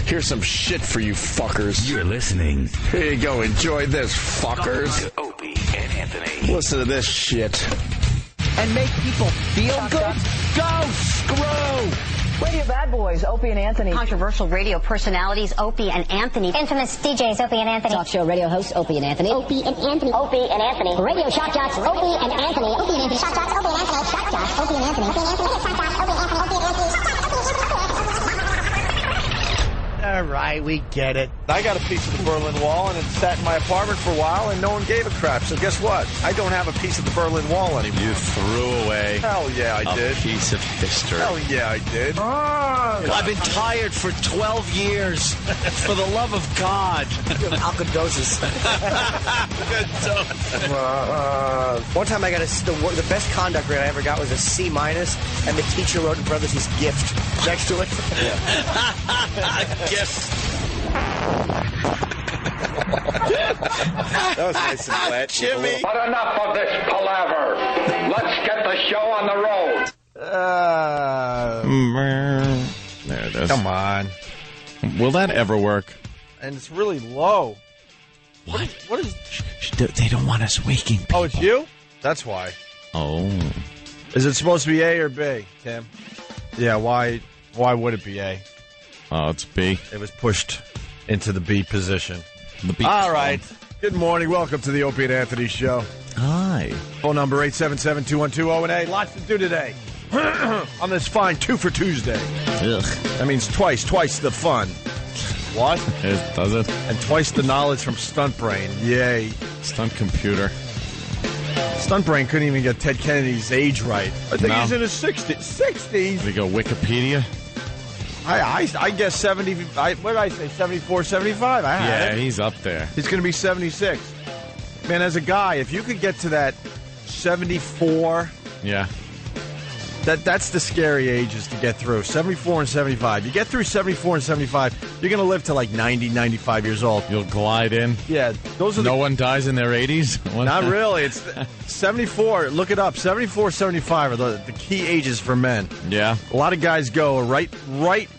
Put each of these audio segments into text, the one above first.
Here's some shit for you fuckers. You're listening. Here you go. Enjoy this, fuckers. To Opie and Anthony. Listen to this shit. And make people feel good? Go screw! Radio Bad Boys, Opie and Anthony. Controversial radio personalities, Opie and Anthony. Infamous DJs, Opie and Anthony. Talk show radio hosts, Opie and Anthony. Opie and Anthony. Opie and Anthony. Radio shock jocks, Opie and Anthony. Opie and Anthony. Shock jocks, Opie and Anthony. Shock jocks, Opie and Anthony. Opie and Anthony. Shock jocks, Opie and Anthony. Opie and Anthony. All right, we get it. I got a piece of the Berlin Wall, and it sat in my apartment for a while, and no one gave a crap. So guess what? I don't have a piece of the Berlin Wall anymore. You threw away Hell yeah, I did. a piece of history. Hell yeah, I did. I've been tired for 12 years. For the love of God. Alkadosis. One time I got the best conduct grade I ever got was a C-, and the teacher wrote in parentheses gift next to it. Gift. That was nice and wet. Jimmy. But enough of this palaver. Let's get the show on the road. There it is. Come on. Will that ever work? And it's really low. What? What is... They don't want us waking people. Oh, it's you? That's why. Oh. Is it supposed to be A or B, Tim? Yeah, why would it be A? Oh, it's B. It was pushed into the B position. The B. All right. Good morning. Welcome to the Opie and Anthony Show. Hi. Phone number 877-212-0-A. Lots to do today on this fine 2 for Tuesday. Ugh. That means twice the fun. What? Does it? And twice the knowledge from Stunt Brain. Yay. Stunt computer. Stunt Brain couldn't even get Ted Kennedy's age right. I think he's in his 60s. 60s? We go Wikipedia. I guess 70. What did I say? 74, 75? Yeah, he's up there. He's going to be 76. Man, as a guy, if you could get to that 74, Yeah. that's the scary ages to get through. 74 and 75. You get through 74 and 75, you're going to live to like 90, 95 years old. You'll glide in. Yeah, those are No one dies in their 80s? Not really. It's 74. Look it up. 74, 75 are the key ages for men. Yeah. A lot of guys go right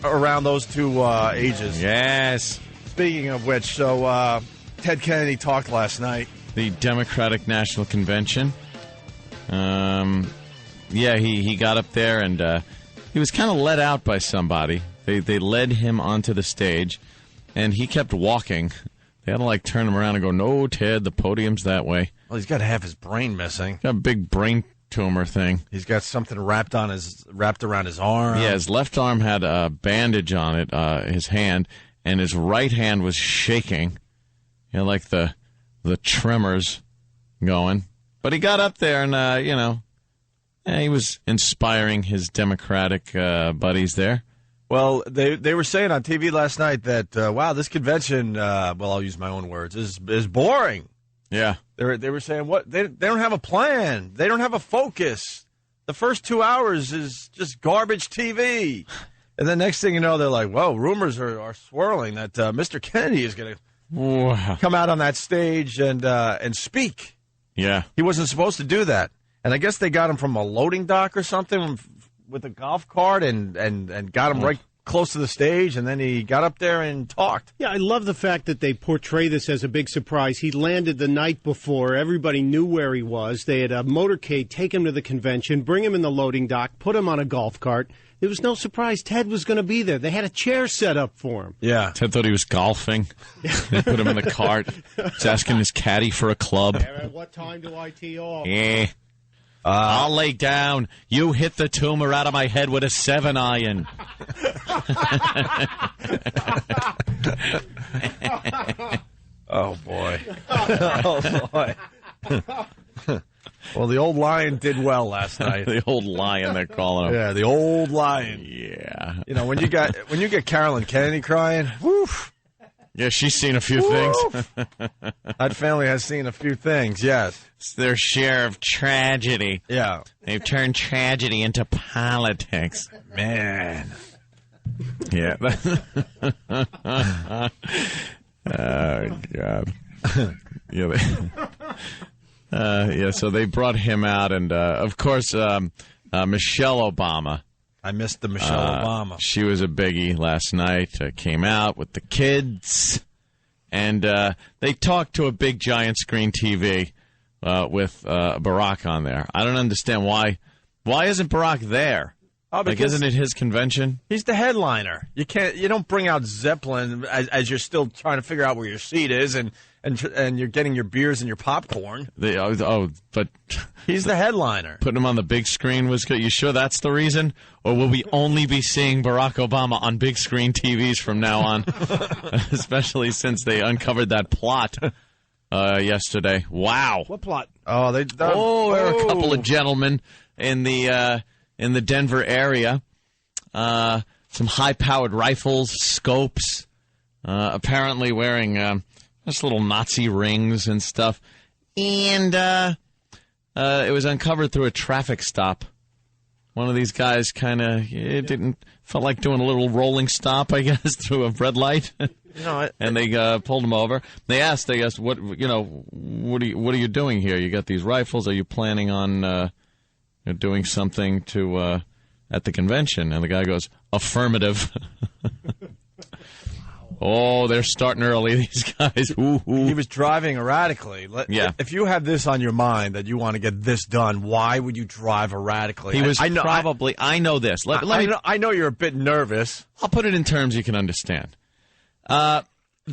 around those two ages. Yes. Speaking of which, so Ted Kennedy talked last night. The Democratic National Convention. Yeah, he got up there and he was kind of let out by somebody. They led him onto the stage, and he kept walking. They had to turn him around and go, "No, Ted, the podium's that way." Well, he's got to have his brain missing. Got a big brain tumor thing. He's got something wrapped around his arm. Yeah, his left arm had a bandage on it, his hand, and his right hand was shaking. You know, like the tremors going. But he got up there and, he was inspiring his Democratic buddies there. Well, they were saying on TV last night that, wow, this convention, I'll use my own words, is boring. Yeah. They were saying, what? They don't have a plan. They don't have a focus. The first 2 hours is just garbage TV. And then next thing you know, they're like, whoa, rumors are swirling that Mr. Kennedy is going to come out on that stage and speak. Yeah. He wasn't supposed to do that. And I guess they got him from a loading dock or something with a golf cart and got him right close to the stage, and then he got up there and talked. Yeah, I love the fact that they portray this as a big surprise. He landed the night before. Everybody knew where he was. They had a motorcade take him to the convention, bring him in the loading dock, put him on a golf cart. There was no surprise Ted was going to be there. They had a chair set up for him. Yeah. Ted thought he was golfing. They put him in the cart. He's asking his caddy for a club. At what time do I tee off? Yeah. I'll lay down. You hit the tumor out of my head with a 7-iron. Oh, boy. Oh, boy. Well, the old lion did well last night. The old lion, they're calling him. Yeah, the old lion. Yeah. You know, when you get Carolyn Kennedy crying, woof. Yeah, she's seen a few things. That family has seen a few things, yes. It's their share of tragedy. Yeah. They've turned tragedy into politics. Man. Yeah. Oh, God. Yeah, so they brought him out, and, of course, Michelle Obama I missed the Michelle Obama. She was a biggie last night. Came out with the kids, and they talked to a big giant screen TV with Barack on there. I don't understand why. Why isn't Barack there? Oh, like, isn't it his convention? He's the headliner. You don't bring out Zeppelin as you're still trying to figure out where your seat is, and you're getting your beers and your popcorn. But he's the headliner. Putting him on the big screen was good. You sure that's the reason? Or will we only be seeing Barack Obama on big screen TVs from now on? Especially since they uncovered that plot yesterday. Wow. What plot? Oh, there were a couple of gentlemen in the Denver area. Some high-powered rifles, scopes, apparently wearing just little Nazi rings and stuff. And it was uncovered through a traffic stop. One of these guys felt like doing a little rolling stop, I guess, through a red light. And they pulled him over. They asked, what are you doing here? You got these rifles. Are you planning on doing something to at the convention? And the guy goes, affirmative. Oh, they're starting early, these guys. Ooh. He was driving erratically. Yeah. If you have this on your mind that you want to get this done, why would you drive erratically? He was I know this. I know you're a bit nervous. I'll put it in terms you can understand.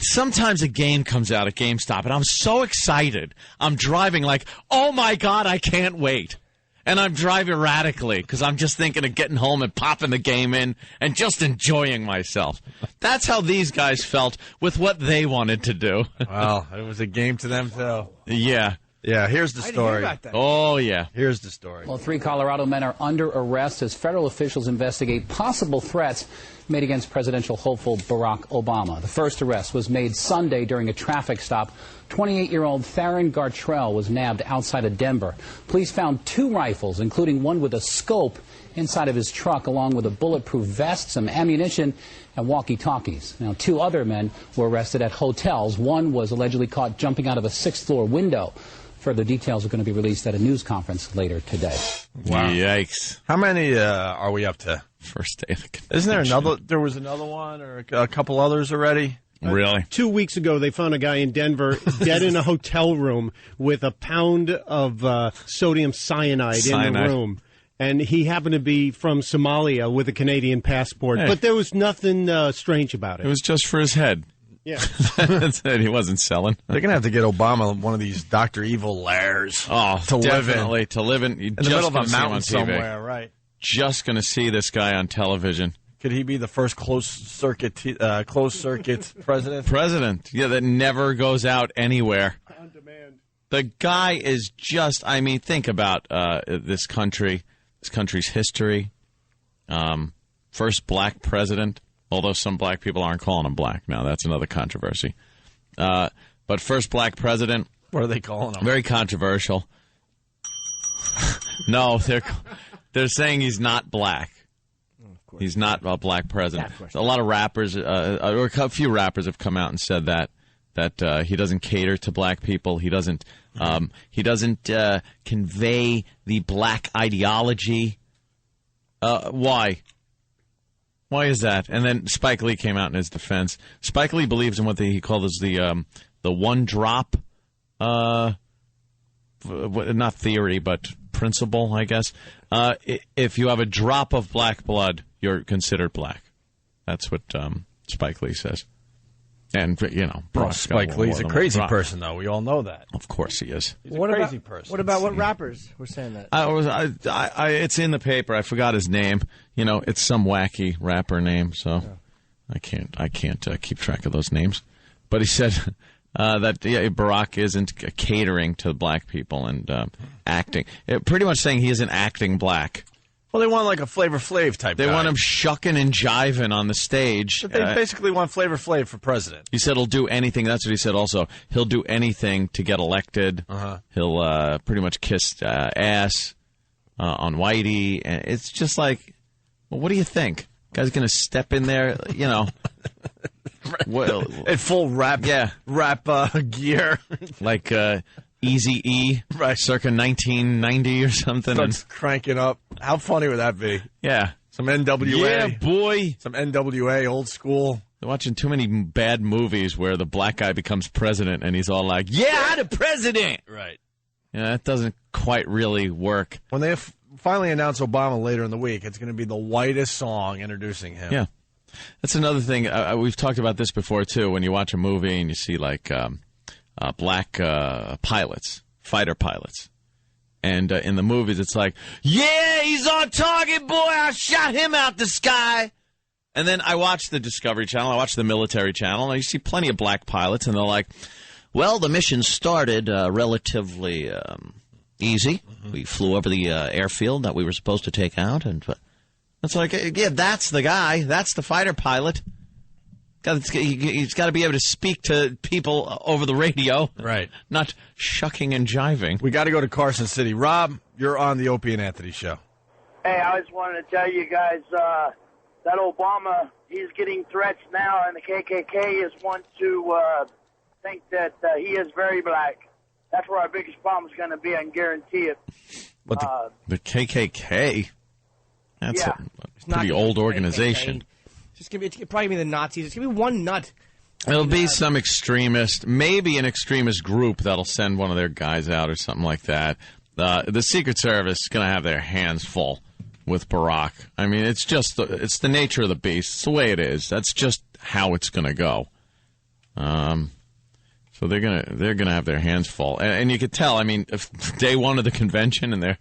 Sometimes a game comes out at GameStop, and I'm so excited. I'm driving like, oh, my God, I can't wait. And I'm driving erratically because I'm just thinking of getting home and popping the game in and just enjoying myself. That's how these guys felt with what they wanted to do. Well, it was a game to them, too. Yeah. Yeah, here's the story. Oh, yeah. Here's the story. Well, 3 Colorado men are under arrest as federal officials investigate possible threats made against presidential hopeful Barack Obama. The first arrest was made Sunday during a traffic stop. 28-year-old Theron Gartrell was nabbed outside of Denver. Police found 2 rifles, including one with a scope, inside of his truck, along with a bulletproof vest, some ammunition, and walkie-talkies. Now, 2 other men were arrested at hotels. One was allegedly caught jumping out of a 6th-floor window. Further details are going to be released at a news conference later today. Wow. Yikes. How many are we up to? First day of the convention. Isn't there another? There was another one or a couple others already? Really? 2 weeks ago, they found a guy in Denver dead in a hotel room with a pound of sodium cyanide in the room. And he happened to be from Somalia with a Canadian passport. Hey. But there was nothing strange about it. It was just for his head. Yeah. That's it. He wasn't selling. They're going to have to get Obama one of these Dr. Evil lairs. Oh, to definitely. live in the middle of a mountain somewhere, right? Just going to see this guy on television. Could he be the first closed circuit president? President, yeah, that never goes out anywhere. On demand. The guy is just, I mean, think about this country's history. First black president, although some black people aren't calling him black now. That's another controversy. But first black president. What are they calling him? Very controversial. No, they're saying he's not black. He's not a black president. A lot of rappers, or a few rappers, have come out and said that he doesn't cater to black people. He doesn't convey the black ideology. Why? Why is that? And then Spike Lee came out in his defense. Spike Lee believes in what he calls the one drop, not theory, but principle, I guess. If you have a drop of black blood, you're considered black. That's what Spike Lee says. And, Spike Lee's a crazy person, though. We all know that. Of course he is. He's a crazy person. What about what rappers were saying that? It's in the paper. I forgot his name. It's some wacky rapper name, so I can't keep track of those names. But he said that Barack isn't catering to black people and acting. Pretty much saying he isn't acting black. Well, they want like a Flavor Flav type They guy. want him shucking and jiving on the stage. But they basically want Flavor Flav for president. He said he'll do anything. That's what he said also. He'll do anything to get elected. Uh-huh. He'll pretty much kiss ass on Whitey. And it's just like, well, what do you think? Guy's going to step in there, well, in full rap gear. Like Eazy-E, right, circa 1990 or something. Starts cranking up. How funny would that be? Yeah. Some NWA. Yeah, boy. Some NWA, old school. They're watching too many bad movies where the black guy becomes president and he's all like, yeah, I'm the president. Right. Yeah, that doesn't quite really work. When they finally announce Obama later in the week, it's going to be the whitest song introducing him. Yeah. That's another thing. We've talked about this before, too. When you watch a movie and you see, like, black pilots, fighter pilots. And in the movies, it's like, yeah, he's on target, boy. I shot him out the sky. And then I watch the Discovery Channel. I watch the military channel. And you see plenty of black pilots. And they're like, well, the mission started relatively easy. Mm-hmm. We flew over the airfield that we were supposed to take out. And it's like, yeah, that's the guy. That's the fighter pilot. He's got to be able to speak to people over the radio. Right. Not shucking and jiving. We got to go to Carson City. Rob, you're on the Opie and Anthony show. Hey, I just wanted to tell you guys that Obama, he's getting threats now, and the KKK is one to think that he is very black. That's where our biggest problem is going to be, I can guarantee it. But the KKK? That's Yeah. a pretty old organization. It's probably be the Nazis. It's going to be one nut. It'll be some extremist, maybe an extremist group that'll send one of their guys out or something like that. The Secret Service is going to have their hands full with Barack. I mean, it's it's the nature of the beast. It's the way it is. That's just how it's going to go. So they're gonna have their hands full, and you could tell. I mean, if day one of the convention and they're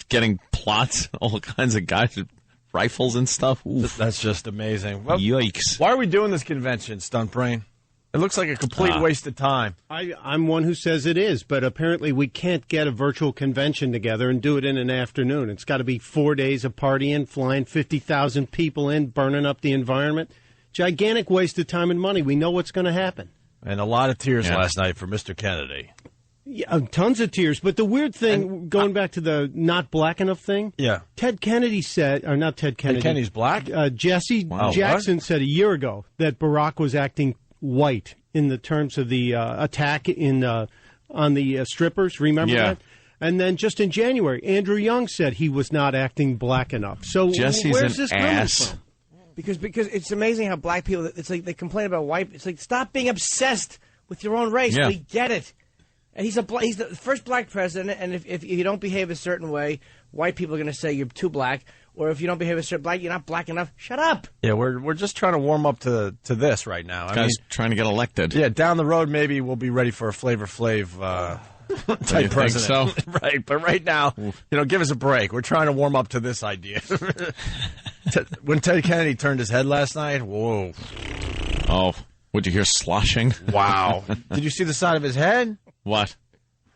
getting plots, all kinds of guys with rifles and stuff. Oof. That's just amazing. Well, yikes! Why are we doing this convention, Stunt Brain? It looks like a complete waste of time. I'm one who says it is, but apparently we can't get a virtual convention together and do it in an afternoon. It's got to be 4 days of partying, flying 50,000 people in, burning up the environment. Gigantic waste of time and money. We know what's going to happen. And a lot of tears last night for Mr. Kennedy. Yeah, tons of tears. But the weird thing, going back to the not black enough thing, Ted Kennedy said, or not Ted Kennedy. Ted Kennedy's black? Jesse Jackson said a year ago that Barack was acting white in the terms of the attack on the strippers. Remember that? And then just in January, Andrew Young said he was not acting black enough. So Jesse's where's this coming ass. from? Because it's amazing how black people, it's like they complain about white. It's like, stop being obsessed with your own race. Yeah. We get it. And he's the first black president, and if you don't behave a certain way, white people are going to say you're too black. Or if you don't behave a certain black, you're not black enough. Shut up. Yeah, we're just trying to warm up to this right now. I mean, trying to get elected. Yeah, down the road maybe we'll be ready for a Flavor Flav type president. Think so? Right, but right now, give us a break. We're trying to warm up to this idea. When Ted Kennedy turned his head last night, whoa. Oh, would you hear sloshing? Wow. Did you see the side of his head? What?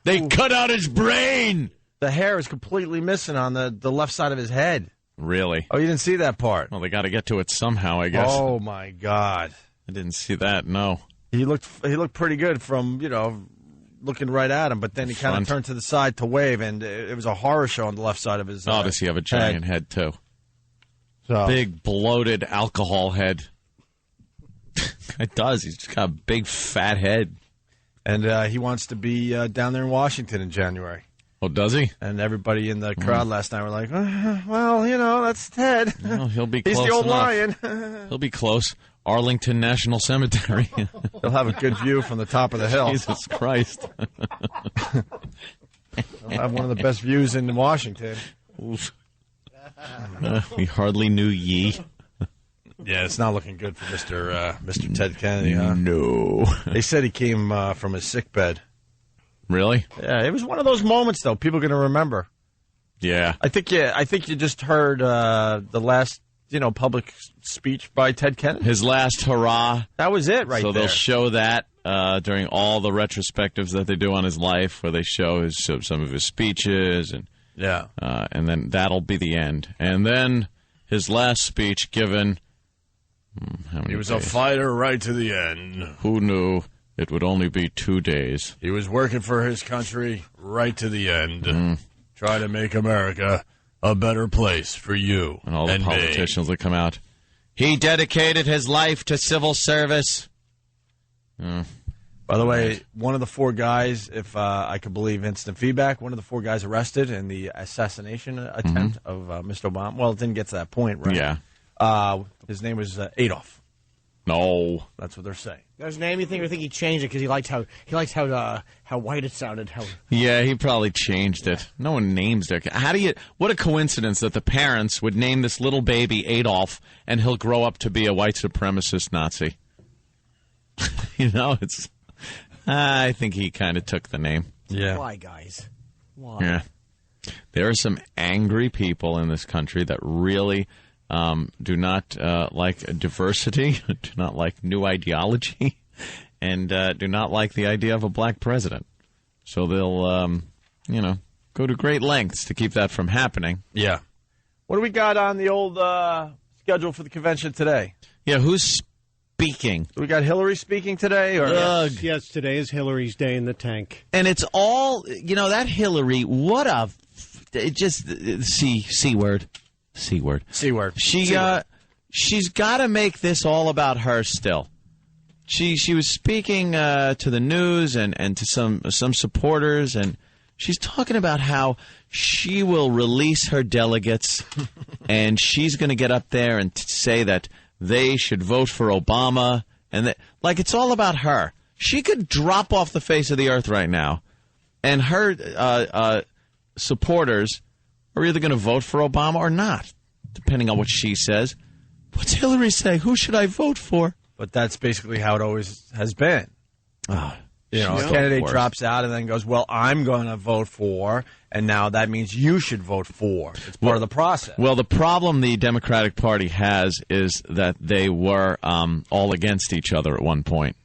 They cut out his brain! The hair is completely missing on the left side of his head. Really? Oh, you didn't see that part? Well, they got to get to it somehow, I guess. Oh, my God. I didn't see that, no. He looked pretty good from, looking right at him, but then he kind of turned to the side to wave, and it was a horror show on the left side of his Oh, does he have a giant head too? So. Big, bloated alcohol head. It does. He's just got a big, fat head. And he wants to be down there in Washington in January. Oh, does he? And everybody in the crowd last night were like, well, that's Ted. Well, he'll be close. He's the old enough. lion. He'll be close. Arlington National Cemetery. He'll have a good view from the top of the hill. Jesus Christ. He'll have one of the best views in Washington. Oof. We hardly knew ye. Yeah, it's not looking good for Mr. Ted Kennedy, huh? No. They said he came from his sickbed. Really? Yeah, it was one of those moments, though, people are going to remember. Yeah. I think you just heard the last, public speech by Ted Kennedy. His last hurrah. That was it right there. So they'll show that during all the retrospectives that they do on his life, where they show some of his speeches. And then that'll be the end. And then his last speech given... He was a fighter right to the end. Who knew it would only be 2 days? He was working for his country right to the end. Try to make America a better place for you and all the politicians that come out. He dedicated his life to civil service. By the way, one of the 4 guys, if I could believe instant feedback, one of the 4 guys arrested in the assassination attempt of Mr. Obama. Well, it didn't get to that point, right? Yeah. His name was Adolf. No. That's what they're saying. His name, you think, or think he changed it because he liked how white it sounded? Yeah, he probably changed it. No one names their. What a coincidence that the parents would name this little baby Adolf, and he'll grow up to be a white supremacist Nazi. It's. I think he kind of took the name. Yeah. Why, guys? Why? Yeah. There are some angry people in this country that really do not like diversity, do not like new ideology, and do not like the idea of a black president. So they'll, go to great lengths to keep that from happening. Yeah. What do we got on the old schedule for the convention today? Yeah, who's speaking? We got Hillary speaking today? Or Yes, today is Hillary's day in the tank. And it's all, that Hillary, what a, C word. C word. C word. She's got to make this all about her still. She was speaking to the news and to some supporters, and she's talking about how she will release her delegates, and she's going to get up there and say that they should vote for Obama, and that, like, it's all about her. She could drop off the face of the earth right now, and her supporters are either going to vote for Obama or not, depending on what she says. What's Hillary say? Who should I vote for? But that's basically how it always has been. A candidate drops out and then goes, well, I'm going to vote for, and now that means you should vote for. It's part of the process. Well, the problem the Democratic Party has is that they were all against each other at one point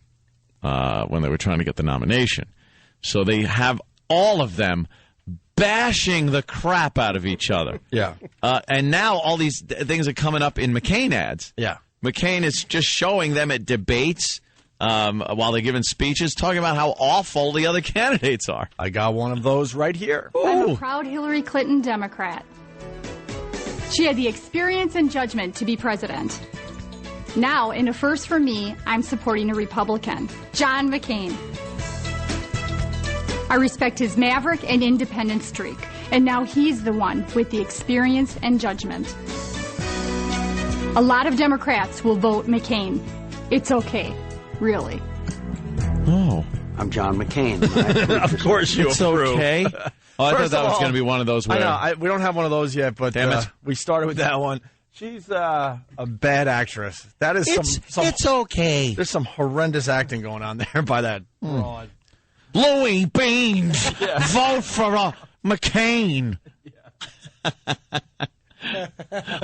when they were trying to get the nomination. So they have all of them bashing the crap out of each other. Yeah. And now all these things are coming up in McCain ads. Yeah. McCain is just showing them at debates while they're giving speeches, talking about how awful the other candidates are. I got one of those right here. I'm a proud Hillary Clinton Democrat. She had the experience and judgment to be president. Now, in a first for me, I'm supporting a Republican, John McCain. I respect his maverick and independent streak, and now he's the one with the experience and judgment. A lot of Democrats will vote McCain. It's okay, really. Oh. I'm John McCain. Of course you It's approve. okay. Oh, I thought that was going to be one of those where... I know. We don't have one of those yet, but Damn it. We started with that one. She's a bad actress. That is It's okay. There's some horrendous acting going on there by that broad. Louis Beans, vote for Yeah. McCain.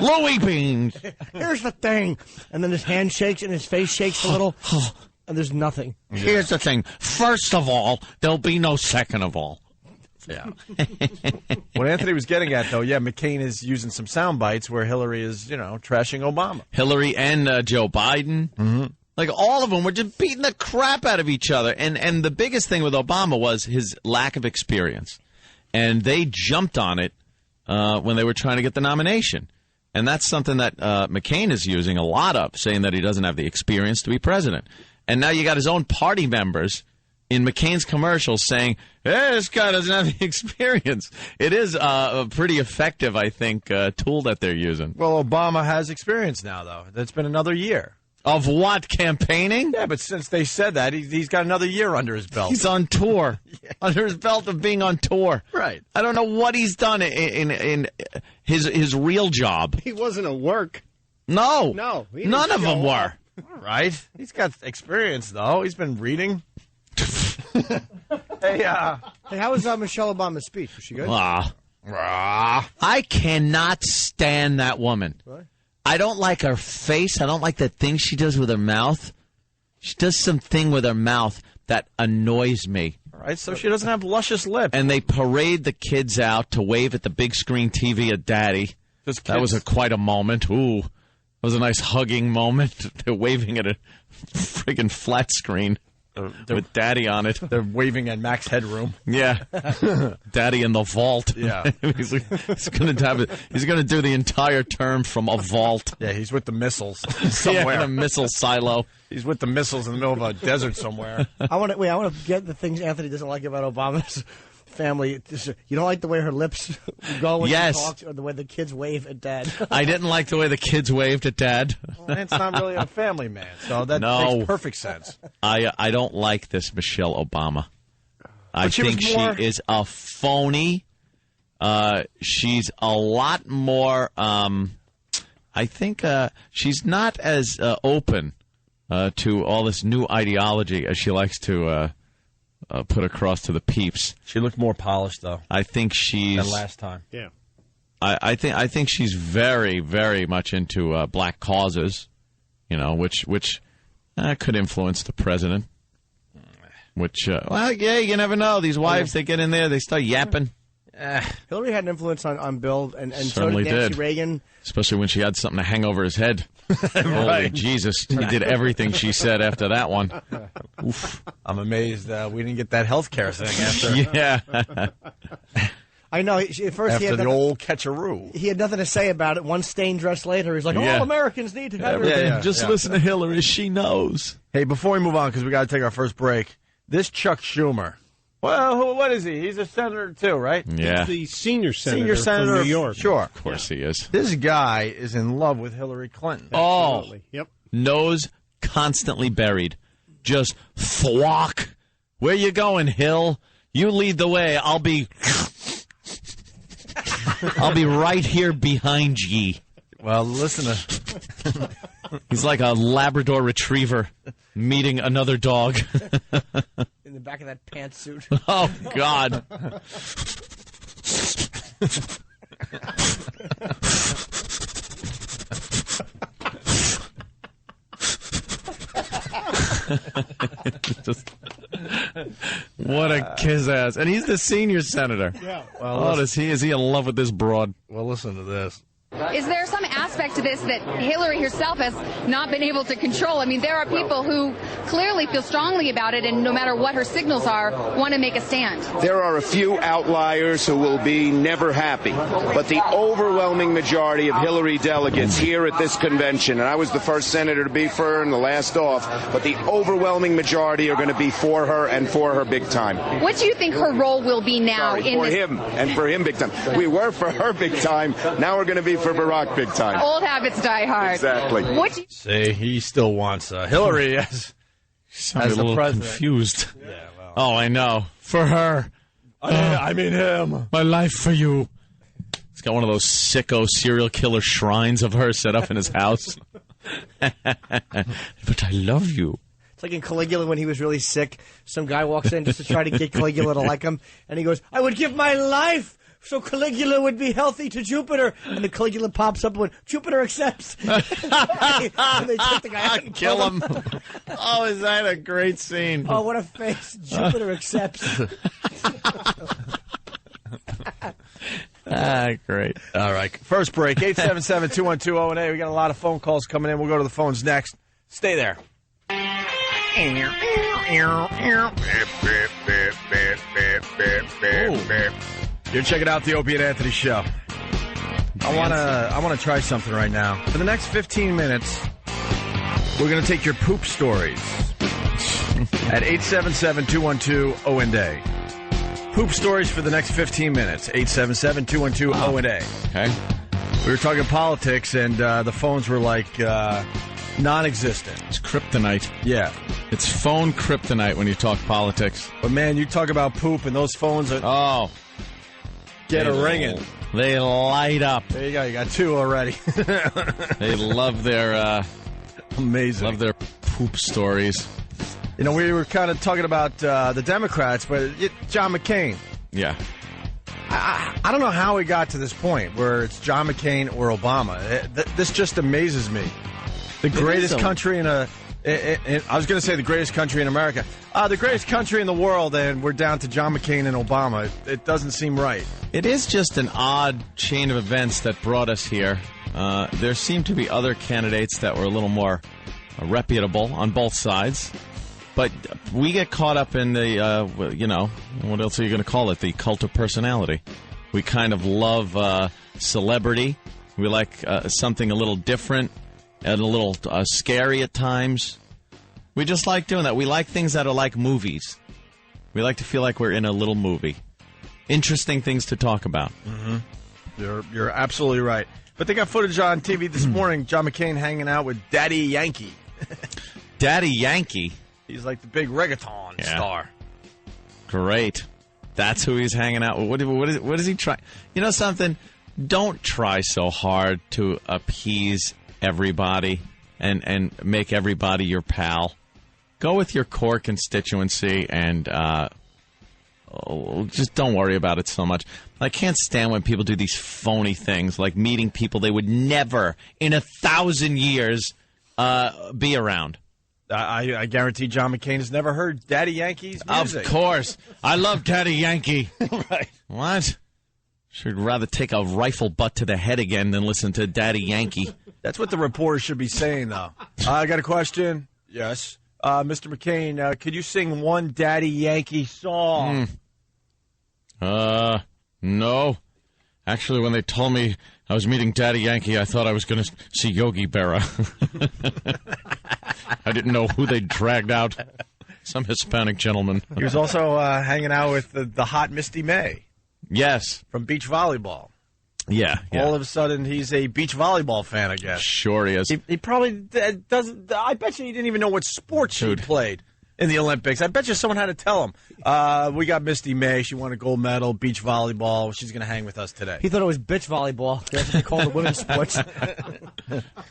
Louis Beans. Here's the thing. And then his hand shakes and his face shakes a little. And there's nothing. Here's the thing. First of all, there'll be no second of all. Yeah. What Anthony was getting at, though, McCain is using some sound bites where Hillary is, trashing Obama. Hillary and Joe Biden. Mm-hmm. Like, all of them were just beating the crap out of each other. And the biggest thing with Obama was his lack of experience. And they jumped on it when they were trying to get the nomination. And that's something that McCain is using a lot of, saying that he doesn't have the experience to be president. And now you got his own party members in McCain's commercials saying, hey, this guy doesn't have the experience. It is a pretty effective, I think, tool that they're using. Well, Obama has experience now, though. It's been another year. Of what, campaigning? Yeah, but since they said that, he's got another year under his belt. He's on tour. Yeah. Under his belt of being on tour. Right. I don't know what he's done in his real job. He wasn't at work. No. No. None of them were. All right. He's got experience, though. He's been reading. Hey, how was Michelle Obama's speech? Was she good? I cannot stand that woman. What? I don't like her face. I don't like the thing she does with her mouth. She does something with her mouth that annoys me. All right, so she doesn't have luscious lips. And they parade the kids out to wave at the big screen TV at Daddy. That was quite a moment. Ooh, that was a nice hugging moment. They're waving at a friggin' flat screen. with Daddy on it. They're waving at Max Headroom. Yeah, Daddy in the vault. Yeah, he's going to do the entire term from a vault. Yeah, he's with the missiles somewhere. In a missile silo. He's with the missiles in the middle of a desert somewhere. I want to get the things Anthony doesn't like about Obama's family. You don't like the way her lips go when she talks, or the way the kids wave at Dad. I didn't like the way the kids waved at Dad. Well, it's not really a family man, so that makes perfect sense. I don't like this Michelle Obama. I think she is a phony. She's a lot more. I think she's not as open to all this new ideology as she likes to put across to the peeps. She looked more polished, though. I think she's than last time. Yeah, I think she's very, very much into black causes, which could influence the president. Which, you never know. These wives, they get in there, they start yapping. Hillary had an influence on Bill, and so Certainly did Nancy did. Reagan. Especially when she had something to hang over his head. Right. Holy Jesus. He did everything she said after that one. Oof. I'm amazed we didn't get that health care thing after. Yeah. I know. At first, after he had the old catcheroo. He had nothing to say about it. One stained dress later, he's like, all Americans need to have everything. Just listen to Hillary. She knows. Hey, before we move on, because we got to take our first break, this Chuck Schumer. Well, what is he? He's a senator, too, right? Yeah. He's the senior senator from New York. Sure. Of course he is. This guy is in love with Hillary Clinton. Absolutely. Yep. Nose constantly buried. Just thwack. Where you going, Hill? You lead the way. I'll be right here behind ye. Well, listen to... He's like a Labrador retriever meeting another dog. In the back of that pantsuit. Oh, God. Just, what a kiss ass. And he's the senior senator. Yeah. Well, is he in love with this broad? Well, listen to this. Is there some aspect to this that Hillary herself has not been able to control? I mean, there are people who clearly feel strongly about it, and no matter what her signals are, want to make a stand. There are a few outliers who will be never happy, but the overwhelming majority of Hillary delegates here at this convention, and I was the first senator to be for her and the last off, but the overwhelming majority are going to be for her and for her big time. What do you think her role will be now? Him, and for him big time. We were for her big time, now we're going to be for Barack big time. Old habits die hard. Exactly. See, he still wants Hillary as a little president. Confused. Yeah, well. Oh, I know. For her. I mean him. My life for you. He's got one of those sicko serial killer shrines of her set up in his house. But I love you. It's like in Caligula when he was really sick. Some guy walks in just to try to get Caligula to like him, and he goes, I would give my life so Caligula would be healthy to Jupiter. And the Caligula pops up and Jupiter accepts. And they take the guy out and kill him. Oh, is that a great scene? Oh, what a face. Jupiter accepts. Great. All right. First break, 877-212-0-8. We got a lot of phone calls coming in. We'll go to the phones next. Stay there. You're checking out the Opie and Anthony Show. I want to try something right now. For the next 15 minutes, we're going to take your poop stories at 877-212-0-A. Poop stories for the next 15 minutes. 877-212-0-A. Okay. We were talking politics, and the phones were like non-existent. It's kryptonite. Yeah. It's phone kryptonite when you talk politics. But, man, you talk about poop, and those phones are... Oh. Get a ringing. They light up. There you go. You got two already. They love their... Amazing. Love their poop stories. You know, we were kind of talking about the Democrats, but John McCain. Yeah. I don't know how we got to this point where it's John McCain or Obama. This just amazes me. The greatest country I was going to say the greatest country in America. The greatest country in the world, and we're down to John McCain and Obama. It doesn't seem right. It is just an odd chain of events that brought us here. There seemed to be other candidates that were a little more reputable on both sides. But we get caught up in the, what else are you going to call it? The cult of personality. We kind of love celebrity. We like something a little different and a little scary at times. We just like doing that. We like things that are like movies. We like to feel like we're in a little movie. Interesting things to talk about. Mm-hmm. You're absolutely right. But they got footage on TV this morning. John McCain hanging out with Daddy Yankee. Daddy Yankee? He's like the big reggaeton star. Great. That's who he's hanging out with. What is he trying? You know something? Don't try so hard to appease everybody and make everybody your pal. Go with your core constituency and just don't worry about it so much. I can't stand when people do these phony things, like meeting people they would never in 1,000 years be around. I guarantee John McCain has never heard Daddy Yankee's music. Of course. I love Daddy Yankee. Right. What? Should rather take a rifle butt to the head again than listen to Daddy Yankee. That's what the reporter should be saying, though. I got a question. Yes. Mr. McCain, could you sing one Daddy Yankee song? No. Actually, when they told me I was meeting Daddy Yankee, I thought I was going to see Yogi Berra. I didn't know who they dragged out. Some Hispanic gentleman. He was also hanging out with the hot Misty May. Yes. From beach volleyball. Yeah. All of a sudden, he's a beach volleyball fan, I guess. Sure he is. He probably doesn't. I bet you he didn't even know what sports she played in the Olympics. I bet you someone had to tell him. We got Misty May. She won a gold medal, beach volleyball. She's going to hang with us today. He thought it was bitch volleyball. That's what they call the women's sports.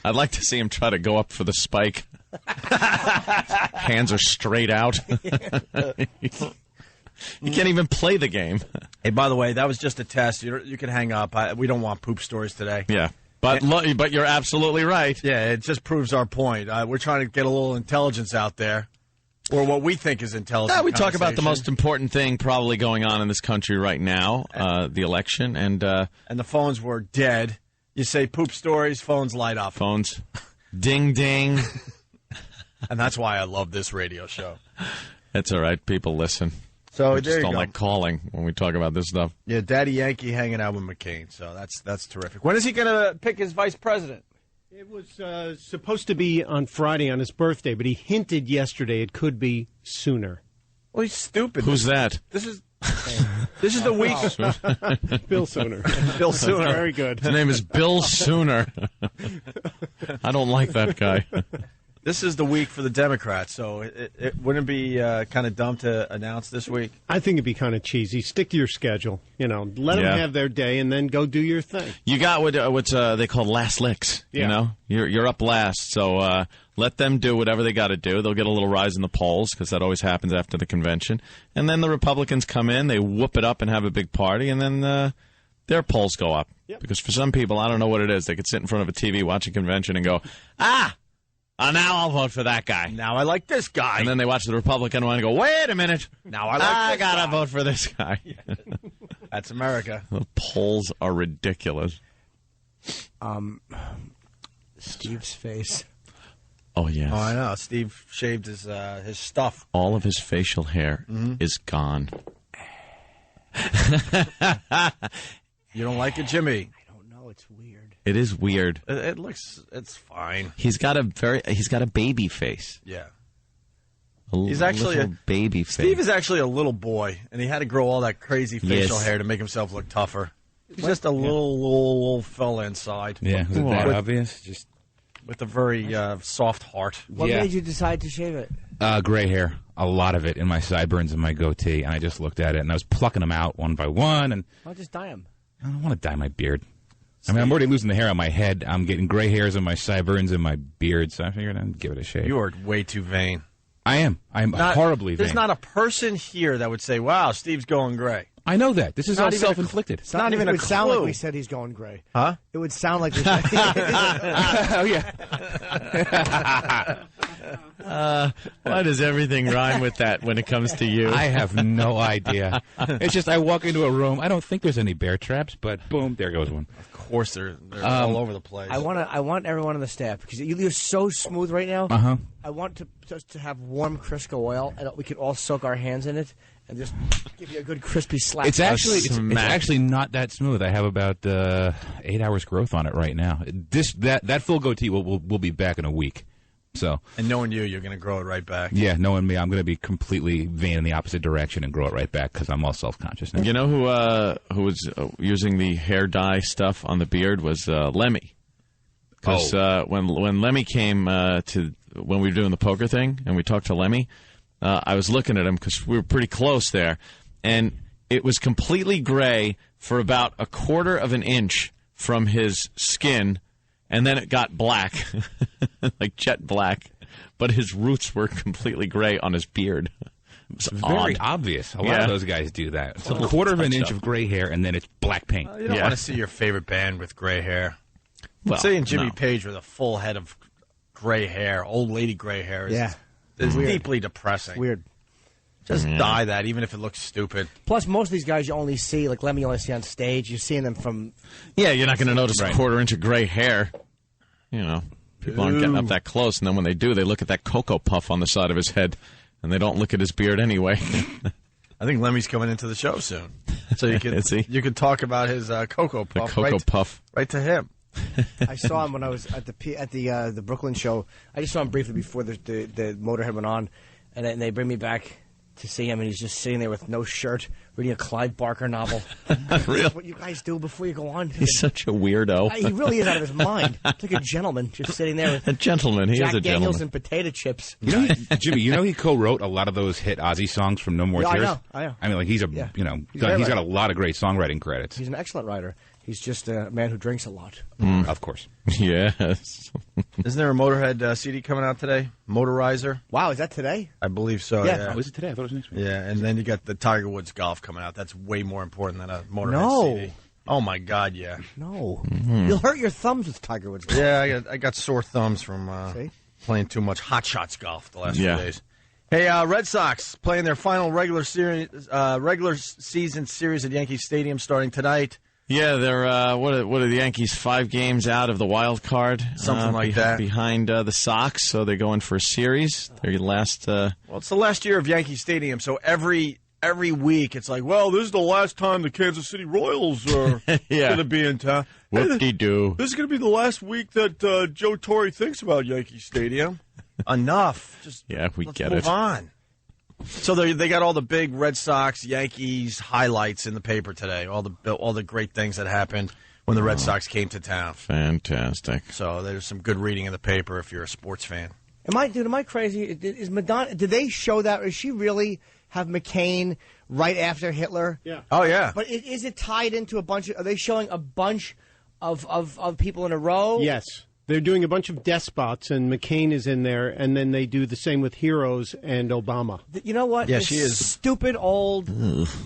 I'd like to see him try to go up for the spike. Hands are straight out. You can't even play the game. Hey, by the way, that was just a test. You can hang up. We don't want poop stories today. Yeah, but you're absolutely right. Yeah, it just proves our point. We're trying to get a little intelligence out there, or what we think is intelligent. We talk about the most important thing probably going on in this country right now, the election, and the phones were dead. You say poop stories, phones light up. Phones, ding ding, and that's why I love this radio show. That's all right. People listen. So I just don't like calling when we talk about this stuff. Yeah, Daddy Yankee hanging out with McCain. So that's terrific. When is he going to pick his vice president? It was supposed to be on Friday on his birthday, but he hinted yesterday it could be sooner. Well, he's stupid. Who's that? This is the week. Bill Sooner. Bill Sooner. Very good. His name is Bill Sooner. I don't like that guy. This is the week for the Democrats, so it wouldn't be kind of dumb to announce this week? I think it'd be kind of cheesy. Stick to your schedule. Let them have their day and then go do your thing. You got what's they call last licks. Yeah. You're up last, so let them do whatever they got to do. They'll get a little rise in the polls because that always happens after the convention. And then the Republicans come in, they whoop it up and have a big party, and then their polls go up. Yep. Because for some people, I don't know what it is. They could sit in front of a TV, watch a convention, and go, now I'll vote for that guy. Now I like this guy. And then they watch the Republican one and go, wait a minute. Now I gotta vote for this guy. That's America. The polls are ridiculous. Steve's face. Oh, yes. Oh, I know. Steve shaved his stuff. All of his facial hair is gone. You don't like it, Jimmy? I don't know. It's weird. It is weird. It's fine. He's got a baby face. Yeah. He's actually a baby face. Steve is actually a little boy, and he had to grow all that crazy facial hair to make himself look tougher. He's just a little fella inside. Yeah, was it that obvious? Just with a very soft heart. What made you decide to shave it? Gray hair, a lot of it in my sideburns and my goatee, and I just looked at it, and I was plucking them out one by one. And I'll just dye them. I don't want to dye my beard. I mean, I'm already losing the hair on my head. I'm getting gray hairs on my sideburns and my beard, so I figured I'd give it a shave. You are way too vain. I am. I'm horribly vain. There's not a person here that would say, wow, Steve's going gray. I know that. This is all self-inflicted. It's not even a clue. It would sound like we said he's going gray. Huh? It would sound like we said. Oh, yeah. Why does everything rhyme with that when it comes to you? I have no idea. It's just I walk into a room. I don't think there's any bear traps, but boom, there goes one. Of course, they're all over the place. I want everyone on the staff because you're so smooth right now. Uh-huh. I want to have warm Crisco oil, and we could all soak our hands in it and just give you a good crispy slap. It's actually not that smooth. I have about 8 hours growth on it right now. That full goatee will be back in a week. So, and knowing you're going to grow it right back. Yeah, knowing me, I'm going to be completely vain in the opposite direction and grow it right back because I'm all self-conscious now. You know who was using the hair dye stuff on the beard was Lemmy. Because when Lemmy came when we were doing the poker thing and we talked to Lemmy, I was looking at him because we were pretty close there, and it was completely gray for about a quarter of an inch from his skin. And then it got black, like jet black, but his roots were completely gray on his beard. It's very obvious. A lot of those guys do that. It's a quarter of an inch of gray hair, and then it's black paint. You don't want to see your favorite band with gray hair. Well, seeing Jimmy Page with a full head of gray hair, old lady gray hair, is deeply depressing. Weird. Just dye that, even if it looks stupid. Plus, most of these guys you only see, like Lemmy, you only see on stage. You're seeing them from... Yeah, you're not going to notice a quarter inch of gray hair. You know, people aren't getting up that close, and then when they do, they look at that cocoa puff on the side of his head, and they don't look at his beard anyway. I think Lemmy's coming into the show soon, so you could talk about his cocoa puff. The cocoa puff, right to him. I saw him when I was at the Brooklyn show. I just saw him briefly before the Motorhead went on, and then they bring me back to see him, and he's just sitting there with no shirt, reading a Clive Barker novel. Really? That's what you guys do before you go on. He's such a weirdo. He really is out of his mind. It's like a gentleman just sitting there with a gentleman. He Jack is a Daniels gentleman. and potato chips. Jimmy, he co-wrote a lot of those hit Ozzy songs from No More Tears. I know. I mean, like he's got a lot of great songwriting credits. He's an excellent writer. He's just a man who drinks a lot. Of course. Yes. Isn't there a Motorhead CD coming out today? Motorizer. Wow, is that today? I believe so. Yeah. Oh, is it today? I thought it was next week. Yeah, and then you got the Tiger Woods golf coming out. That's way more important than a Motorhead CD. Oh my God, yeah. No, you'll hurt your thumbs with Tiger Woods golf. Yeah, I got sore thumbs from playing too much Hot Shots golf the last few days. Hey, Red Sox playing their final regular season series at Yankee Stadium starting tonight. Yeah, they're what are the Yankees 5 games out of the wild card, something like that, behind the Sox. So they're going for a series. Their last. Well, it's the last year of Yankee Stadium, so every week it's like, well, this is the last time the Kansas City Royals are going to be in town. Whoop-de-doo. This is going to be the last week that Joe Torre thinks about Yankee Stadium. Enough. Just let's move on. So they got all the big Red Sox, Yankees highlights in the paper today. All the great things that happened when the Red Sox came to town. Fantastic. So there's some good reading in the paper if you're a sports fan. Am I crazy? Is Madonna? Did they show that? Or does she really have McCain right after Hitler? Yeah. Oh yeah. But is it tied into a bunch of? Are they showing a bunch of people in a row? Yes. They're doing a bunch of despots, and McCain is in there, and then they do the same with Heroes and Obama. You know what? Yeah, she is. Stupid old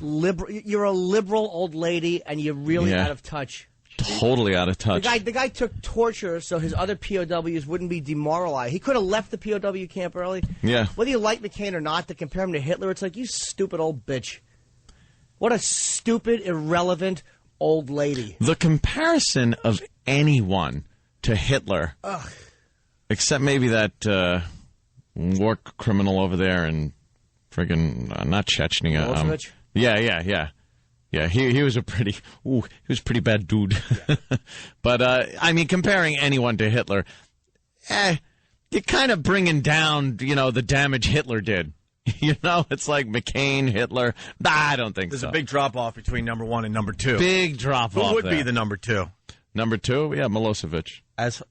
liberal. You're a liberal old lady, and you're really out of touch. Totally out of touch. The guy took torture so his other POWs wouldn't be demoralized. He could have left the POW camp early. Yeah. Whether you like McCain or not, to compare him to Hitler, it's like, you stupid old bitch. What a stupid, irrelevant old lady. The comparison of anyone to Hitler, except maybe that war criminal over there in friggin' not Chechnya. Yeah, he was a pretty bad dude. Yeah. But I mean, comparing anyone to Hitler, you're kind of bringing down, the damage Hitler did. It's like McCain, Hitler. Nah, I don't think There's so. a big drop off between number 1 and number 2. Big drop off. Who would be the number 2? Number 2, yeah, Milosevic. As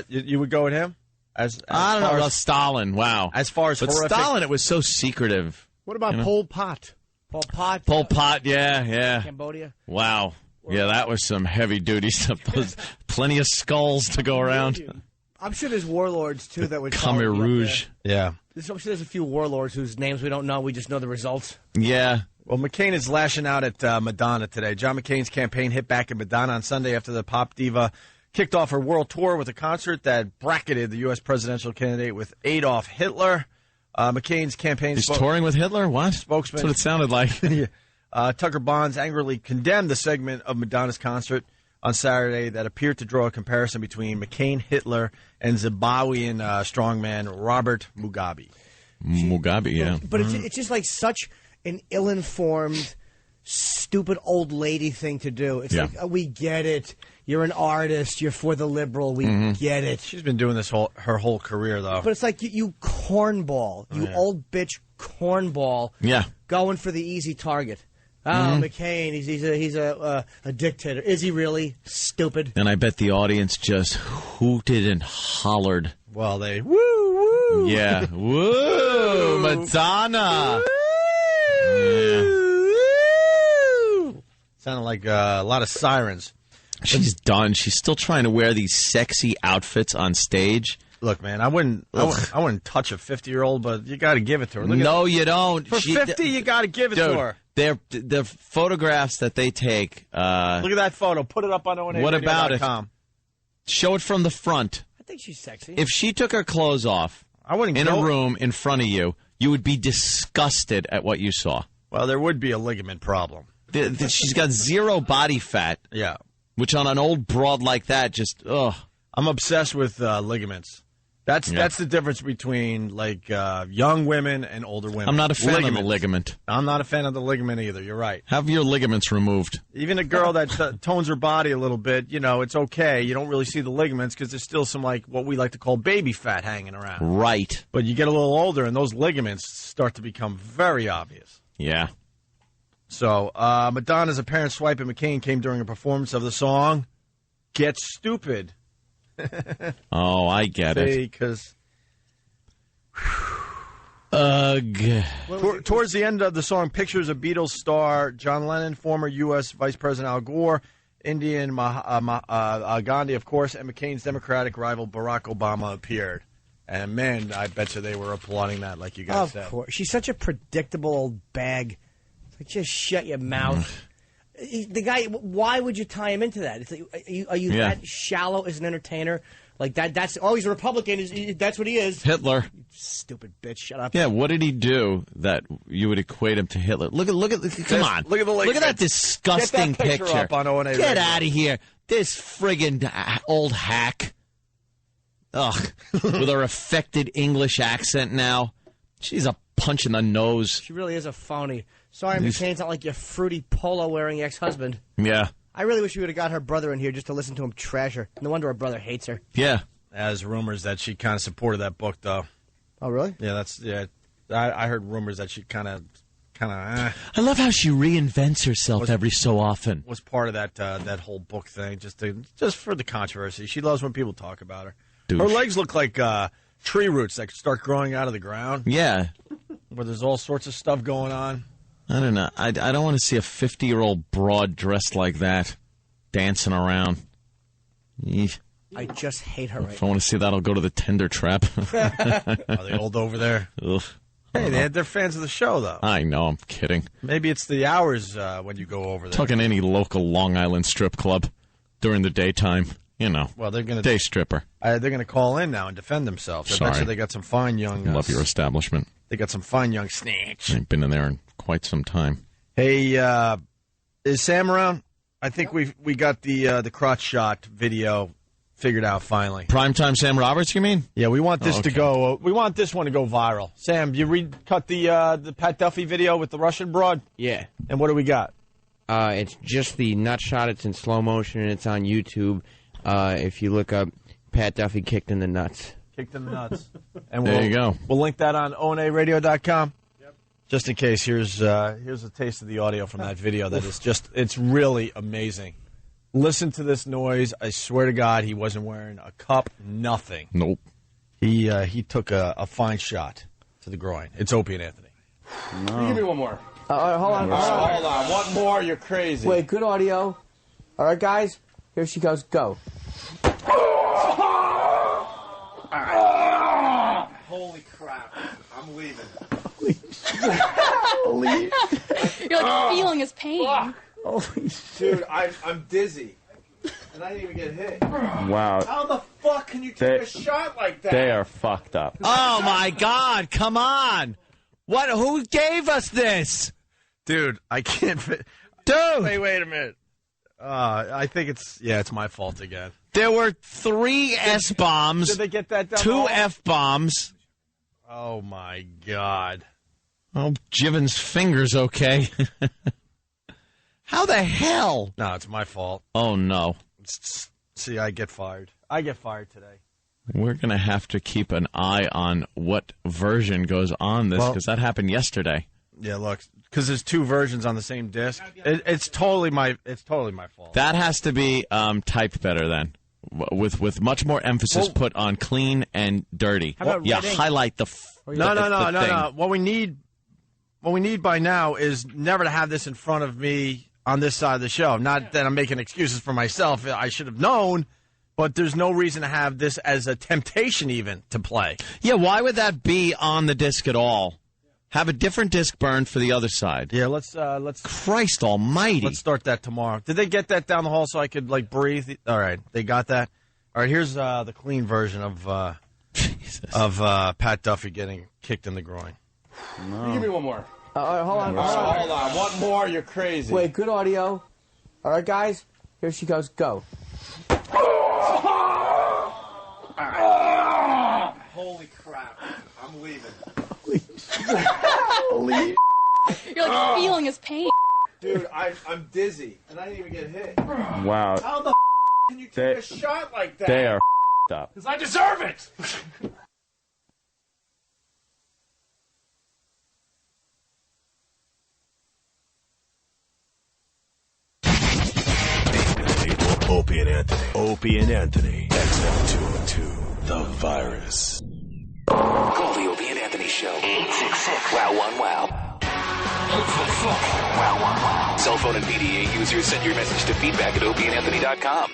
you would go with him? As I don't know, Stalin. Wow. As far as horrific, Stalin, it was so secretive. What about Pol Pot? Pol Pot, yeah. Cambodia. Wow. Yeah, that was some heavy duty stuff. Plenty of skulls to go around. I'm sure there's warlords too that would. Khmer Rouge. Yeah. I'm sure there's a few warlords whose names we don't know. We just know the results. Yeah. Well, McCain is lashing out at Madonna today. John McCain's campaign hit back at Madonna on Sunday after the pop diva kicked off her world tour with a concert that bracketed the U.S. presidential candidate with Adolf Hitler. McCain's campaign He's touring with Hitler? What? Spokesman. That's what it sounded like. Yeah. Tucker Bonds angrily condemned the segment of Madonna's concert on Saturday that appeared to draw a comparison between McCain, Hitler, and Zimbabwean strongman Robert Mugabe. Mugabe, yeah. But it's just like such an ill-informed, stupid old lady thing to do. It's like, we get it. You're an artist. You're for the liberal. We get it. She's been doing this her whole career, though. But it's like you cornball. You old bitch cornball. Yeah. Going for the easy target. Oh, McCain, he's a dictator. Is he really? Stupid. And I bet the audience just hooted and hollered. Well, they woo. Yeah. Woo! Madonna! Woo! Sounded like a lot of sirens. She's done. She's still trying to wear these sexy outfits on stage. Look, man, I wouldn't touch a 50-year-old, but you got to give it to her. You don't. For 50, you got to give it to her. The photographs that they take. Look at that photo. Put it up on ONARadio.com. What about it? Show it from the front. I think she's sexy. If she took her clothes off a room in front of you, you would be disgusted at what you saw. Well, there would be a ligament problem. She's got zero body fat. Yeah. Which on an old broad like that, just, ugh. I'm obsessed with ligaments. That's the difference between young women and older women. I'm not a fan of the ligament. I'm not a fan of the ligament either. You're right. Have your ligaments removed. Even a girl that tones her body a little bit, it's okay. You don't really see the ligaments because there's still some what we like to call baby fat hanging around. Right. But you get a little older and those ligaments start to become very obvious. Yeah. So Madonna's apparent swipe at McCain came during a performance of the song "Get Stupid." Oh, I get it. Because ugh. Towards the end of the song, pictures of Beatles star John Lennon, former U.S. Vice President Al Gore, Indian Gandhi, of course, and McCain's Democratic rival Barack Obama appeared. And, man, I bet you they were applauding that like you guys said. Of course. She's such a predictable old bag. It's like, just shut your mouth. The guy, why would you tie him into that? It's like, are you that shallow as an entertainer? Like that's he's a Republican. That's what he is. Hitler. You stupid bitch. Shut up. Yeah. What did he do that you would equate him to Hitler? Look at. Come on. Look at the Look at that disgusting Get that picture up on ONA Get out of here. This friggin' old hack. Ugh. With her affected English accent now. She's a punch in the nose. She really is a phony. Sorry, McCain's not like your fruity polo-wearing ex-husband. Yeah. I really wish we would have got her brother in here just to listen to him trash her. No wonder her brother hates her. Yeah. As rumors that she kind of supported that book, though. Oh, really? Yeah, I heard rumors that she kind of. I love how she reinvents herself every so often. Was part of that whole book thing, just for the controversy. She loves when people talk about her. Douche. Her legs look like tree roots that start growing out of the ground. Yeah. Where there's all sorts of stuff going on. I don't know. I don't want to see a 50-year-old broad dressed like that dancing around. Eesh. I just hate her right If I want to see that, I'll go to the Tender Trap. Are they old over there? Ugh. Hey, they're fans of the show, though. I know. I'm kidding. Maybe it's the hours when you go over there. Talking any local Long Island strip club during the daytime. Well, they're going to day stripper. They're going to call in now and defend themselves. Sorry. I bet you they got some fine young. Love your establishment. They got some fine young snitch. I've been in there in quite some time. Hey, is Sam around? I think we got the crotch shot video figured out finally. Primetime Sam Roberts, you mean? Yeah, we want this to go. We want this one to go viral. Sam, you cut the Pat Duffy video with the Russian broad? Yeah. And what do we got? It's just the nut shot. It's in slow motion, and it's on YouTube. If you look up Pat Duffy kicked in the nuts. Kicked in the nuts. And there you go. We'll link that on ONARadio.com. Yep. Just in case, here's a taste of the audio from that video. That is it's really amazing. Listen to this noise. I swear to God, he wasn't wearing a cup, nothing. Nope. He took a fine shot to the groin. It's Opie and Anthony. No. Give me one more. Hold on. Hold on. One more. You're crazy. Wait, good audio. All right, guys. Here she goes. Go. Holy crap. I'm leaving. Holy. You're like feeling his pain. Dude, I'm dizzy. and I didn't even get hit. Wow. How the fuck can you take a shot like that? They are fucked up. Oh, my God. Come on. Who gave us this? Dude, I can't. Dude. Wait a minute. I think it's my fault again. There were 3 S-bombs. Did they get that down? 2 F-bombs. Oh, my God. Oh, Jiven's finger's okay. How the hell? No, it's my fault. Oh, no. See, I get fired. I get fired today. We're going to have to keep an eye on what version goes on this, because that happened yesterday. Yeah, look, because there's 2 versions on the same disc. It's totally my fault. That has to be typed better then, with much more emphasis put on clean and dirty. How about red ink? Highlight the No. What we need by now is never to have this in front of me on this side of the show. Not that I'm making excuses for myself. I should have known, but there's no reason to have this as a temptation even to play. Yeah, why would that be on the disc at all? Have a different disc burned for the other side. Yeah, let's. Christ Almighty! Let's start that tomorrow. Did they get that down the hall so I could breathe? All right, they got that. All right, here's the clean version of Pat Duffy getting kicked in the groin. No. Give me one more. Hold on. Hold on. One more. You're crazy. Wait, good audio. All right, guys. Here she goes. Go. Holy crap. I'm leaving. Holy You're like feeling his pain. Dude, I'm dizzy, and I didn't even get hit. Wow. How the can you take a shot like that? They are up. Because I deserve it. Opie and Anthony. XM202. The virus. Call the Opie and Anthony Show. 866-WOW-1-WOW. 866-WOW-1-WOW. Cell phone and PDA users send your message to feedback@opieandanthony.com.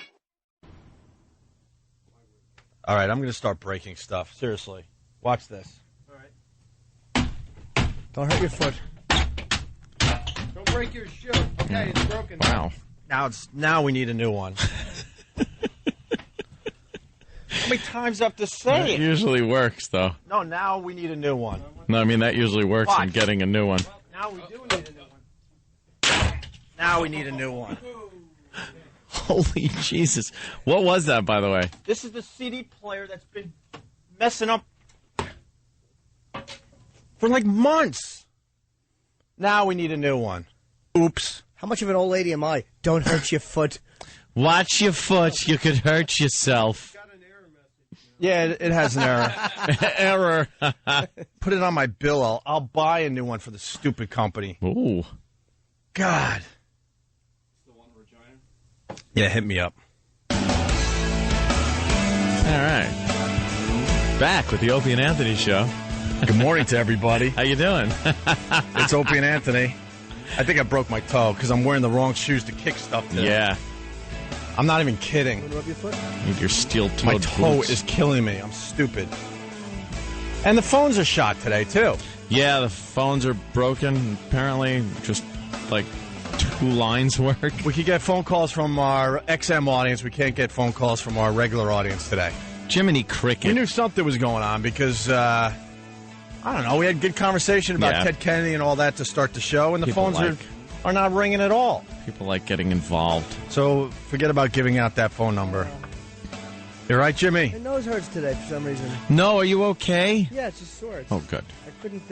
All right, I'm going to start breaking stuff. Seriously. Watch this. All right. Don't hurt your foot. Don't break your shoe. Okay, it's broken. Wow. Now we need a new one. How many times do I have to say It it? usually works, though. No, now we need a new one. No, I mean, that usually works in Watch. getting a new one. Now we do need a new one. Now we need a new one. Holy Jesus. What was that, by the way? This is the CD player that's been messing up for like months. Now we need a new one. Oops. How much of an old lady am I? Don't hurt your foot. Watch your foot. You could hurt yourself. Yeah, it has an error. Error. Put it on my bill. I'll buy a new one for the stupid company. Ooh. God. Yeah, hit me up. All right. Back with the Opie and Anthony Show. Good morning to everybody. How you doing? It's Opie and Anthony. I think I broke my toe because I'm wearing the wrong shoes to kick stuff today. Yeah. I'm not even kidding. Want to rub your foot? Need your steel-toed My toe boots. is killing me. I'm stupid. And the phones are shot today, too. Yeah, the phones are broken. Apparently, just like 2 lines work. We could get phone calls from our XM audience. We can't get phone calls from our regular audience today. Jiminy Cricket. We knew something was going on because, I don't know, we had good conversation about Ted Kennedy and all that to start the show, and the People phones are not ringing at all. People like getting involved. So forget about giving out that phone number. You're right, Jimmy? My nose hurts today for some reason. No, are you okay? Yeah, it's just sore. Oh, good. I couldn't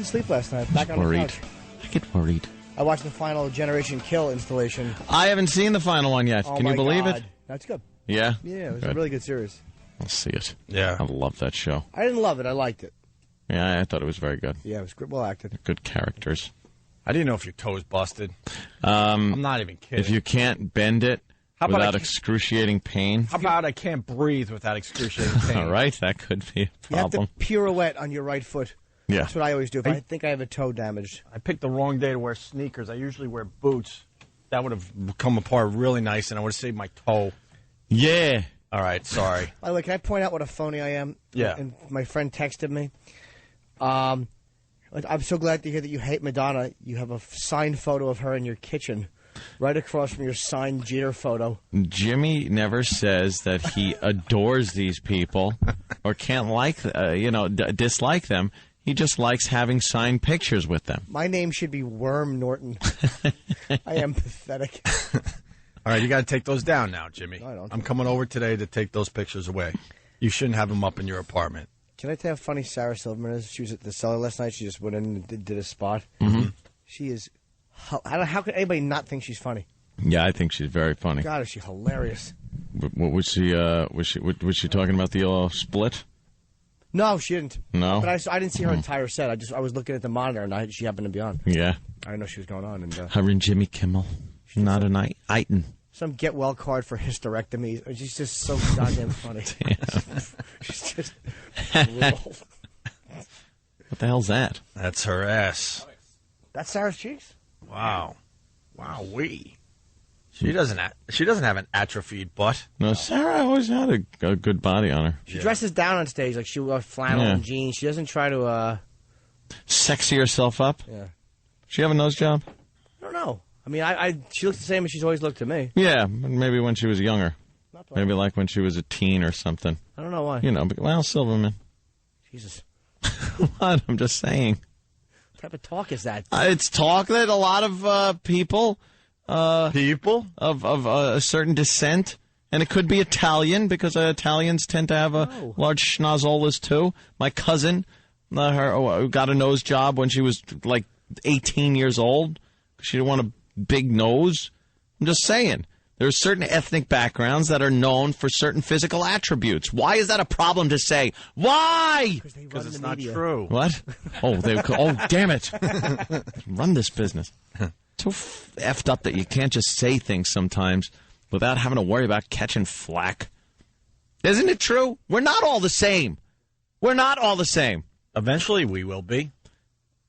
sleep last night. Back on the Worried. couch. I get worried. I watched the final Generation Kill installation. I haven't seen the final one yet. Oh Can you my believe God. it? That's good. Yeah? Yeah, it was Good. a really good series. I'll see it. Yeah. I love that show. I didn't love it. I liked it. Yeah, I thought it was very good. Yeah, it was well acted. Good characters. I didn't know if your toe's busted. I'm not even kidding. If you can't bend it without excruciating pain. How about I can't breathe without excruciating pain? All right, that could be a You have problem. to pirouette on your right foot. Yeah. That's what I always do if I think I have a toe damaged. I picked the wrong day to wear sneakers. I usually wear boots. That would have come apart really nice, and I would have saved my toe. Yeah. All right, sorry. By the way, can I point out what a phony I am? Yeah. And my friend texted me. I'm so glad to hear that you hate Madonna. You have a signed photo of her in your kitchen. Right across from your signed Jeter photo. Jimmy never says that he adores these people or can't dislike them. He just likes having signed pictures with them. My name should be Worm Norton. I am pathetic. All right, you got to take those down now, Jimmy. No, I don't. I'm coming over today to take those pictures away. You shouldn't have them up in your apartment. Can I tell you how funny Sarah Silverman is? She was at the cellar last night. She just went in and did a spot. Mm-hmm. She is. How could anybody not think she's funny? Yeah, I think she's very funny. God, is she hilarious? What was she? Was she talking about the split? No, she didn't. No, but I didn't see her entire set. I was looking at the monitor and she happened to be on. Yeah, I didn't know she was going on. And her and Jimmy Kimmel, not a night. Some get well card for hysterectomies. She's just so goddamn funny. She's just brutal. What the hell's that? That's her ass. That's Sarah's cheeks? Wow. Wowee. She doesn't have an atrophied butt. No, Sarah always had a good body on her. She dresses down on stage like she wears flannel and jeans. She doesn't try to sexy herself up. Yeah. She have a nose job? I don't know. I mean, she looks the same as she's always looked to me. Yeah, maybe when she was younger. Maybe like when she was a teen or something. I don't know why. Silverman. Jesus. What? I'm just saying. What type of talk is that? It's talk that a lot of people of a certain descent, and it could be Italian because Italians tend to have large schnozolas too. My cousin, her got a nose job when she was like 18 years old. She didn't want a big nose. I'm just saying. There are certain ethnic backgrounds that are known for certain physical attributes. Why is that a problem to say? Why? Because it's not true. What? Oh, damn it. Run this business. So effed up that you can't just say things sometimes without having to worry about catching flack. Isn't it true? We're not all the same. We're not all the same. Eventually we will be.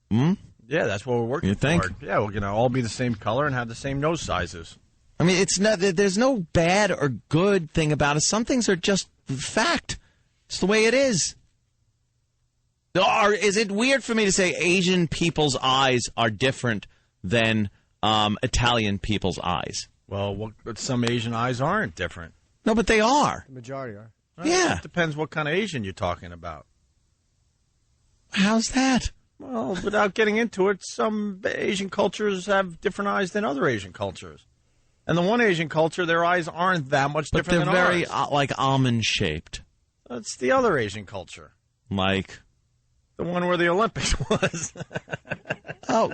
Hmm? Yeah, that's what we're working You think? toward. Yeah, we're going to all be the same color and have the same nose sizes. I mean, there's no bad or good thing about it. Some things are just fact. It's the way it is. Is it weird for me to say Asian people's eyes are different than Italian people's eyes? Well, some Asian eyes aren't different. No, but they are. The majority are. Yeah. It depends what kind of Asian you're talking about. How's that? Well, without getting into it, some Asian cultures have different eyes than other Asian cultures. And the one Asian culture, their eyes aren't that much different than ours. But they're very, like, almond-shaped. That's the other Asian culture. Like? The one where the Olympics was. Oh,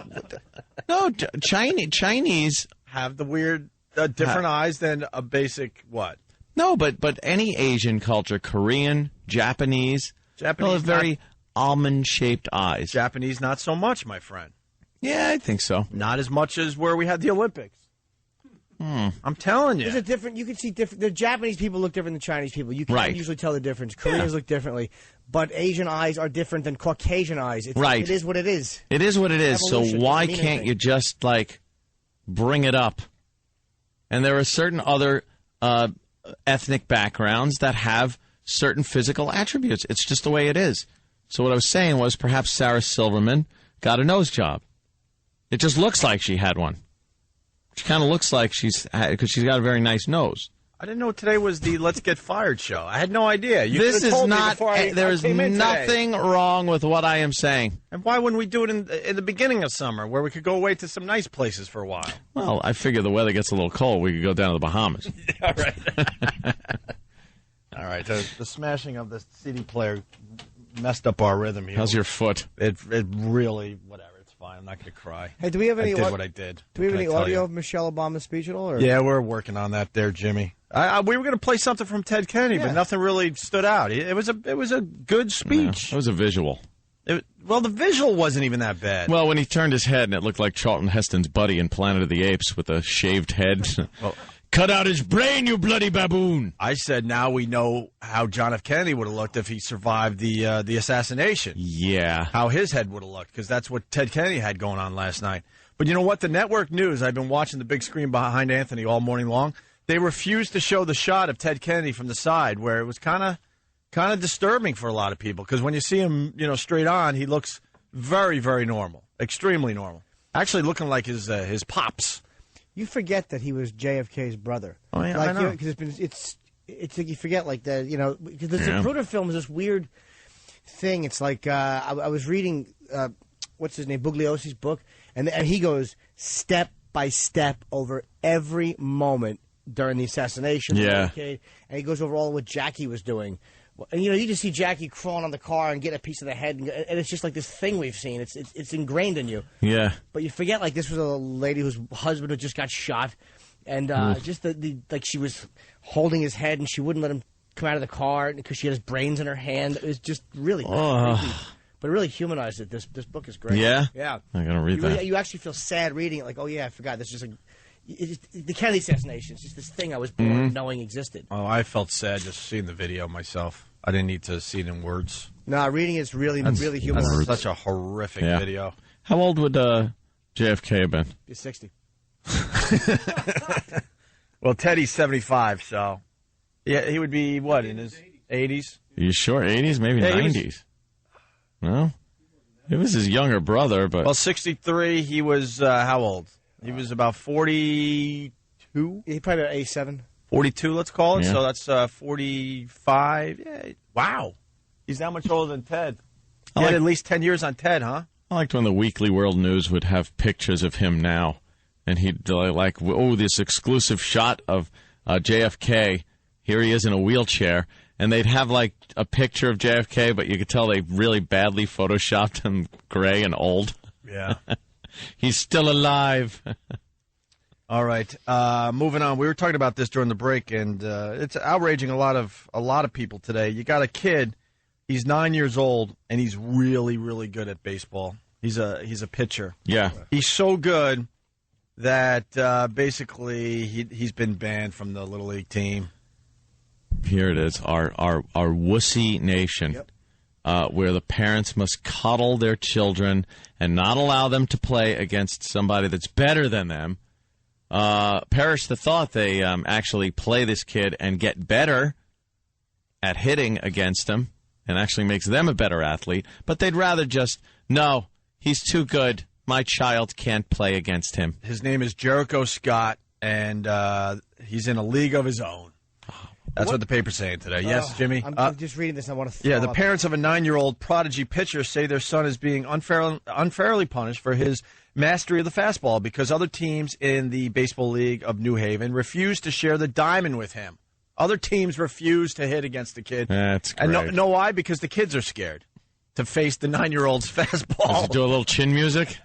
no, Chinese have the weird, different eyes than a basic what? No, but any Asian culture, Korean, Japanese have very almond-shaped eyes. Japanese, not so much, my friend. Yeah, I think so. Not as much as where we had the Olympics. I'm telling you. There's a different. You can see different. The Japanese people look different than Chinese people. You can't usually tell the difference. Koreans look differently, but Asian eyes are different than Caucasian eyes. It is what it is. It is what it is. Evolution So why doesn't mean can't anything. you just bring it up? And there are certain other ethnic backgrounds that have certain physical attributes. It's just the way it is. So what I was saying was perhaps Sarah Silverman got a nose job. It just looks like she had one. She kind of looks like because she's got a very nice nose. I didn't know today was the Let's Get Fired show. I had no idea. This is not. There is nothing wrong with what I am saying. And why wouldn't we do it in the beginning of summer, where we could go away to some nice places for a while? Well, I figure the weather gets a little cold. We could go down to the Bahamas. All right. All right. The smashing of the CD player messed up our rhythm here. How's your foot? It really whatever. Fine, I'm not going to cry. Hey, do we have any? I did what I did. Do we have any audio of Michelle Obama's speech at all? Or? Yeah, we're working on that, there, Jimmy. We were going to play something from Ted Kennedy, but nothing really stood out. It was a good speech. Yeah, it was a visual. Well, the visual wasn't even that bad. Well, when he turned his head and it looked like Charlton Heston's buddy in Planet of the Apes with a shaved head. Well, cut out his brain, you bloody baboon! I said now we know how John F. Kennedy would have looked if he survived the assassination. Yeah. How his head would have looked, because that's what Ted Kennedy had going on last night. But you know what? The network news, I've been watching the big screen behind Anthony all morning long. They refused to show the shot of Ted Kennedy from the side, where it was kind of disturbing for a lot of people, because when you see him, straight on, he looks very, very normal, extremely normal. Actually looking like his pops. You forget that he was JFK's brother. Oh, yeah, like, I know. Because it's like you forget, like, that, because the Zapruder film is this weird thing. It's like, I was reading, what's his name, Bugliosi's book, and he goes step by step over every moment during the assassination. Yeah. And he goes over all what Jackie was doing. And, you just see Jackie crawling on the car and get a piece of the head, and it's just like this thing we've seen. It's ingrained in you. Yeah. But you forget, like, this was a lady whose husband had just got shot, and just like she was holding his head, and she wouldn't let him come out of the car because she had his brains in her hand. It was just really creepy. But it really humanized it. This book is great. Yeah? Yeah. I'm going to read that. You actually feel sad reading it, like, oh, yeah, I forgot. This is the Kennedy assassination. It's just this thing I was born knowing existed. Oh, I felt sad just seeing the video myself. I didn't need to see it in words. No, reading it's really humanized. That's such a horrific video. How old would JFK have been? He's 60. Well, Teddy's 75, so yeah, he would be what, in his 80s? Are you sure? 80s, maybe 90s. No, it was his younger brother, but 63. He was how old? He was about 42. He probably about 87. 42, let's call it. Yeah. So that's 45. Yeah. Wow. He's that much older than Ted. He had at least 10 years on Ted, huh? I liked when the Weekly World News would have pictures of him now, and he'd like, oh, this exclusive shot of JFK. Here he is in a wheelchair, and they'd have like a picture of JFK, but you could tell they really badly photoshopped him gray and old. Yeah. He's still alive. All right, moving on. We were talking about this during the break, and it's outraging a lot of people today. You got a kid; he's 9 years old, and he's really, really good at baseball. He's a pitcher. Yeah, he's so good that basically he's been banned from the little league team. Here it is, our wussy nation, where the parents must coddle their children and not allow them to play against somebody that's better than them. Perish the thought they actually play this kid and get better at hitting against him and actually makes them a better athlete. But they'd rather just, no, he's too good. My child can't play against him. His name is Jericho Scott, and he's in a league of his own. That's what the paper's saying today. Yes, Jimmy? I'm just reading this. I want to throw Yeah, the up. parents of a 9-year-old prodigy pitcher say their son is being unfairly punished for his mastery of the fastball because other teams in the Baseball League of New Haven refuse to share the diamond with him. Other teams refuse to hit against the kid. That's great. And know why? Because the kids are scared to face the 9-year-old's fastball. Does he do a little chin music?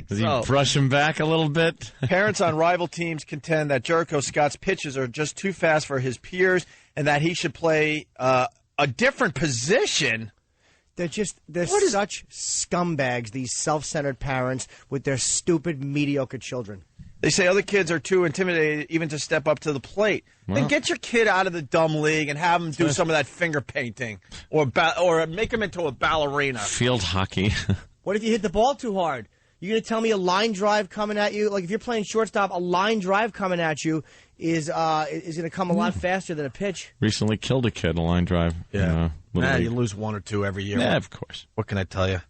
Does he brush him back a little bit? Parents on rival teams contend that Jericho Scott's pitches are just too fast for his peers and that he should play a different position. They're such scumbags, these self-centered parents with their stupid, mediocre children. They say other kids are too intimidated even to step up to the plate. Well, then get your kid out of the dumb league and have him do some of that finger painting or make him into a ballerina. Field hockey. What if you hit the ball too hard? You're going to tell me a line drive coming at you? Like, if you're playing shortstop, a line drive coming at you is going to come a lot faster than a pitch. Recently killed a kid in a line drive. Yeah. Little league. You lose one or two every year. Yeah, of course. What can I tell you?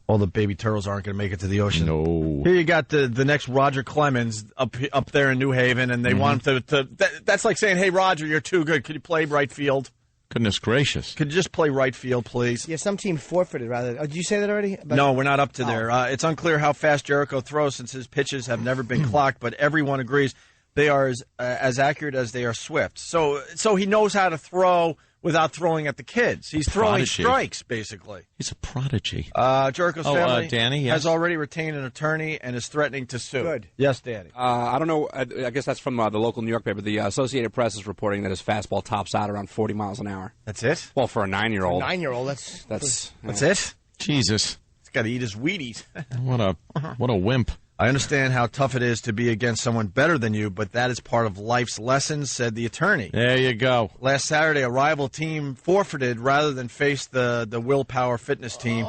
All the baby turtles aren't going to make it to the ocean. No. Here you got the next Roger Clemens up there in New Haven, and they want him to that's like saying, hey, Roger, you're too good. Could you play right field? Goodness gracious. Could you just play right field, please? Yeah, some team forfeited rather. Did you say that already? No, we're not up to there. It's unclear how fast Jericho throws since his pitches have never been clocked, but everyone agrees they are as accurate as they are swift. So he knows how to throw without throwing at the kids. He's throwing strikes, basically. He's a prodigy. Jericho's family Danny, yes. has already retained an attorney and is threatening to sue. Good. Yes, Danny. I don't know. I guess that's from the local New York paper. The Associated Press is reporting that his fastball tops out around 40 miles an hour. That's it? Well, for a 9-year-old. 9-year-old, that's it? Jesus. He's got to eat his Wheaties. What a wimp. I understand how tough it is to be against someone better than you, but that is part of life's lessons, said the attorney. There you go. Last Saturday, a rival team forfeited rather than face the Willpower Fitness team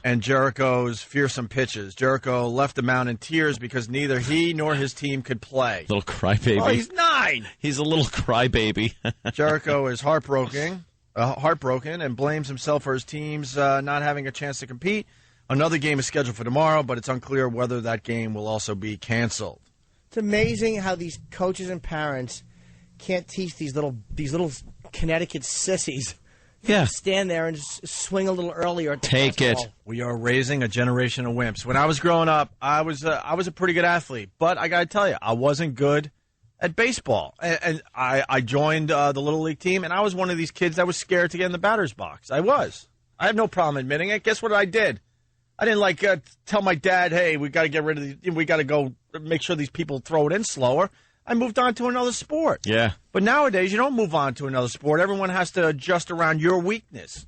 and Jericho's fearsome pitches. Jericho left the mound in tears because neither he nor his team could play. Little crybaby. Oh, he's 9. He's a little crybaby. Jericho is heartbroken and blames himself for his team's not having a chance to compete. Another game is scheduled for tomorrow, but it's unclear whether that game will also be canceled. It's amazing how these coaches and parents can't teach these little Connecticut sissies. Yeah. Stand there and just swing a little earlier. At the Take it. basketball. We are raising a generation of wimps. When I was growing up, I was a pretty good athlete, but I got to tell you, I wasn't good at baseball. And I joined the Little League team, and I was one of these kids that was scared to get in the batter's box. I was. I have no problem admitting it. Guess what I did? I didn't tell my dad, hey, we got to get rid of these. We got to go make sure these people throw it in slower. I moved on to another sport. Yeah. But nowadays, you don't move on to another sport. Everyone has to adjust around your weakness.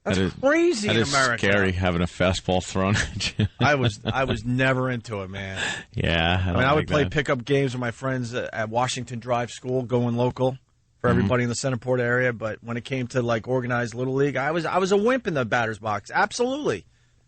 That's crazy in America. That is scary, having a fastball thrown at you. I was never into it, man. Yeah. I would play pickup games with my friends at Washington Drive School, going local for everybody in the Centerport area. But when it came to organized Little League, I was a wimp in the batter's box. Absolutely.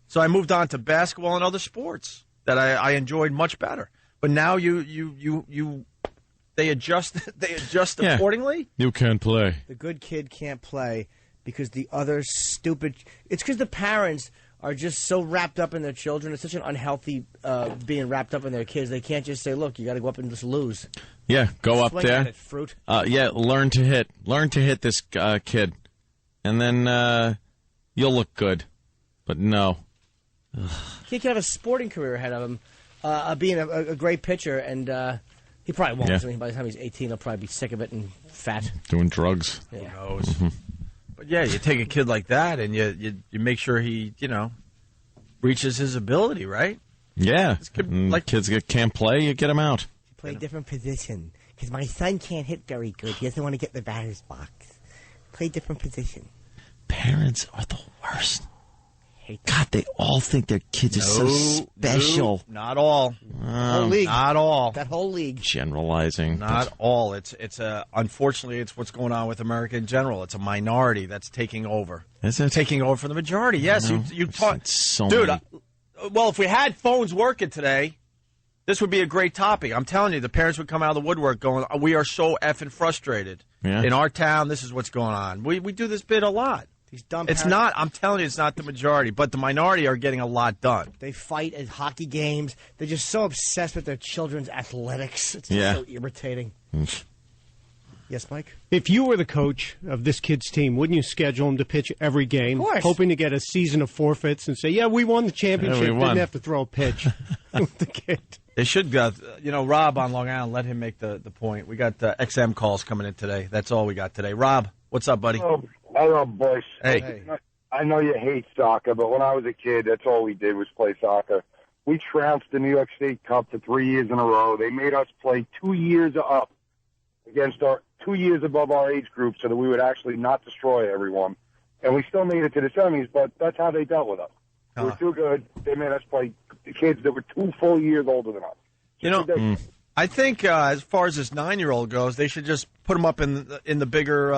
So I moved on to basketball and other sports that I enjoyed much better. But now they adjust accordingly. You can't play. The good kid can't play because the other stupid. It's because the parents are just so wrapped up in their children. It's such an unhealthy being wrapped up in their kids. They can't just say, "Look, you got to go up and just lose." Yeah, go up Swing there. at it, fruit. Learn to hit. Learn to hit this kid, and then you'll look good. But no. He could have a sporting career ahead of him, being a great pitcher, and he probably won't. Yeah. I mean, by the time he's 18, he'll probably be sick of it and fat. Doing drugs. Yeah. Who knows? But yeah, you take a kid like that and you make sure he reaches his ability, right? Yeah. Kids that can't play, you get them out. Play a different position. Because my son can't hit very good. He doesn't want to get in the batter's box. Play a different position. Parents are the worst. God, they all think their kids are so special. No, not all. Whole league. Not all. That whole league. Generalizing. Not all. It's unfortunately, it's what's going on with America in general. It's a minority that's taking over. Is it? Taking over from the majority. Yes, you talk. Dude, well, if we had phones working today, this would be a great topic. I'm telling you, the parents would come out of the woodwork going, we are so effing frustrated. Yeah. In our town, this is what's going on. We do this bit a lot. These dumb It's parents, not. I'm telling you, it's not the majority, but the minority are getting a lot done. They fight at hockey games. They're just so obsessed with their children's athletics. It's just so irritating. Yes, Mike? If you were the coach of this kid's team, wouldn't you schedule him to pitch every game, Of course. hoping to get a season of forfeits and say, yeah, we won the championship, Yeah, we won. didn't have to throw a pitch with the kid? They should go. Rob on Long Island, let him make the point. We got XM calls coming in today. That's all we got today. Rob, what's up, buddy? Hello, boys. Hey. I know you hate soccer, but when I was a kid, that's all we did was play soccer. We trounced the New York State Cup for 3 years in a row. They made us play 2 years up against 2 years above our age group so that we would actually not destroy everyone. And we still made it to the semis, but that's how they dealt with us. We were too good. They made us play the kids that were 2 full years older than us. I think as far as this 9-year-old goes, they should just put him up in the bigger,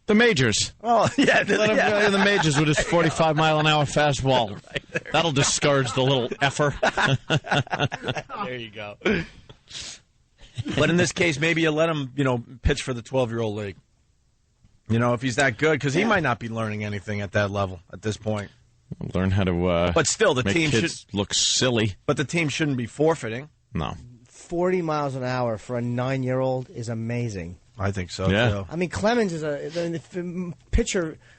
the majors. Oh, yeah. Let him go in the majors with his 45-mile-an-hour fastball. That'll discourage the little effer. There you go. But in this case, maybe you let him, pitch for the 12-year-old league. If he's that good, because he might not be learning anything at that level at this point. Learn how to. But still, the make team kids look silly. But the team shouldn't be forfeiting. No. 40 miles an hour for a 9-year-old is amazing. I think so, too. I mean, Clemens is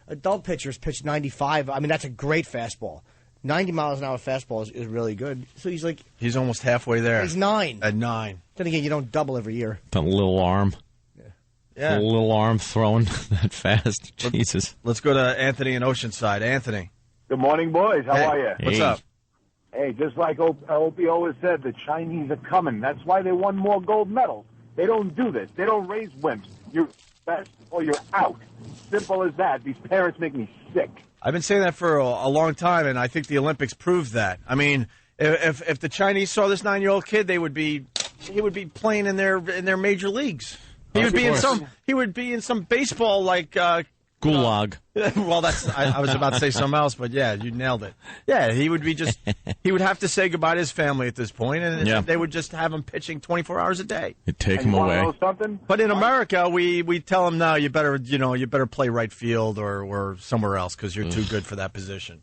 adult pitchers pitch 95. I mean, that's a great fastball. 90 miles an hour fastball is really good. So he's almost halfway there. He's 9. At 9. Then again, you don't double every year. The little arm. Yeah. The little arm throwing that fast. Jesus. Let's go to Anthony in Oceanside. Anthony. Good morning, boys. How are you? What's up? Hey, just like Opie always said, the Chinese are coming. That's why they won more gold medals. They don't do this. They don't raise wimps. You're best or you're out. Simple as that. These parents make me sick. I've been saying that for a long time, and I think the Olympics proved that. I mean, if the Chinese saw this 9-year-old kid, he would be playing in their major leagues. He would be in some baseball Gulag. Well, I was about to say something else, but yeah, you nailed it. Yeah, he would have to say goodbye to his family at this point, and they would just have him pitching 24 hours a day. You'd take him away. Know something? But in America, we tell him, no, you better play right field or somewhere else because you're too good for that position.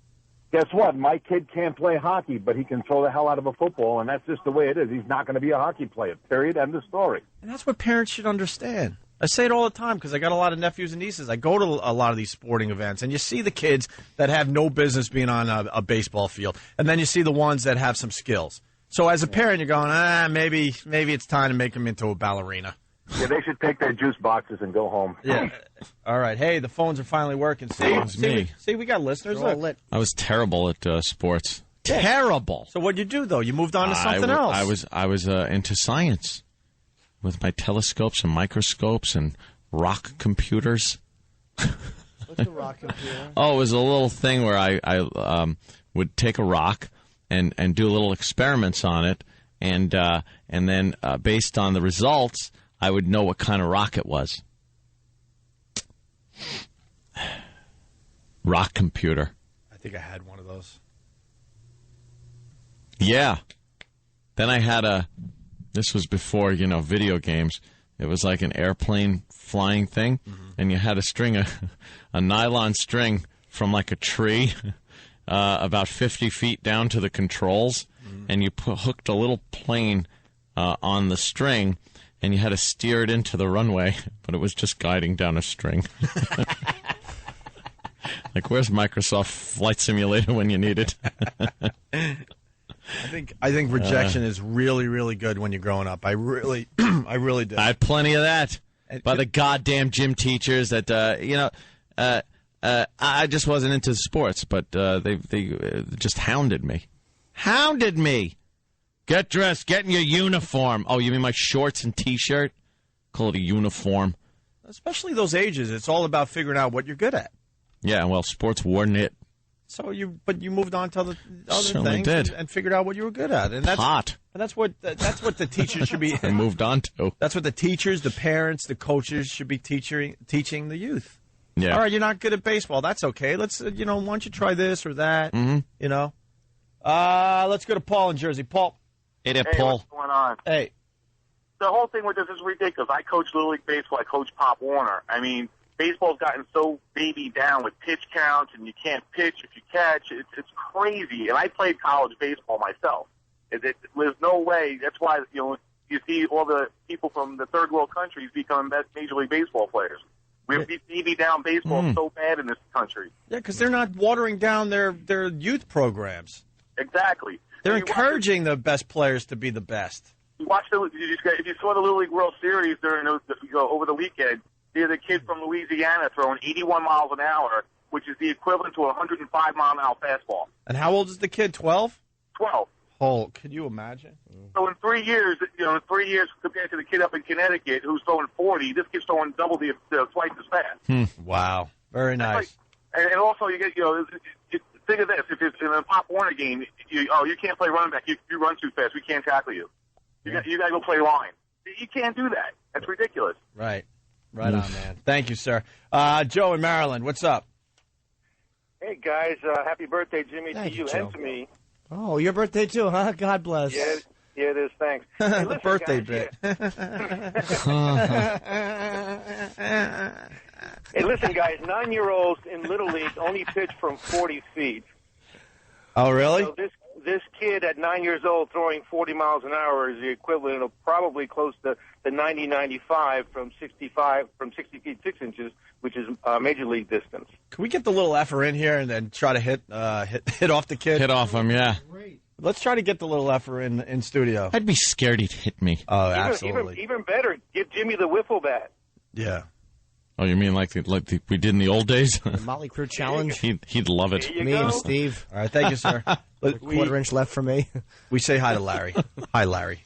Guess what? My kid can't play hockey, but he can throw the hell out of a football, and that's just the way it is. He's not going to be a hockey player, period, end of story. And that's what parents should understand. I say it all the time because I got a lot of nephews and nieces. I go to a lot of these sporting events, and you see the kids that have no business being on a baseball field, and then you see the ones that have some skills. So as a parent, you're going, maybe it's time to make them into a ballerina. Yeah, they should take their juice boxes and go home. Yeah. All right. Hey, the phones are finally working. See, we got listeners. Look. I was terrible at sports. Terrible. So what'd you do, though? You moved on to something else. I was into science with my telescopes and microscopes and rock computers. What's a rock computer? Oh, it was a little thing where I would take a rock and do little experiments on it, and then based on the results, I would know what kind of rock it was. Rock computer. I think I had one of those. Yeah. Then I had this was before, video games. It was like an airplane flying thing, and you had a string, a nylon string from like a tree about 50 feet down to the controls, and you hooked a little plane on the string, and you had to steer it into the runway, but it was just guiding down a string. Like, where's Microsoft Flight Simulator when you need it? I think rejection is really, really good when you're growing up. I really do. I had plenty of that by the goddamn gym teachers that, I just wasn't into sports, but they just hounded me. Hounded me. Get dressed. Get in your uniform. Oh, you mean my shorts and T-shirt? Call it a uniform. Especially those ages, it's all about figuring out what you're good at. Yeah, well, sports weren't it. So you moved on to other Certainly things did. and figured out what you were good at, and that's hot. And that's what the teachers should be. I moved on to. That's what the teachers, the parents, the coaches should be teaching the youth. Yeah. All right, you're not good at baseball. That's okay. Let's why don't you try this or that? Mm-hmm. Let's go to Paul in Jersey. Paul. Hey there, Paul. What's going on? Hey. The whole thing with this is ridiculous. I coach Little League Baseball. I coach Pop Warner. I mean, baseball's gotten so baby down with pitch counts, and you can't pitch if you catch. It's crazy. And I played college baseball myself. There's no way. That's why you see all the people from the third world countries becoming Major League Baseball players. We're baby down baseball so bad in this country. Yeah, because they're not watering down their youth programs. Exactly. They're encouraging the best players to be the best. If you saw the Little League World Series over the weekend, there's a kid from Louisiana throwing 81 miles an hour, which is the equivalent to a 105-mile-an-hour fastball. And how old is the kid? 12? 12. Oh, can you imagine? So in 3 years, compared to the kid up in Connecticut who's throwing 40, this kid's throwing double twice as fast. Wow. Very nice. And also, you get think of this: if it's in a Pop Warner game, you can't play running back. You run too fast. We can't tackle you. You got to go play line. You can't do that. That's ridiculous. Right on, man. Thank you, sir. Joe in Maryland, what's up? Hey guys, happy birthday, Jimmy, to you and to me. Oh, your birthday too, huh? God bless. Yeah, it is. Thanks. Hey, listen, birthday guys, bit. Hey, listen, guys. 9-year-olds in Little League only pitch from 40 feet. Oh, really? So this kid at 9 years old throwing 40 miles an hour is the equivalent of probably close to the 90-95 from 60 feet 6 inches, which is major league distance. Can we get the little effer in here and then try to hit off the kid? Hit off him, yeah. Let's try to get the little effer in studio. I'd be scared he'd hit me. Oh, absolutely. Even better, give Jimmy the wiffle bat. Yeah. Oh, you mean like we did in the old days? The Motley Crue Challenge? He'd love it. Me and Steve. All right, thank you, sir. Quarter-inch left for me. We say hi to Larry. Hi, Larry.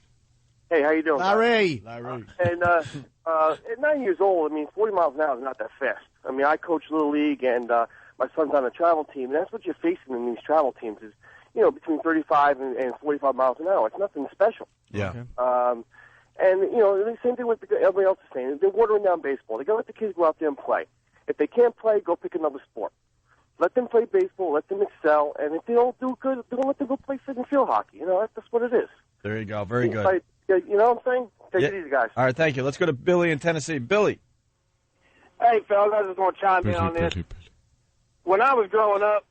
Hey, how you doing? Larry. And at 9 years old, 40 miles an hour is not that fast. I coach Little League, and my son's on a travel team, and that's what you're facing in these travel teams is, between 35 and 45 miles an hour. It's nothing special. Yeah. Okay. And, the same thing with everybody else is saying. They're watering down baseball. They got to let the kids go out there and play. If they can't play, go pick another sport. Let them play baseball. Let them excel. And if they don't do good, don't let them go play sit and field hockey. That's what it is. There you go. Very good. You know what I'm saying? Take it easy, guys. All right, thank you. Let's go to Billy in Tennessee. Billy. Hey, fellas, I just want to chime in on this. When I was growing up,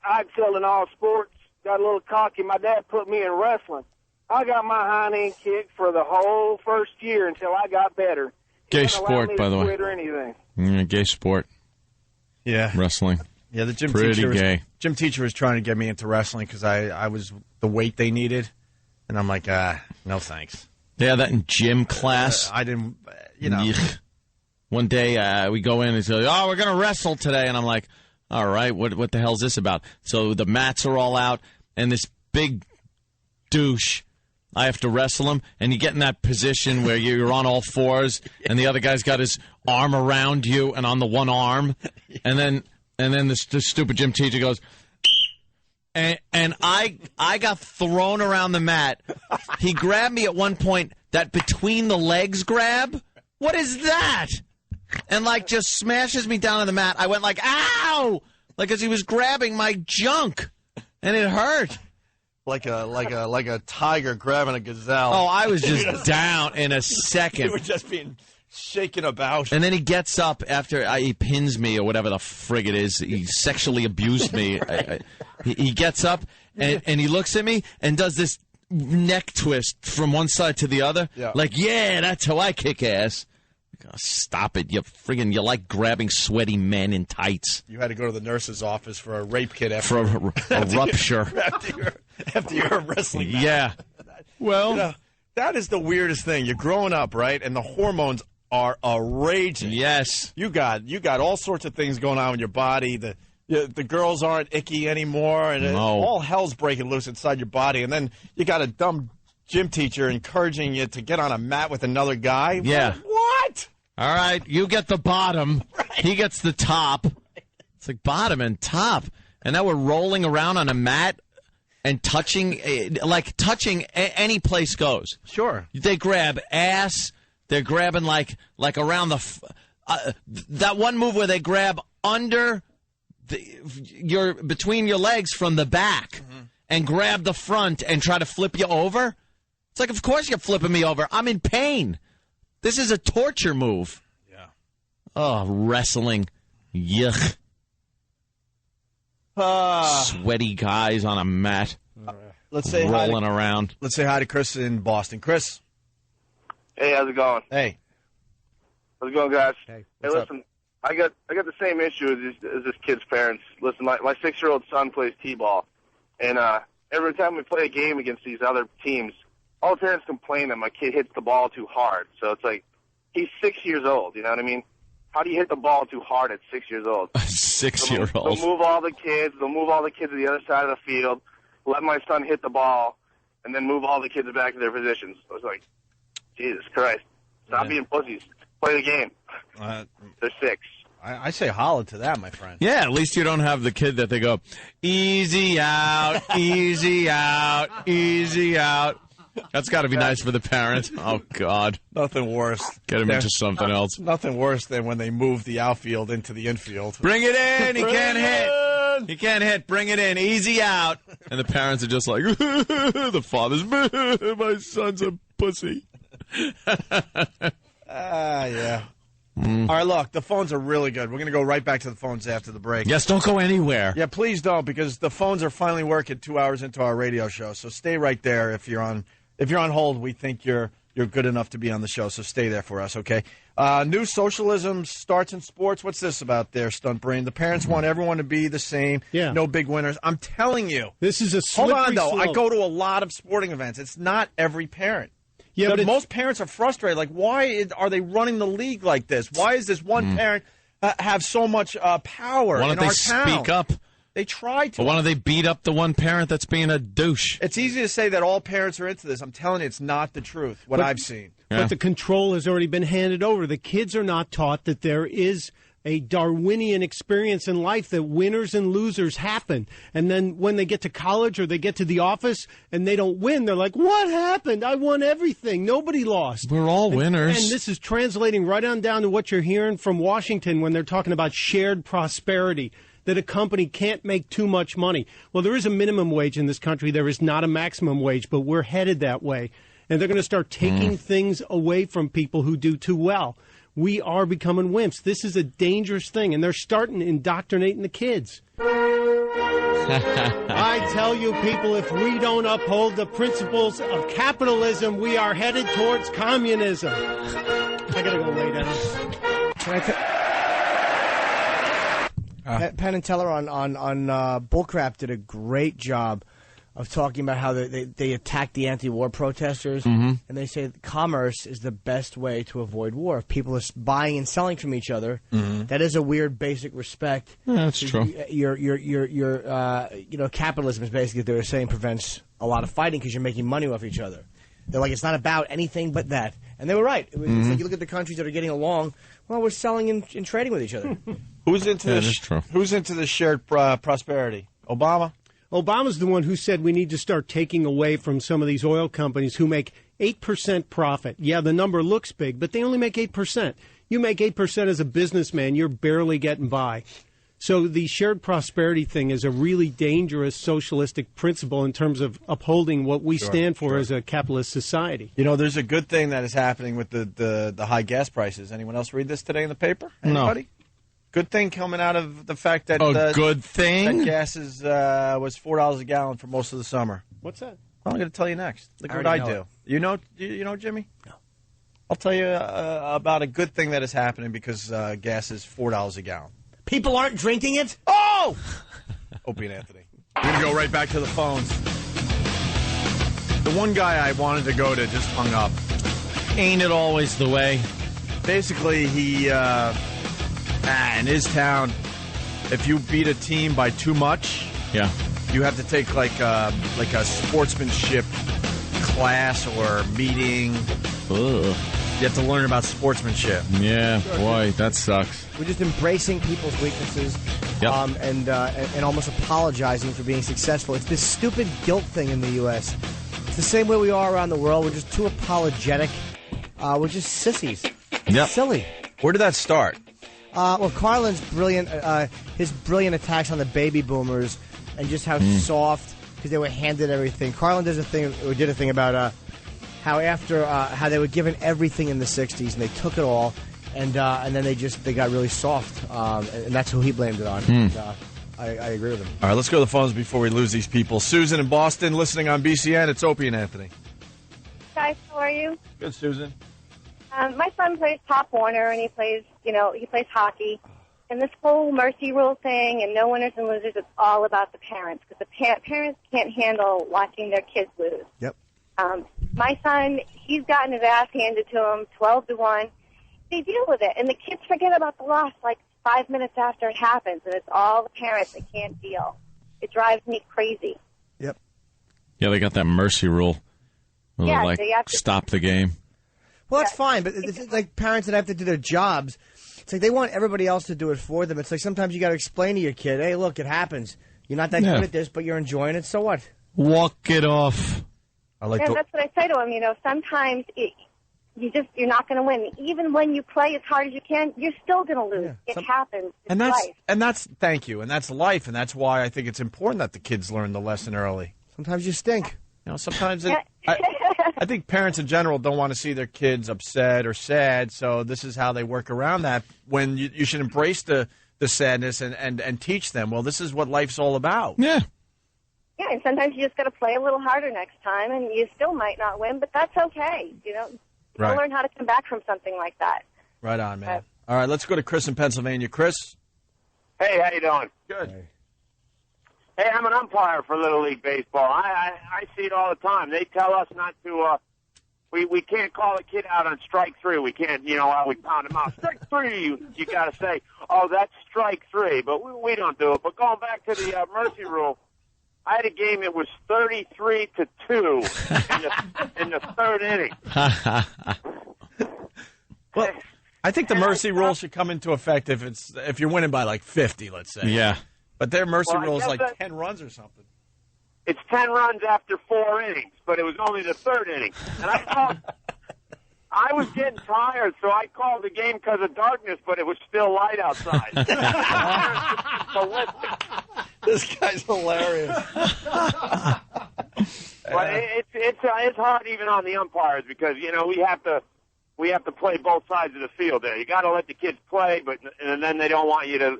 I excelled in all sports. Got a little cocky. My dad put me in wrestling. I got my hind end kicked for the whole first year until I got better. Gay sport, by the way. Quit or anything. Gay sport. Yeah. Wrestling. Yeah, the gym Pretty teacher gay. Gym teacher was trying to get me into wrestling because I was the weight they needed, and I'm like, no thanks. They had that in gym class. I didn't, you know. Yuck. One day we go in and say, "Oh, we're gonna wrestle today," and I'm like, "All right, what the hell's this about?" So the mats are all out, and this big douche, I have to wrestle him, and you get in that position where you're on all fours, and the other guy's got his arm around you and on the one arm, and then the stupid gym teacher goes, and I got thrown around the mat. He grabbed me at one point, that between the legs grab. What is that? And just smashes me down on the mat. I went like, ow! Like as he was grabbing my junk, and it hurt. Like a tiger grabbing a gazelle. Oh, I was just down in a second. You were just being shaken about. And then he gets up after he pins me or whatever the frig it is. He sexually abused me. He gets up and he looks at me and does this neck twist from one side to the other. Yeah. Like, yeah, that's how I kick ass. Oh, stop it. You like grabbing sweaty men in tights. You had to go to the nurse's office for a rape kit after a rupture. After your wrestling match. Yeah. Well, that is the weirdest thing. You're growing up, right? And the hormones are raging. Yes. You got all sorts of things going on in your body. The girls aren't icky anymore, and all hell's breaking loose inside your body. And then you got a dumb gym teacher encouraging you to get on a mat with another guy. Yeah. What? All right, you get the bottom. Right. He gets the top. It's like bottom and top. And now we're rolling around on a mat and touching any place goes. Sure. They grab ass. They're grabbing like around that one move where they grab under between your legs from the back and grab the front and try to flip you over. It's like, of course you're flipping me over. I'm in pain. This is a torture move. Yeah. Oh, wrestling. Yuck. Sweaty guys on a mat. Let's say rolling around. Let's say hi to Chris in Boston. Chris. Hey, how's it going? Hey. How's it going, guys? Hey, listen, I got the same issue as this kid's parents. Listen, my 6-year-old son plays t-ball, and every time we play a game against these other teams, all the parents complain that my kid hits the ball too hard. So it's like, he's 6 years old, you know what I mean? How do you hit the ball too hard at 6 years old? 6-year-old. They'll move all the kids to the other side of the field, let my son hit the ball, and then move all the kids back to their positions. I was like, Jesus Christ. Stop being pussies. Play the game. They're 6. I say holla to that, my friend. Yeah, at least you don't have the kid that they go, easy out, easy out, easy out. That's got to be nice for the parent. Oh, God. Nothing worse. Get him into something else. Nothing worse than when they move the outfield into the infield. Bring it in. He can't hit. He can't hit. Bring it in. Easy out. And the parents are just like, the father's, my son's a pussy. Yeah. All right, look, the phones are really good. We're going to go right back to the phones after the break. Yes, don't go anywhere. Yeah, please don't, because the phones are finally working 2 hours into our radio show. So stay right there. If you're on hold, we think you're good enough to be on the show. So stay there for us, okay? New socialism starts in sports. What's this about there, Stunt Brain? The parents want everyone to be the same. Yeah. No big winners. I'm telling you. This is a Hold slippery on, though. slope. I go to a lot of sporting events. It's not every parent. Yeah, but most parents are frustrated. Like, why are they running the league like this? Why is this one parent have so much power Why don't in they our town? speak up? They try to. But why don't they beat up the one parent that's being a douche? It's easy to say that all parents are into this. I'm telling you, it's not the truth, what I've seen. But the control has already been handed over. The kids are not taught that there is a Darwinian experience in life, that winners and losers happen. And then when they get to college or they get to the office and they don't win, they're like, what happened? I won everything. Nobody lost. We're all winners. And this is translating right on down to what you're hearing from Washington when they're talking about shared prosperity, that a company can't make too much money. Well, there is a minimum wage in this country. There is not a maximum wage, but we're headed that way. And they're going to start taking things away from people who do too well. We are becoming wimps. This is a dangerous thing, and they're starting indoctrinating the kids. I tell you, people, if we don't uphold the principles of capitalism, we are headed towards communism. I gotta go lay down. Penn and Teller on Bullcrap did a great job of talking about how they attacked the anti-war protesters, and they say that commerce is the best way to avoid war. If people are buying and selling from each other, that is a weird basic respect. Yeah, that's true. Capitalism is basically, they're saying, prevents a lot of fighting because you're making money off each other. They're like, it's not about anything but that. And they were right. It's like, you look at the countries that are getting along, well, we're selling and trading with each other. Who's into this? Who's into this shared prosperity? Obama? Obama's the one who said we need to start taking away from some of these oil companies who make 8% profit. Yeah, the number looks big, but they only make 8%. You make 8% as a businessman, you're barely getting by. So the shared prosperity thing is a really dangerous socialistic principle in terms of upholding what we stand for as a capitalist society. You know, there's a good thing that is happening with the high gas prices. Anyone else read this today in the paper? Anybody? No. Good thing coming out of the fact that good thing that gas was $4 a gallon for most of the summer. What's that? I'm going to tell you next. Look I what I already do. know You know, Jimmy? No. I'll tell you about a good thing that is happening because gas is $4 a gallon. People aren't drinking it? Oh! Opie and Anthony. We're going to go right back to the phones. The one guy I wanted to go to just hung up. Ain't it always the way? Basically, he, in his town, if you beat a team by too much, you have to take like a sportsmanship class or meeting. Ugh. You have to learn about sportsmanship. Yeah, boy, that sucks. We're just embracing people's weaknesses and almost apologizing for being successful. It's this stupid guilt thing in the U.S. It's the same way we are around the world. We're just too apologetic. We're just sissies. Yep. Silly. Where did that start? Well, Carlin's brilliant, his brilliant attacks on the baby boomers and just how soft, because they were handed everything. Carlin did a thing about how after how they were given everything in the 60s and they took it all, and then they got really soft, and that's who he blamed it on. And, I agree with him. All right, let's go to the phones before we lose these people. Susan in Boston, listening on BCN. It's Opie and Anthony. Guys, how are you? Good, Susan. My son plays Pop Warner, and he plays hockey. And this whole mercy rule thing and no winners and losers, it's all about the parents, because the parents can't handle watching their kids lose. Yep. My son, he's gotten his ass handed to him 12-1. They deal with it, and the kids forget about the loss like 5 minutes after it happens, and it's all the parents that can't deal. It drives me crazy. Yep. Yeah, they got that mercy rule. Where Yeah, they they have to stop the game. Well, that's fine, but it's like parents that have to do their jobs. It's like they want everybody else to do it for them. It's like sometimes you got to explain to your kid, hey, look, it happens. You're not that good at this, but you're enjoying it, so what? Walk it off. That's what I say to him. You know, sometimes you're not going to win. Even when you play as hard as you can, you're still going to lose. It happens. It's life. Thank you, and that's life, and that's why I think it's important that the kids learn the lesson early. Sometimes you stink. You know, sometimes I think parents in general don't want to see their kids upset or sad, so this is how they work around that. When you should embrace the sadness and teach them, well, this is what life's all about. Yeah. Yeah, and sometimes you just got to play a little harder next time, and you still might not win, but that's okay. You know, you'll learn how to come back from something like that. Right on, man. All right, let's go to Chris in Pennsylvania. Chris? Hey, how you doing? Good. Hey, I'm an umpire for Little League Baseball. I see it all the time. They tell us not to, we can't call a kid out on strike three. We can't, we pound him out. Strike three, you got to say, oh, that's strike three. But we don't do it. But going back to the mercy rule, I had a game that was 33-2 in the third inning. Well, I think the mercy rule should come into effect if you're winning by like 50, let's say. Yeah. But their mercy rule is like 10 runs or something. It's 10 runs after 4 innings, but it was only the third inning. And I was getting tired, so I called the game because of darkness, but it was still light outside. This guy's hilarious. But it's hard even on the umpires because we we have to play both sides of the field there. You got to let the kids play, and then they don't want you to,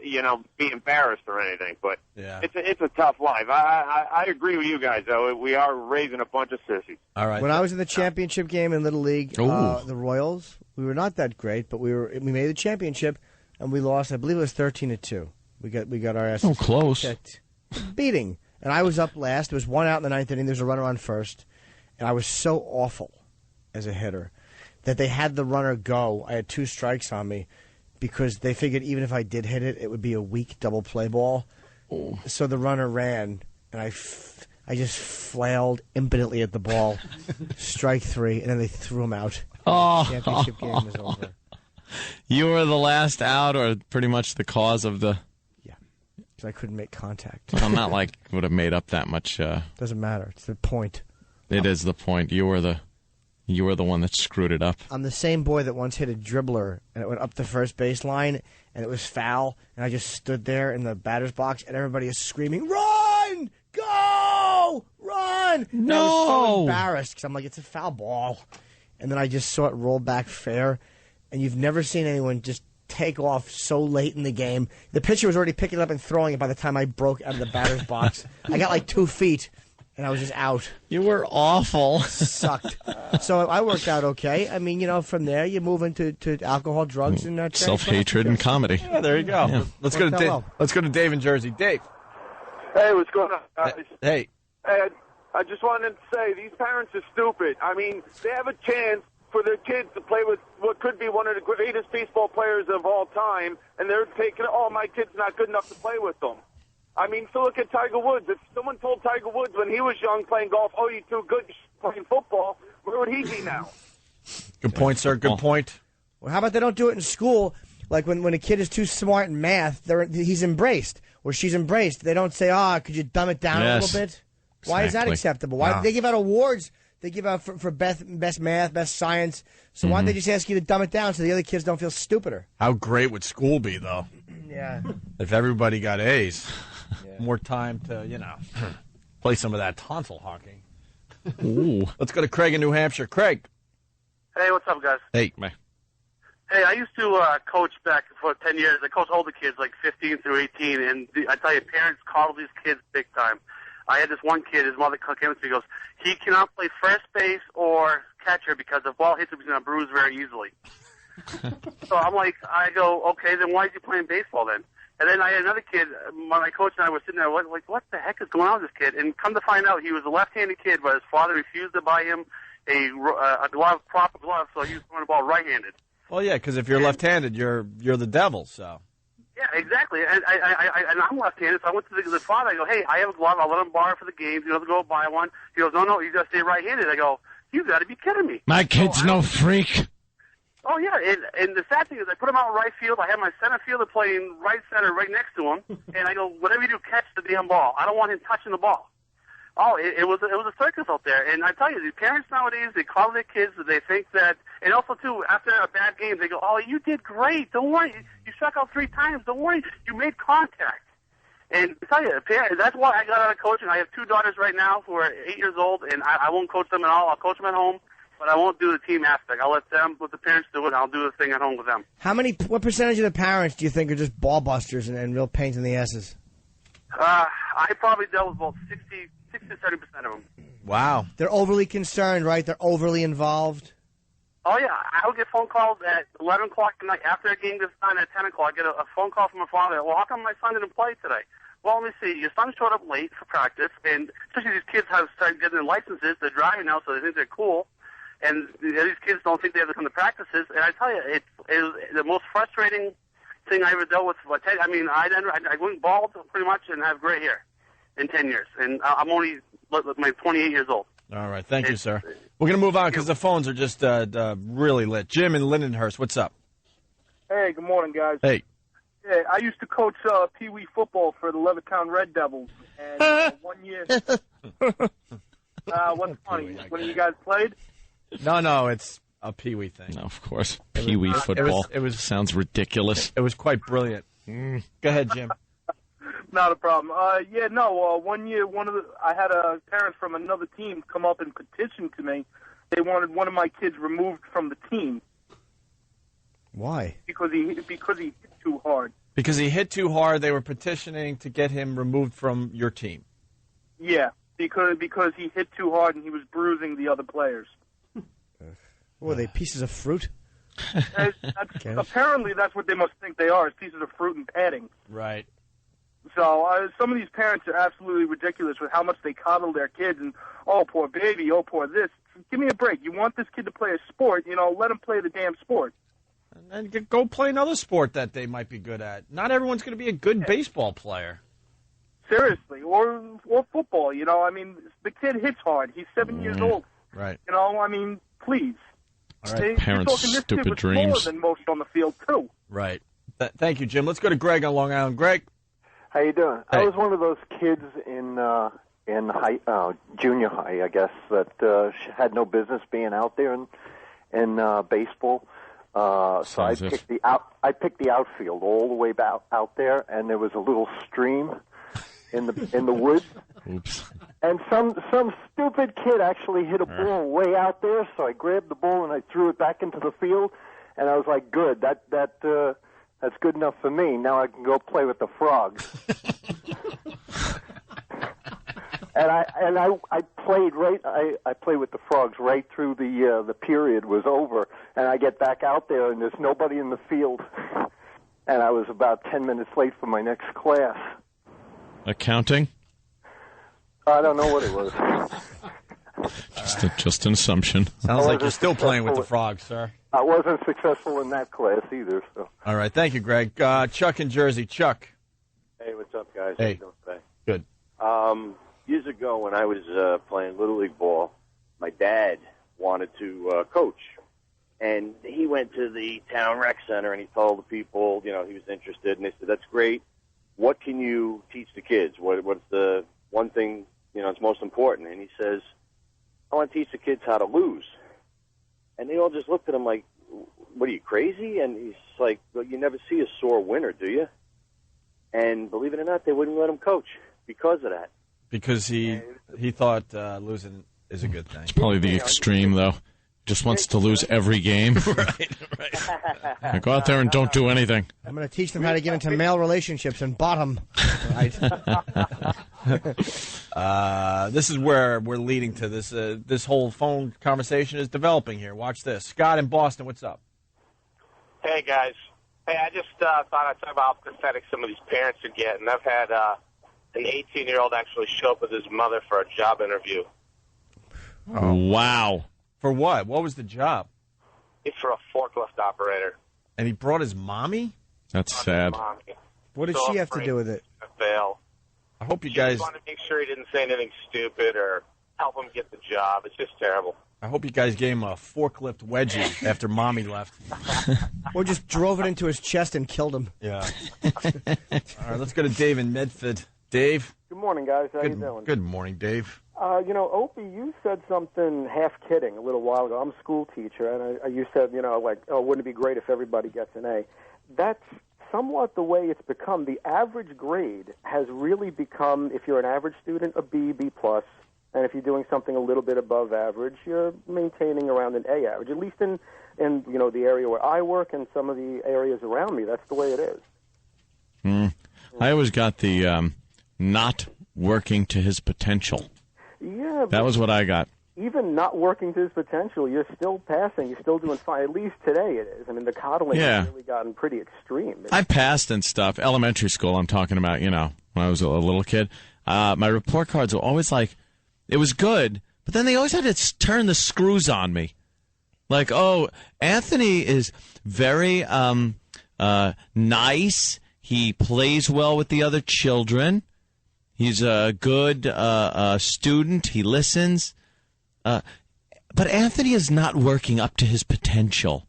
be embarrassed or anything. But it's a tough life. I agree with you guys, though. We are raising a bunch of sissies. All right. When I was in the championship game in Little League, the Royals, we were not that great, but we made the championship, and we lost. I believe it was 13-2. We got our asses close. Beating. And I was up last. There was one out in the ninth inning. There's a runner on first, and I was so awful as a hitter that they had the runner go. I had 2 strikes on me because they figured even if I did hit it, it would be a weak double play ball. So the runner ran, and I just flailed impotently at the ball. Strike 3, and then they threw him out. The championship game was over. You were the last out, or pretty much the cause of the... Yeah, because I couldn't make contact. Well, not like would have made up that much... Doesn't matter. It's the point. It is the point. You were the one that screwed it up. I'm the same boy that once hit a dribbler, and it went up the first baseline, and it was foul, and I just stood there in the batter's box, and everybody is screaming, "Run! Go! Run!" And I was so embarrassed, because I'm like, it's a foul ball. And then I just saw it roll back fair, and you've never seen anyone just take off so late in the game. The pitcher was already picking it up and throwing it by the time I broke out of the batter's box. I got like 2 feet. And I was just out. You were awful. Sucked. So I worked out okay. I mean, from there you move into alcohol, drugs, and self-hatred and comedy. Yeah, there you go. Yeah. Let's go to Dave in Jersey. Dave. Hey, what's going on, guys? Hey. Ed, I just wanted to say these parents are stupid. I mean, they have a chance for their kids to play with what could be one of the greatest baseball players of all time, and they're taking, my kid's not good enough to play with them. I mean, so look at Tiger Woods. If someone told Tiger Woods when he was young playing golf, you're too good playing football, where would he be now? Good point, sir. Good point. Well, how about they don't do it in school? Like when a kid is too smart in math, he's embraced or she's embraced. They don't say, could you dumb it down a little bit? Exactly. Why is that acceptable? Why they give out awards? They give out for best math, best science. So why don't they just ask you to dumb it down so the other kids don't feel stupider? How great would school be, though? Yeah. If everybody got A's. More time to, play some of that tonsil hockey. Ooh. Let's go to Craig in New Hampshire. Craig. Hey, what's up, guys? Hey. Hey, I used to coach back for 10 years. I coached older kids, like 15 through 18, and I tell you, parents coddle these kids big time. I had this one kid, his mother came to me and goes, he cannot play first base or catcher because the ball hits him, he's going to bruise very easily. So I go, okay, then why is he playing baseball then? And then I had another kid, my coach and I were sitting there like, what the heck is going on with this kid? And come to find out, he was a left-handed kid, but his father refused to buy him a glove, proper glove, so he was throwing the ball right-handed. Well, yeah, because if you're left-handed, you're the devil, so. Yeah, exactly. And I'm left-handed, so I went to the father. I go, hey, I have a glove. I'll let him borrow for the games. He doesn't go buy one. He goes, no, you got to stay right-handed. I go, you got to be kidding me. My kid's no freak. Oh, yeah, and the sad thing is I put him out in right field. I have my center fielder playing right center right next to him, and I go, whatever you do, catch the damn ball. I don't want him touching the ball. Oh, it was a circus out there. And I tell you, the parents nowadays, they call their kids, they think that, and also, too, after a bad game, they go, oh, you did great. Don't worry. You struck out 3 times. Don't worry. You made contact. And I tell you, that's why I got out of coaching. I have 2 daughters right now who are 8 years old, and I won't coach them at all. I'll coach them at home. But I won't do the team aspect. I'll let the parents do it, and I'll do the thing at home with them. What percentage of the parents do you think are just ball busters and real pains in the asses? I probably dealt with about 60 to 70% of them. Wow. They're overly concerned, right? They're overly involved. Oh, yeah. I would get phone calls at 11 o'clock at night. After a game gets done at 10 o'clock, I get a phone call from my father. Well, how come my son didn't play today? Well, let me see. Your son showed up late for practice, and especially these kids have started getting their licenses. They're driving now, so they think they're cool. And these kids don't think they have to come to practices. And I tell you, it was the most frustrating thing I ever dealt with. I mean, I went bald pretty much and have gray hair in 10 years. And I'm only 28 years old. All right. Thank you, sir. We're going to move on because the phones are just really lit. Jim in Lindenhurst, what's up? Hey, good morning, guys. Hey. Yeah, I used to coach Pee Wee football for the Levittown Red Devils. And 1 year. What's funny? When you guys played? No, it's a Pee Wee thing. No, of course. Pee Wee football. It was sounds ridiculous. It was quite brilliant. Go ahead, Jim. Not a problem. 1 year, I had a parent from another team come up and petition to me. They wanted one of my kids removed from the team. Why? Because he hit too hard. Because he hit too hard, they were petitioning to get him removed from your team. Yeah, because he hit too hard and he was bruising the other players. Were they pieces of fruit? Apparently, that's what they must think they are, is pieces of fruit and padding. Right. So some of these parents are absolutely ridiculous with how much they coddle their kids and, oh, poor baby, oh, poor this. Give me a break. You want this kid to play a sport, let him play the damn sport. And go play another sport that they might be good at. Not everyone's going to be a good baseball player. Seriously, or football, the kid hits hard. He's 7 years old. Right. Please. All right. Parents' this stupid kid was dreams. smaller than most on the field, too. Right. Thank you, Jim. Let's go to Greg on Long Island. Greg? How you doing? Hey. I was one of those kids in junior high, I guess, that had no business being out there in baseball. So I picked the outfield all the way out there, and there was a little stream in the woods. Oops. And some stupid kid actually hit a ball way out there, so I grabbed the ball and I threw it back into the field, and I was like, good, that's good enough for me. Now I can go play with the frogs. And I played I played with the frogs right through the period was over, and I get back out there and there's nobody in the field, and I was about 10 minutes late for my next class. Accounting? I don't know what it was. Just an assumption. Sounds like you're still playing with the frogs, sir. I wasn't successful in that class either. So. All right, thank you, Greg. Chuck in Jersey. Chuck. Hey, what's up, guys? Hey. How you doing today? Good. Years ago, when I was playing Little League ball, my dad wanted to coach. And he went to the town rec center, and he told the people, he was interested. And they said, that's great. What can you teach the kids? What's the one thing, that's most important? And he says, I want to teach the kids how to lose. And they all just looked at him like, what, are you crazy? And he's like, well, you never see a sore winner, do you? And believe it or not, they wouldn't let him coach because of that. Because he thought losing is a good thing. It's probably the extreme, though. Just wants to lose every game. right. Go out there and don't do anything. I'm going to teach them how to get into male relationships and bottom. Right. This is where we're leading to. This whole phone conversation is developing here. Watch this. Scott in Boston, what's up? Hey, guys. Hey, I just thought I'd talk about how pathetic some of these parents are getting. I've had an 18-year-old actually show up with his mother for a job interview. Oh, wow. For what? What was the job? It's for a forklift operator. And he brought his mommy? That's sad. What did she have to do with it? Fail. I hope you She guys... just wanted to make sure he didn't say anything stupid or help him get the job. It's just terrible. I hope you guys gave him a forklift wedgie after mommy left. Or just drove it into his chest and killed him. Yeah. All right, let's go to Dave in Medford. Dave? Good morning, guys. How you doing? Good morning, Dave. Opie, you said something half kidding a little while ago. I'm a school teacher, and you said, wouldn't it be great if everybody gets an A? That's somewhat the way it's become. The average grade has really become, if you're an average student, a B, B+, and if you're doing something a little bit above average, you're maintaining around an A average. At least in the area where I work and some of the areas around me, that's the way it is. I always got the not working to his potential. Yeah, that was what I got. Even not working to his potential, you're still passing. You're still doing fine. At least today it is. I mean, the coddling has really gotten pretty extreme. I passed and stuff. Elementary school, I'm talking about, when I was a little kid. My report cards were always like, it was good, but then they always had to turn the screws on me. Like, oh, Anthony is very nice. He plays well with the other children. He's a good student. He listens. But Anthony is not working up to his potential.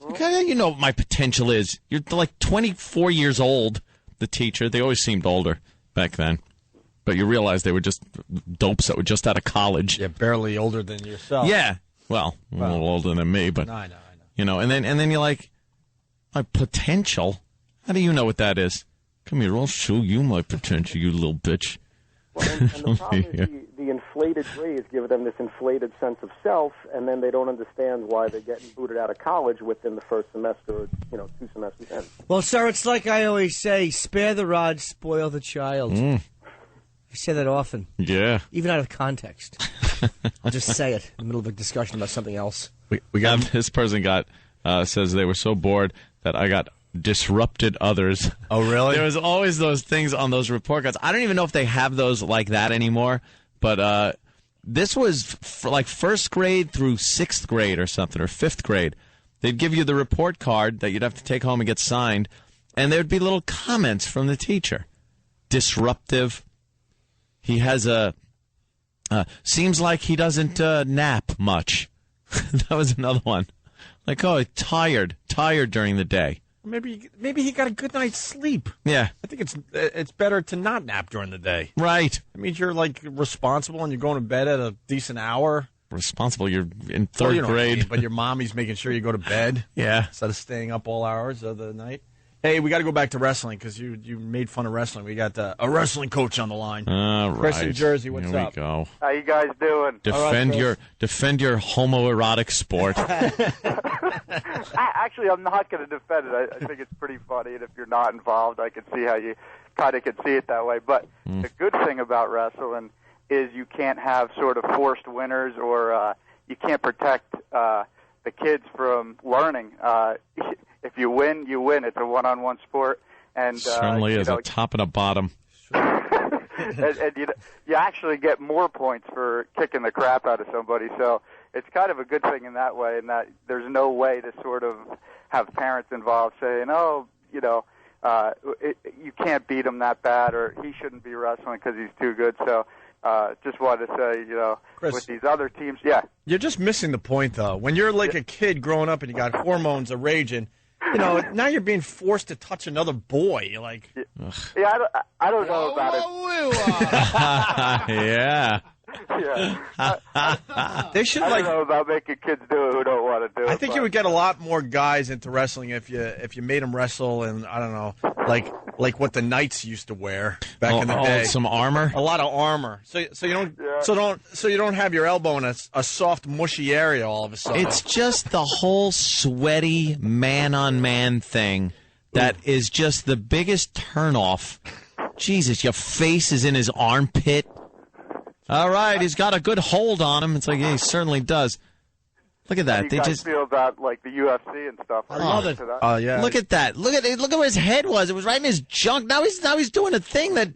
Okay, you know what my potential is. You're like 24 years old, the teacher. They always seemed older back then. But you realize they were just dopes that were just out of college. Yeah, barely older than yourself. Yeah. Well, a little older than me, but I know. You know, and then you're like, my potential? How do you know what that is? Come here, I'll show you my potential, you little bitch. Well, and the problem is the inflated grades give them this inflated sense of self, and then they don't understand why they're getting booted out of college within the first semester or 2 semesters in. Well, sir, it's like I always say, spare the rod, spoil the child. I say that often. Yeah. Even out of context. I'll just say it in the middle of a discussion about something else. We got this person says they were so bored that I got disrupted others. Oh, really? There was always those things on those report cards. I don't even know if they have those like that anymore, but this was for like first grade through 6th grade or something, or 5th grade. They'd give you the report card that you'd have to take home and get signed, and there'd be little comments from the teacher. Disruptive. He has seems like he doesn't nap much. That was another one. Like, oh, tired during the day. Maybe he got a good night's sleep. Yeah. I think it's better to not nap during the day. Right. It means you're like responsible and you're going to bed at a decent hour. Responsible? You're in 3rd grade. But your mommy's making sure you go to bed. Yeah. Instead of staying up all hours of the night. Hey, we got to go back to wrestling because you made fun of wrestling. We got a wrestling coach on the line. All right. Chris in Jersey, what's Here up? we go. How you guys doing? Defend your homoerotic sport. Actually, I'm not going to defend it. I think it's pretty funny, and if you're not involved, I can see how you kind of can see it that way. But the good thing about wrestling is you can't have sort of forced winners, or you can't protect the kids from learning. If you win, you win. It's a one-on-one sport, and certainly is a top and a bottom. and you actually get more points for kicking the crap out of somebody. So it's kind of a good thing in that way, in that there's no way to sort of have parents involved saying, you can't beat him that bad, or he shouldn't be wrestling because he's too good. So just wanted to say, Chris, with these other teams, yeah. You're just missing the point, though. When you're like a kid growing up and you got hormones raging, now you're being forced to touch another boy. You're like, yeah, I don't know about it. Yeah. Yeah. They should I don't know about making kids do it who don't want to do it. I think you would get a lot more guys into wrestling if you made them wrestle in, I don't know, like what the Knights used to wear back in the day. Some armor. A lot of armor. So you don't have your elbow in a soft mushy area all of a sudden. It's just the whole sweaty man-on-man thing that is just the biggest turnoff. Jesus, your face is in his armpit. All right, he's got a good hold on him. It's like, yeah, he certainly does. Look at that. How do you guys feel about like the UFC and stuff? I love it. Oh yeah. Look at that. Look at where his head was. It was right in his junk. Now he's doing a thing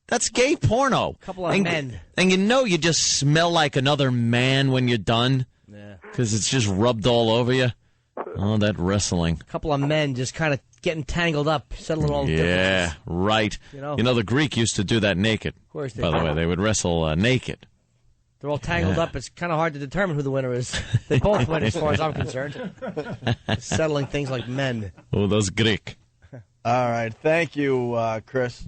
that's gay porno. Couple of men. And you just smell like another man when you're done. Yeah. Because it's just rubbed all over you. Oh, that wrestling. A couple of men just kind of getting tangled up, settling all the Yeah, differences. right. The Greek used to do that naked. Of course they By the did. way, they would wrestle naked. They're all tangled up. It's kind of hard to determine who the winner is. They both win, as far as I'm concerned. Settling things like men. Oh, those Greek. All right, thank you, Chris.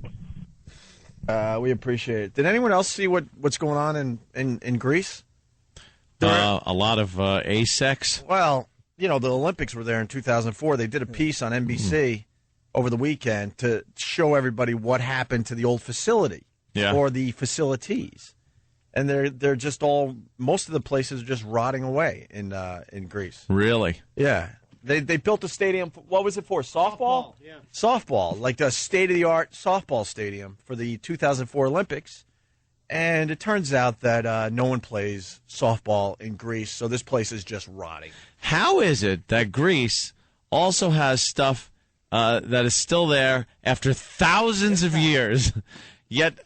We appreciate it. Did anyone else see what's going on in Greece? A lot of A-sex. Well, the Olympics were there in 2004. They did a piece on NBC over the weekend to show everybody what happened to the old facility or the facilities. And they're just most of the places are just rotting away in Greece. Really? Yeah. They built a stadium. What was it for? Softball? Yeah. Softball, like the state-of-the-art softball stadium for the 2004 Olympics. And it turns out that no one plays softball in Greece, so this place is just rotting. How is it that Greece also has stuff that is still there after thousands of years, yet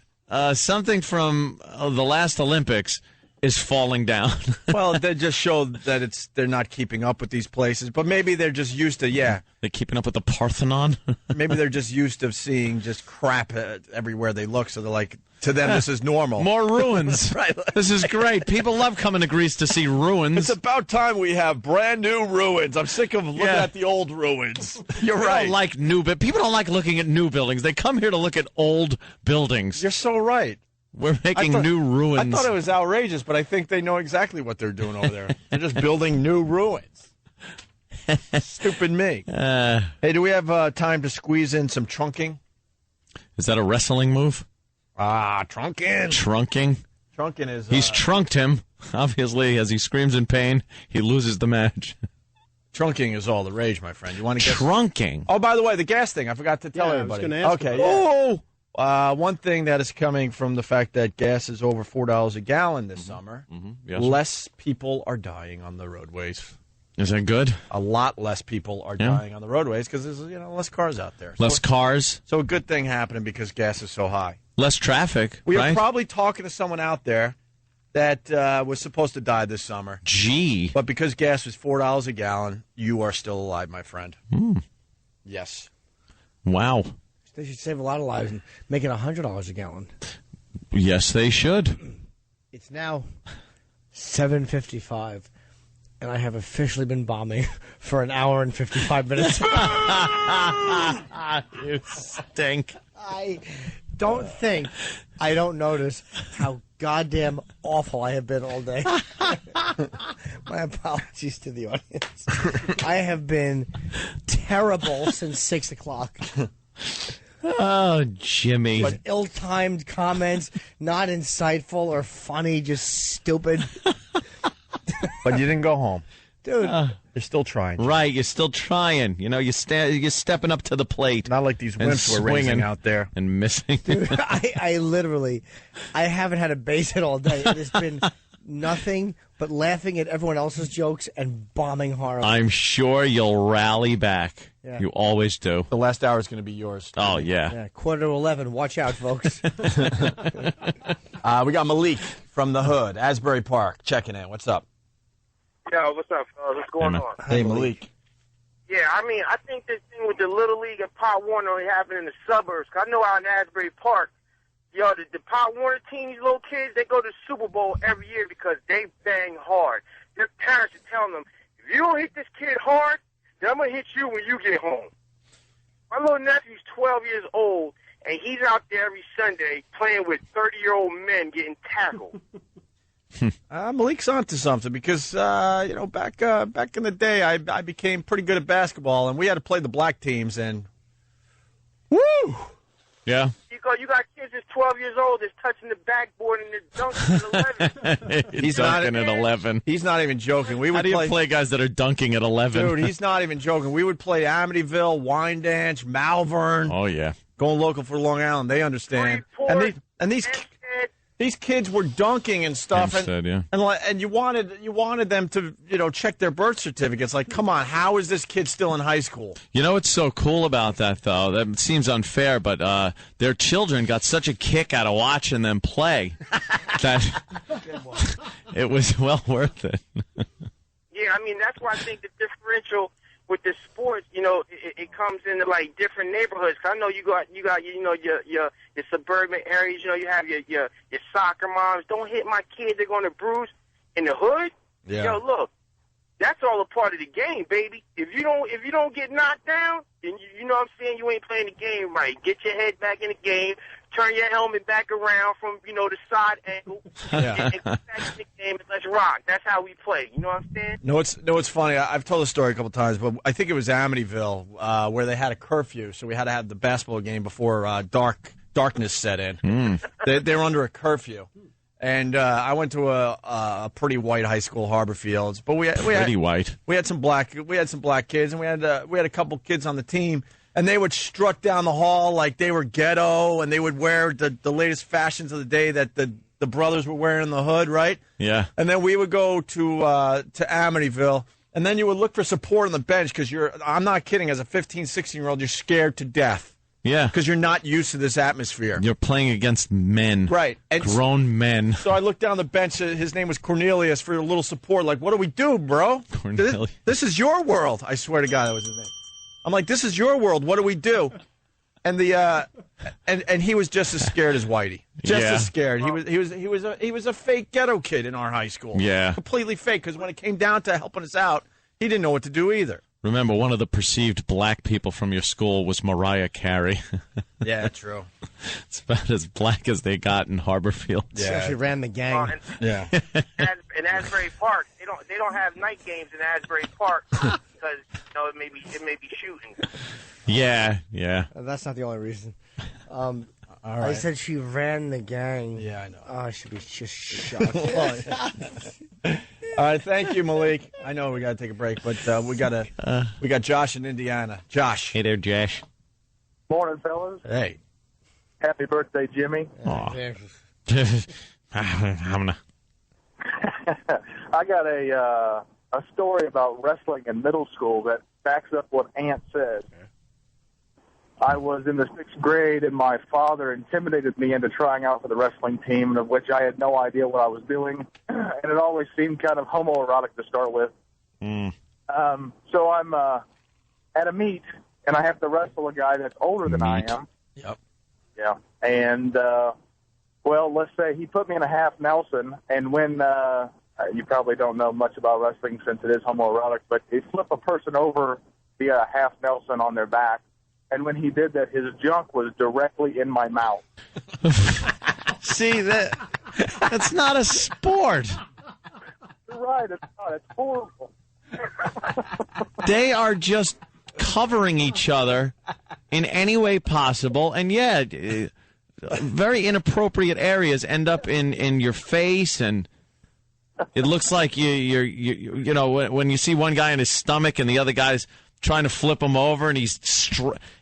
something from the last Olympics is falling down? Well, they just show that they're not keeping up with these places, but maybe they're just used to, They're keeping up with the Parthenon? Maybe they're just used to seeing just crap everywhere they look, so they're like, to them, this is normal. More ruins. Right. This is great. People love coming to Greece to see ruins. It's about time we have brand new ruins. I'm sick of looking at the old ruins. You're People right. don't like people don't like looking at new buildings. They come here to look at old buildings. You're so right. We're making new ruins. I thought it was outrageous, but I think they know exactly what they're doing over there. They're just building new ruins. Stupid me. Hey, do we have time to squeeze in some trunking? Is that a wrestling move? Trunking. Trunking? Trunking is... He's trunked him. Obviously, as he screams in pain, he loses the match. Trunking is all the rage, my friend. You want to guess? Trunking? Oh, by the way, the gas thing. I forgot to tell everybody. I was going to ask. Okay. about Oh! One thing that is coming from the fact that gas is over $4 a gallon this summer, Yes. less people are dying on the roadways. Is that good? A lot less people are dying on the roadways because there's less cars out there. Less cars? So a good thing happening because gas is so high. Less traffic, We right? are probably talking to someone out there that was supposed to die this summer. Gee. But because gas was $4 a gallon, you are still alive, my friend. Yes. Wow. They should save a lot of lives and make it $100 a gallon. Yes, they should. It's now 7:55, and I have officially been bombing for an hour and 55 minutes. You stink. I don't think I don't notice how goddamn awful I have been all day. My apologies to the audience. I have been terrible since 6 o'clock. Oh, Jimmy. With ill-timed comments, not insightful or funny, just stupid. But you didn't go home. Dude. You're still trying. Right, you're still trying. You know, you're stepping up to the plate. Not like these wimps we're raising out there. And missing. Dude, I literally, I haven't had a base hit all day. It has been nothing but laughing at everyone else's jokes and bombing horribly. I'm sure you'll rally back. Yeah. You always do. The last hour is going to be yours. Oh, yeah. Yeah, 11:15. Watch out, folks. We got Malik from the hood, Asbury Park, checking in. What's up? Yo, what's up, fellas? What's going on? Hey, Malik. Yeah, I mean, I think this thing with the Little League and Pop Warner only happened in the suburbs. 'Cause I know out in Asbury Park, yo, the Pop Warner team, these little kids, they go to the Super Bowl every year because they bang hard. Their parents are telling them, if you don't hit this kid hard, then I'm going to hit you when you get home. My little nephew's 12 years old, and he's out there every Sunday playing with 30-year-old men getting tackled. Malik's onto something because back in the day I became pretty good at basketball and we had to play the black teams and woo. Yeah. You got kids that's 12 years old that's touching the backboard and they're dunking at 11. He's dunking at 11. He's not even joking. We would How do you play guys that are dunking at 11? Dude, he's not even joking. We would play Amityville, Wyandanch, Malvern. Oh yeah. Going local for Long Island, they understand. And these kids were dunking and stuff, and you wanted them to check their birth certificates. Like, come on, how is this kid still in high school? You know what's so cool about that, though? That seems unfair, but their children got such a kick out of watching them play that it was well worth it. Yeah, I mean that's why I think the differential with the sports, it comes into like different neighborhoods. 'Cause I know you got your suburban areas. You have your soccer moms. Don't hit my kids; they're going to bruise. In the hood, yeah. Look, that's all a part of the game, baby. If you don't get knocked down, then you know what I'm saying, you ain't playing the game right. Get your head back in the game. Turn your helmet back around from the side angle. Yeah. And get back in the game and let's rock. That's how we play. You know what I'm saying? No, it's funny. I've told the story a couple times, but I think it was Amityville where they had a curfew, so we had to have the basketball game before darkness set in. They were under a curfew, and I went to a pretty white high school, Harbor Fields, but we had white. We had some black kids, and we had a couple kids on the team. And they would strut down the hall like they were ghetto, and they would wear the latest fashions of the day that the brothers were wearing in the hood, right? Yeah. And then we would go to Amityville, and then you would look for support on the bench because I'm not kidding, as a 15, 16-year-old, you're scared to death. Yeah. Because you're not used to this atmosphere. You're playing against men. Right. And grown men. So I looked down the bench. His name was Cornelius, for a little support. Like, what do we do, bro? Cornelius. This is your world. I swear to God, that was his name. I'm like, this is your world. What do we do? And and he was just as scared as Whitey. Just as scared. He was a fake ghetto kid in our high school. Yeah. Completely fake. Because when it came down to helping us out, he didn't know what to do either. Remember, one of the perceived black people from your school was Mariah Carey. Yeah, true. It's about as black as they got in Harbor Fields. Yeah. She ran the gang. Yeah. In Asbury Park, they don't have night games in Asbury Park because it may be shooting. Yeah. That's not the only reason. All right. I said she ran the gang. Yeah, I know. Oh, I should be just shot. All right, thank you, Malik. I know we got to take a break, but we got Josh in Indiana. Josh. Hey there, Josh. Morning, fellas. Hey. Happy birthday, Jimmy. Aw. I got a story about wrestling in middle school that backs up what Aunt said. I was in the 6th grade, and my father intimidated me into trying out for the wrestling team, of which I had no idea what I was doing, and it always seemed kind of homoerotic to start with. So I'm at a meet, and I have to wrestle a guy that's older than I am. Yep. Yeah. And, well, let's say he put me in a half Nelson, and when you probably don't know much about wrestling since it is homoerotic, but they flip a person over via a half Nelson on their back. And when he did that, his junk was directly in my mouth. See, that's not a sport. You're right. It's not. It's horrible. They are just covering each other in any way possible. And, yeah, very inappropriate areas end up in your face. And it looks like you know, when you see one guy in his stomach and the other guy's trying to flip him over, and he's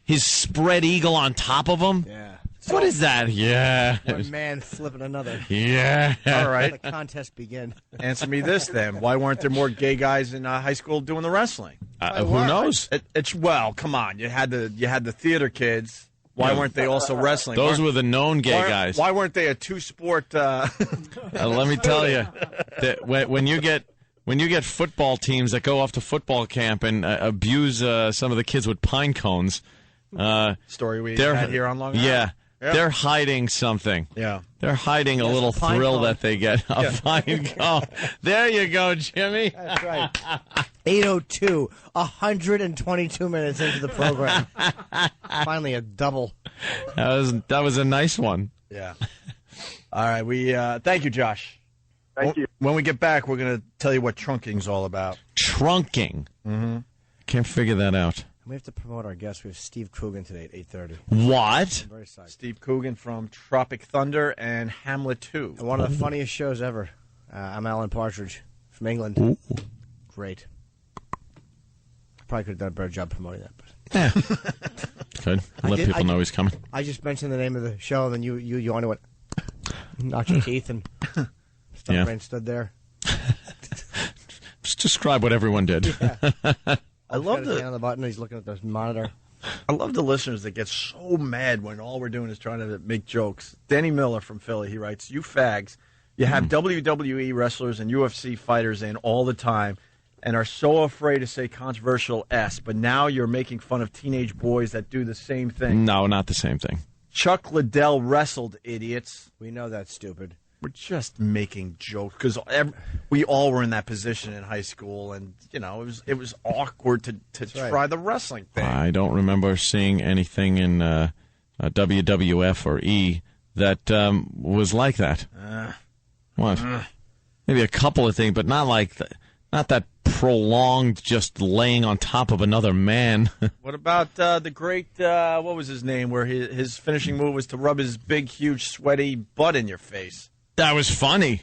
his spread eagle on top of him. Yeah. What is that? Yeah. One man flipping another. Yeah. All right. Let the contest begin. Answer me this, then. Why weren't there more gay guys in high school doing the wrestling? Who knows? Well, come on. You had the theater kids. Why weren't they also wrestling? Those were the known gay guys. Why weren't they a two-sport? Let me tell you, that when you get football teams that go off to football camp and abuse some of the kids with pine cones. Story we had here on Long Island. Yeah. They're hiding something. Yeah. They're hiding a little thrill cone. that they get. A pine cone. There you go, Jimmy. That's right. 8:02, 122 minutes into the program. Finally, a double. That was a nice one. Yeah. All right. We thank you, Josh. Thank you. When we get back, we're going to tell you what trunking's all about. Trunking. Mm-hmm. Can't figure that out. We have to promote our guest. We have Steve Coogan today at 8:30. What? I'm very psyched. Steve Coogan from Tropic Thunder and Hamlet 2. And one of the funniest shows ever. I'm Alan Partridge from England. Ooh. Great. Probably could have done a better job promoting that. But. Yeah. Good. Let people know he's coming. I just mentioned the name of the show, and then you on to it. Knocked your teeth and stood there. Just describe what everyone did. Yeah. I love the on the button. He's looking at the monitor. I love the listeners that get so mad when all we're doing is trying to make jokes. Danny Miller from Philly, he writes, "You fags, you have WWE wrestlers and UFC fighters in all the time and are so afraid to say controversial S, but now you're making fun of teenage boys that do the same thing." No, not the same thing. Chuck Liddell wrestled, idiots. We know that's stupid. We're just making jokes because we all were in that position in high school, and it was awkward to try the wrestling thing. I don't remember seeing anything in WWF or E that was like that. What? Maybe a couple of things, but not that prolonged, just laying on top of another man. What about the great, what was his name, where his finishing move was to rub his big, huge, sweaty butt in your face? That was funny.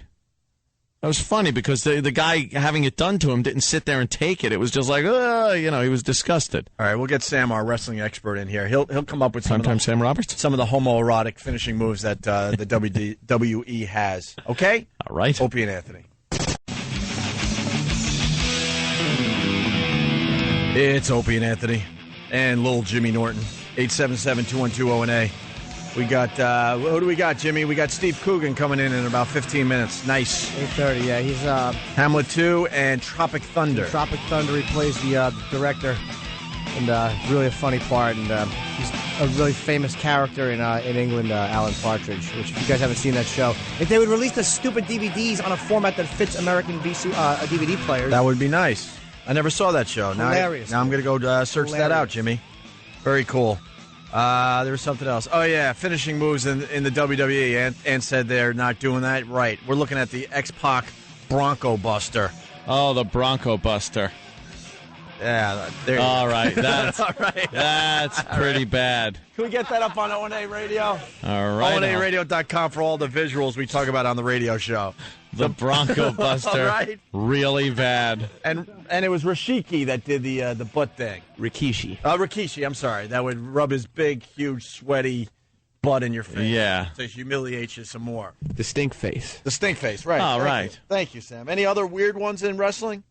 That was funny because the guy having it done to him didn't sit there and take it. It was just like, he was disgusted. All right, we'll get Sam, our wrestling expert, in here. He'll come up with Sam Roberts? some of the homoerotic finishing moves that the WWE has. Okay? All right. Opie and Anthony. It's Opie and Anthony and little Jimmy Norton. 877-212-0-A. We got, who do we got, Jimmy? We got Steve Coogan coming in about 15 minutes. Nice. 8:30, yeah. He's Hamlet 2 and Tropic Thunder. Tropic Thunder, he plays the director, and really a funny part, and he's a really famous character in England, Alan Partridge, which if you guys haven't seen that show, if they would release the stupid DVDs on a format that fits American DVD players. That would be nice. I never saw that show. Hilarious. Now I'm going to go search that out, Jimmy. Very cool. There was something else. Oh, yeah, finishing moves in the WWE. And said they're not doing that. Right. We're looking at the X-Pac Bronco Buster. Oh, the Bronco Buster. Yeah, there you All go. right, that's All right. that's pretty bad. Can we get that up on O&A Radio? All right, ONARadio.com for all the visuals we talk about on the radio show. the Bronco Buster, All right. really bad. And it was Rashiki that did the butt thing. Rikishi. Rikishi, I'm sorry. That would rub his big, huge, sweaty butt in your face. Yeah. To humiliate you some more. The stink face. The stink face, right. Oh, Thank right. you. Thank you, Sam. Any other weird ones in wrestling?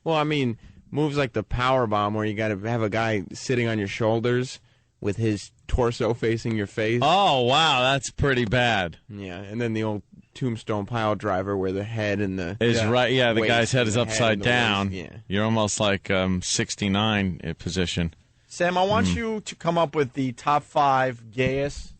Well, I mean, moves like the power bomb where you got to have a guy sitting on your shoulders with his torso facing your face. Oh, wow, that's pretty bad. Yeah, and then the old tombstone pile driver where the head and the right. Yeah, the waist guy's head and is the upside and the down. waist, yeah. You're almost like 69 in position. Sam, I want you to come up with the top 5 gayest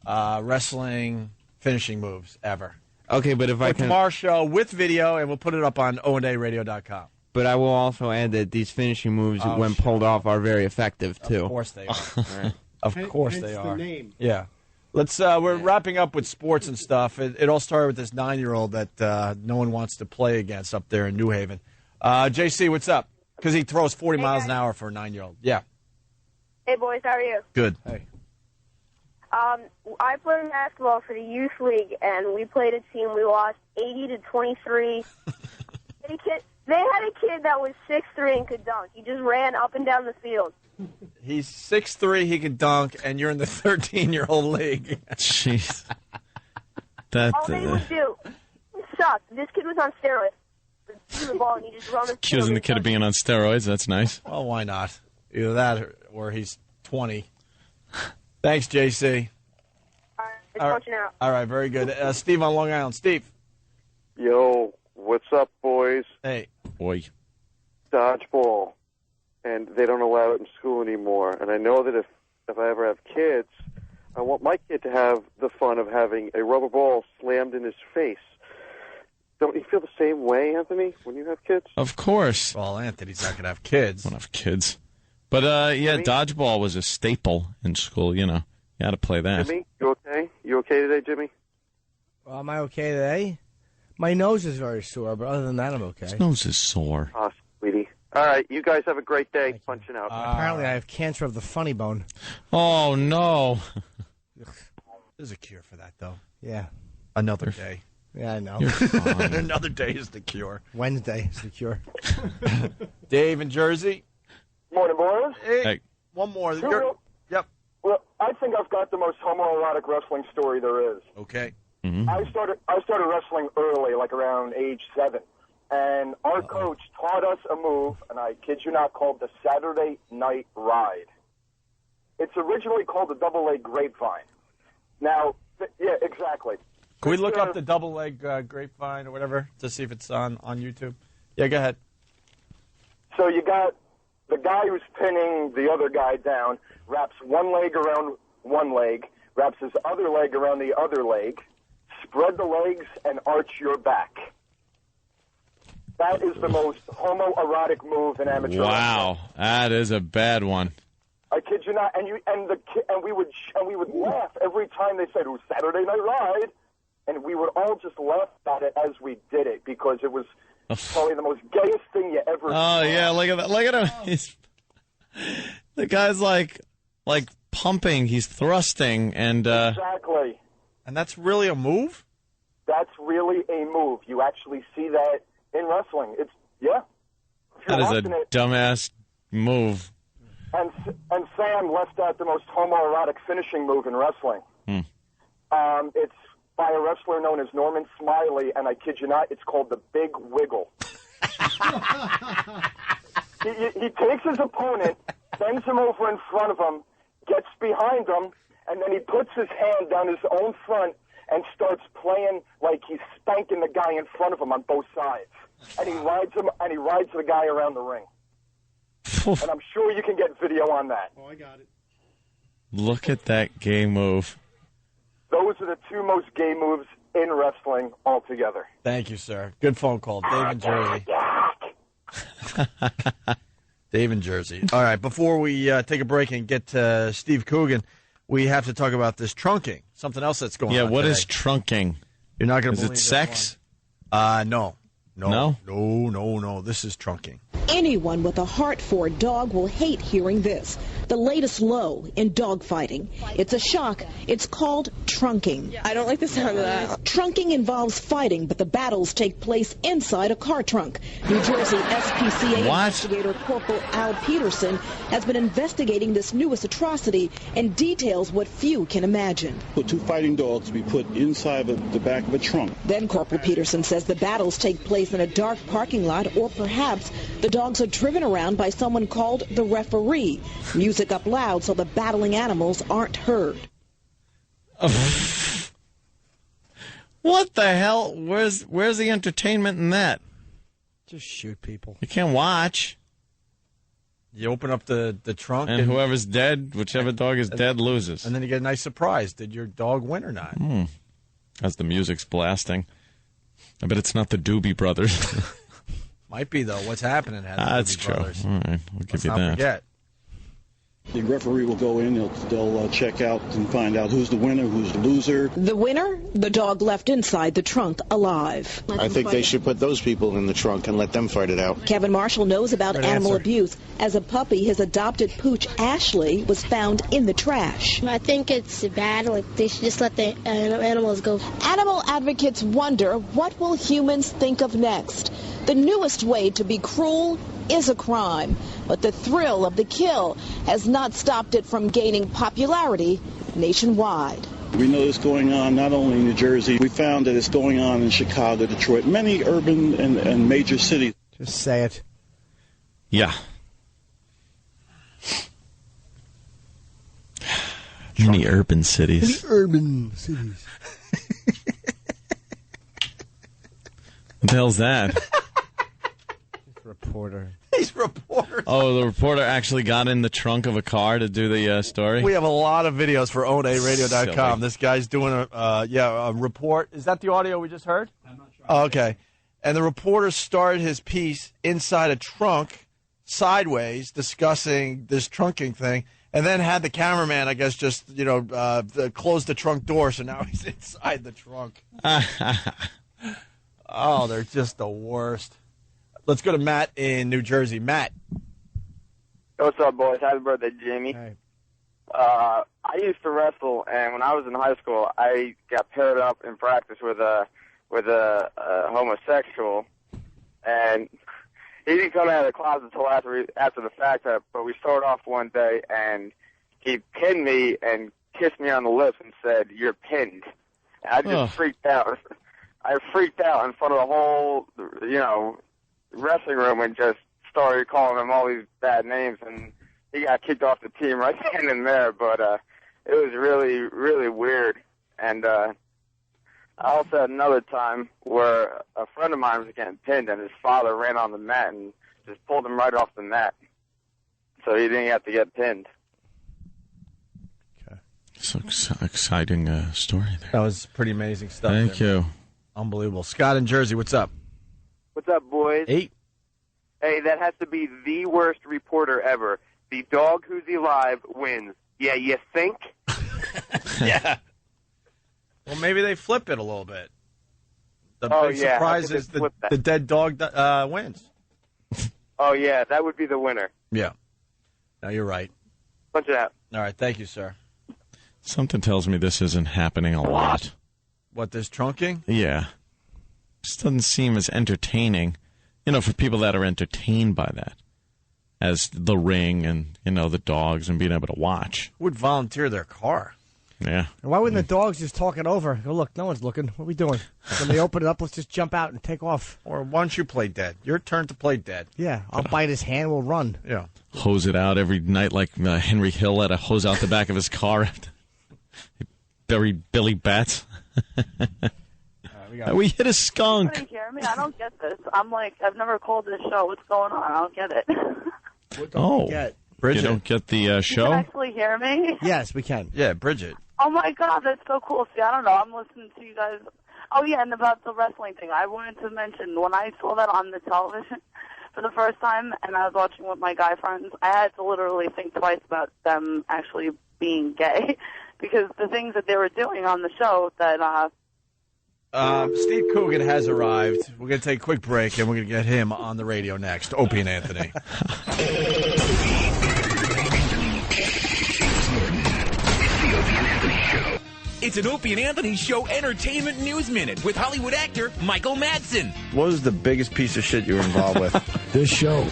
wrestling finishing moves ever. Okay, but if I can... tomorrow's show with video, and we'll put it up on ONARadio.com. But I will also add that these finishing moves, when pulled off, are very effective, too. Of course they are. Right. Of course Hence they the are. name. Yeah. Let's. We're wrapping up with sports and stuff. It all started with this 9-year-old that no one wants to play against up there in New Haven. JC, what's up? Because he throws 40 miles an hour for a 9-year-old. Yeah. Hey, boys, how are you? Good. Hey. I played basketball for the youth league, and we played a team. We lost 80-23. They had a kid that was 6'3" and could dunk. He just ran up and down the field. He's 6'3", he can dunk, and you're in the 13-year-old league. Jeez. All they would do sucked. This kid was on steroids. He threw the ball, and he just run the field. Accusing the kid of being on steroids. That's nice. Well, why not? Either that or he's 20. Thanks, JC. All right, very good. Steve on Long Island. Steve. Yo, what's up, boys? Hey. Boy. Dodgeball. And they don't allow it in school anymore. And I know that if I ever have kids, I want my kid to have the fun of having a rubber ball slammed in his face. Don't you feel the same way, Anthony, when you have kids? Of course. Well, Anthony's not going to have kids. Won't have kids. But, dodgeball was a staple in school, you know. You had to play that. Jimmy, you okay? You okay today, Jimmy? Well, am I okay today? My nose is very sore, but other than that, I'm okay. His nose is sore. Ah, sweetie. All right, you guys have a great day punching out. Apparently, I have cancer of the funny bone. Oh, no. There's a cure for that, though. Yeah. Another day. Yeah, I know. You're fine. Another day is the cure. Wednesday is the cure. Dave in Jersey. Morning, boys. Hey. One more. Yep. Well, I think I've got the most homoerotic wrestling story there is. Okay. Mm-hmm. I started wrestling early, like around age 7. And our coach taught us a move, and I kid you not, called the Saturday Night Ride. It's originally called the double leg grapevine. Now, yeah, exactly. Can we look up the double leg grapevine or whatever to see if it's on YouTube? Yeah, go ahead. So you got the guy who's pinning the other guy down, wraps one leg around one leg, wraps his other leg around the other leg, spread the legs, and arch your back. That is the most homoerotic move in amateur Wow, that is a bad one. I kid you not, and we would laugh every time they said it was Saturday Night Ride, and we would all just laugh at it as we did it because it was probably the most gayest thing you ever saw. Oh yeah, look at that! Look at him. The guy's like pumping. He's thrusting, and exactly. And that's really a move. That's really a move. You actually see that in wrestling. It's that is a dumbass move. And Sam left out the most homoerotic finishing move in wrestling. It's by a wrestler known as Norman Smiley, and I kid you not, it's called the Big Wiggle. he takes his opponent, bends him over in front of him, gets behind him, and then he puts his hand down his own front and starts playing like he's spanking the guy in front of him on both sides. And he rides the guy around the ring. And I'm sure you can get video on that. Oh, I got it. Look at that gay move. Those are the two most gay moves in wrestling altogether. Thank you, sir. Good phone call. Dave in Jersey. Dave in Jersey. All right, before we take a break and get to Steve Coogan, we have to talk about this trunking, something else that's going on. Yeah, what today. is trunking? You're not going to believe it sex? No. No. This is trunking. Anyone with a heart for a dog will hate hearing this. The latest low in dog fighting. It's a shock. It's called trunking. I don't like the sound of that. Trunking involves fighting, but the battles take place inside a car trunk. New Jersey SPCA investigator Corporal Al Peterson has been investigating this newest atrocity and details what few can imagine. Put two fighting dogs to be put inside the back of a trunk. Then Corporal Peterson says the battles take place in a dark parking lot, or perhaps the dogs are driven around by someone called the referee. Music up loud so the battling animals aren't heard. What the hell? Where's the entertainment in that? Just shoot people. You can't watch. You open up the trunk. And whoever's dead, whichever dog is dead, loses. And then you get a nice surprise. Did your dog win or not? As the music's blasting. I bet it's not the Doobie Brothers. Might be, though. What's happening has That's Doobie true. Brothers. All right, we'll give you Let's not that. forget. The referee will go in, they'll check out and find out who's the winner, who's the loser. The winner? The dog left inside the trunk alive. I think they should put those people in the trunk and let them fight it out. Kevin Marshall knows about Good animal answer. abuse. As a puppy, his adopted pooch, Ashley, was found in the trash. I think it's bad. Like, they should just let the animals go. Animal advocates wonder, what will humans think of next? The newest way to be cruel is a crime, but the thrill of the kill has not stopped it from gaining popularity nationwide. We know it's going on not only in New Jersey, we found that it's going on in Chicago, Detroit, many urban and major cities. Just say it. Yeah. Many urban cities. Urban cities. What the hell's that? Reporter. He's reporter. Oh, the reporter actually got in the trunk of a car to do the story? We have a lot of videos for OwnARadio.com. Silly. This guy's doing a report. Is that the audio we just heard? I'm not sure. Oh, okay. And the reporter started his piece inside a trunk, sideways, discussing this trunking thing, and then had the cameraman, I guess, just, close the trunk door, so now he's inside the trunk. Oh, they're just the worst. Let's go to Matt in New Jersey. Matt. What's up, boys? Happy birthday, Jamie. Hey. I used to wrestle, and when I was in high school, I got paired up in practice with a homosexual, and he didn't come out of the closet until after the fact. But we started off one day, and he pinned me and kissed me on the lips and said, "You're pinned." And I just freaked out. I freaked out in front of the whole, wrestling room and just started calling him all these bad names, and he got kicked off the team right then and there. But it was really, really weird. And I also had another time where a friend of mine was getting pinned, and his father ran on the mat and just pulled him right off the mat, so he didn't have to get pinned. So exciting story there. That was pretty amazing stuff. Thank you. Unbelievable. Scott in Jersey, what's up? What's up, boys? Hey, that has to be the worst reporter ever. The dog who's alive wins. Yeah, you think? Yeah. Well, maybe they flip it a little bit. The Oh, big yeah, surprise I think is they flip that. the dead dog wins. Oh, yeah, that would be the winner. Yeah. No, you're right. Punch it out. All right, thank you, sir. Something tells me this isn't happening a lot. What, this trunking? Yeah. Just doesn't seem as entertaining, for people that are entertained by that, as the ring and, the dogs and being able to watch. Who would volunteer their car? Yeah. And why wouldn't the dogs just talk it over? Go, look, no one's looking. What are we doing? When they open it up, let's just jump out and take off. Or why don't you play dead? Your turn to play dead. Yeah, I'll bite his hand. We'll run. Yeah. Hose it out every night like Henry Hill had a hose out the back of his car. Buried Billy Bats. We hit a skunk. Can you hear me? I don't get this. I'm like, I've never called this show. What's going on? I don't get it. Bridget. You don't get the You show? can actually hear me? Yes, we can. Yeah, Bridget. Oh, my God, that's so cool. See, I don't know. I'm listening to you guys. Oh, yeah, and about the wrestling thing. I wanted to mention, when I saw that on the television for the first time and I was watching with my guy friends, I had to literally think twice about them actually being gay because the things that they were doing on the show that Steve Coogan has arrived. We're going to take a quick break, and we're going to get him on the radio next. Opie and Anthony. It's an Opie and Anthony Show Entertainment News Minute with Hollywood actor Michael Madsen. What was the biggest piece of shit you were involved with? This show.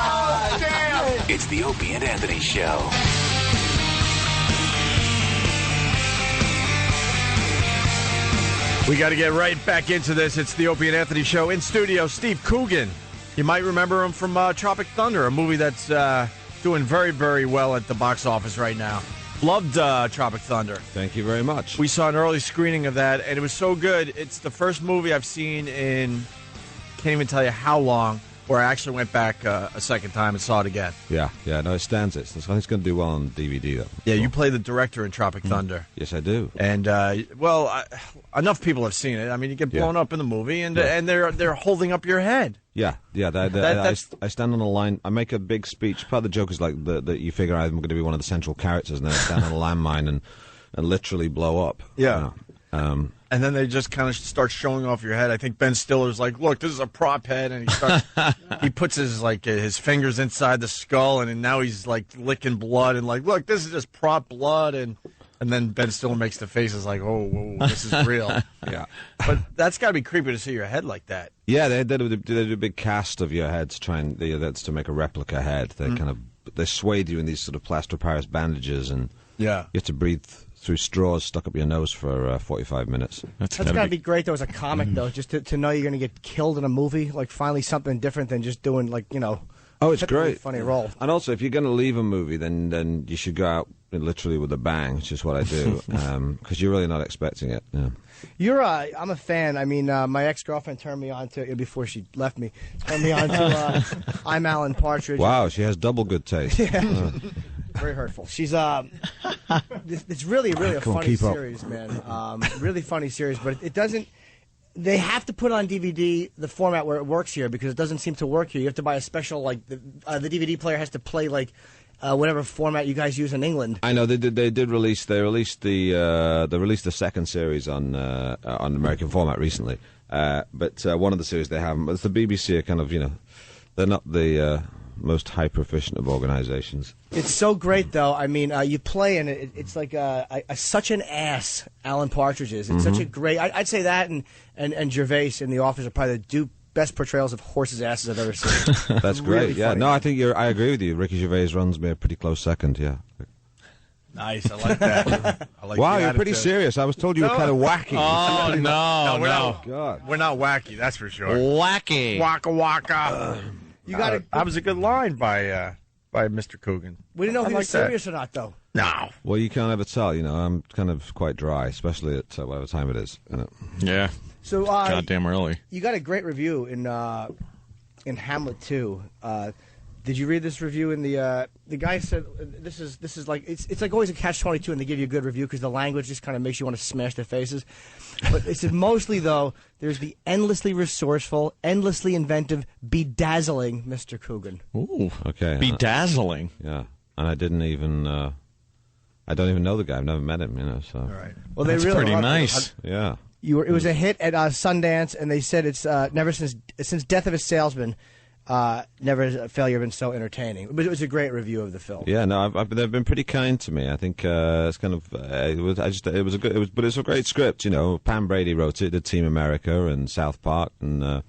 Oh, damn! It's the Opie and Anthony Show. We got to get right back into this. It's the Opie and Anthony Show. In studio, Steve Coogan. You might remember him from Tropic Thunder, a movie that's doing very, very well at the box office right now. Loved Tropic Thunder. Thank you very much. We saw an early screening of that, and it was so good. It's the first movie I've seen in, can't even tell you how long, where I actually went back a second time and saw it again. Yeah, no, it stands it. I think it's going to do well on DVD, though. Yeah, you play the director in Tropic Thunder. Yes, I do. And, enough people have seen it. I mean, you get blown up in the movie, and they're holding up your head. Yeah. I stand on the line. I make a big speech. Part of the joke is like that you figure I'm going to be one of the central characters, and then I stand on a landmine and literally blow up. Yeah. And then they just kind of start showing off your head. I think Ben Stiller's like, "Look, this is a prop head," and he puts his fingers inside the skull, and now he's like licking blood and like, "Look, this is just prop blood," and then Ben Stiller makes the faces like, "Oh, whoa, this is real." Yeah, but that's got to be creepy to see your head like that. Yeah, they did a big cast of your head to try and that's to make a replica head. They they swayed you in these sort of plaster of Paris bandages, and you have to breathe through straws stuck up your nose for 45 minutes. That's got to be great, though, as a comic, though, just to know you're going to get killed in a movie, like finally something different than just doing, like, Oh, it's great. Really funny role. And also, if you're going to leave a movie, then you should go out literally with a bang, which is what I do, because you're really not expecting it. Yeah. I'm a fan. I mean, my ex-girlfriend turned me on to, before she left me, turned me on to I'm Alan Partridge. Wow, she has double good taste. Yeah. Very hurtful. She's it's really a funny series, man. Really funny series, but it doesn't. They have to put on DVD the format where it works here because it doesn't seem to work here. You have to buy a special the DVD player has to play whatever format you guys use in England. I know they did. They released the second series on American format recently. But one of the series they haven't. But the BBC are kind of they're not the most hyper-efficient of organizations. It's so great, though. I mean, you play, and it's like such an ass Alan Partridge is. It's such a great... I'd say that and Gervais in The Office are probably the best portrayals of horses' asses I've ever seen. That's great, really yeah. funny. No, I agree with you. Ricky Gervais runs me a pretty close second, yeah. Nice, I like that. Wow, you're pretty serious. I was told you were kind of wacky. Oh, no. We're not wacky, that's for sure. Wacky. Waka waka. You got that was a good line by Mr. Coogan. We didn't know if he was serious or not, though. No. Well, you can't ever tell. I'm kind of quite dry, especially at whatever time it is. Yeah. So goddamn early. You got a great review in Hamlet 2. Did you read this review? In the guy said this is like it's like always a catch-22, and they give you a good review because the language just kind of makes you want to smash their faces. But they said mostly though, there's the endlessly resourceful, endlessly inventive, bedazzling Mr. Coogan. Ooh, okay, bedazzling. Yeah, and I didn't even. I don't even know the guy. I've never met him. So. All right. Well, that's really pretty nice. Yeah. It was a hit at Sundance, and they said it's never since Death of a Salesman. Never has a failure been so entertaining. But it was a great review of the film. Yeah, no, they've been pretty kind to me. I think it's kind of but it's a great script. Pam Brady wrote it, did Team America and South Park, and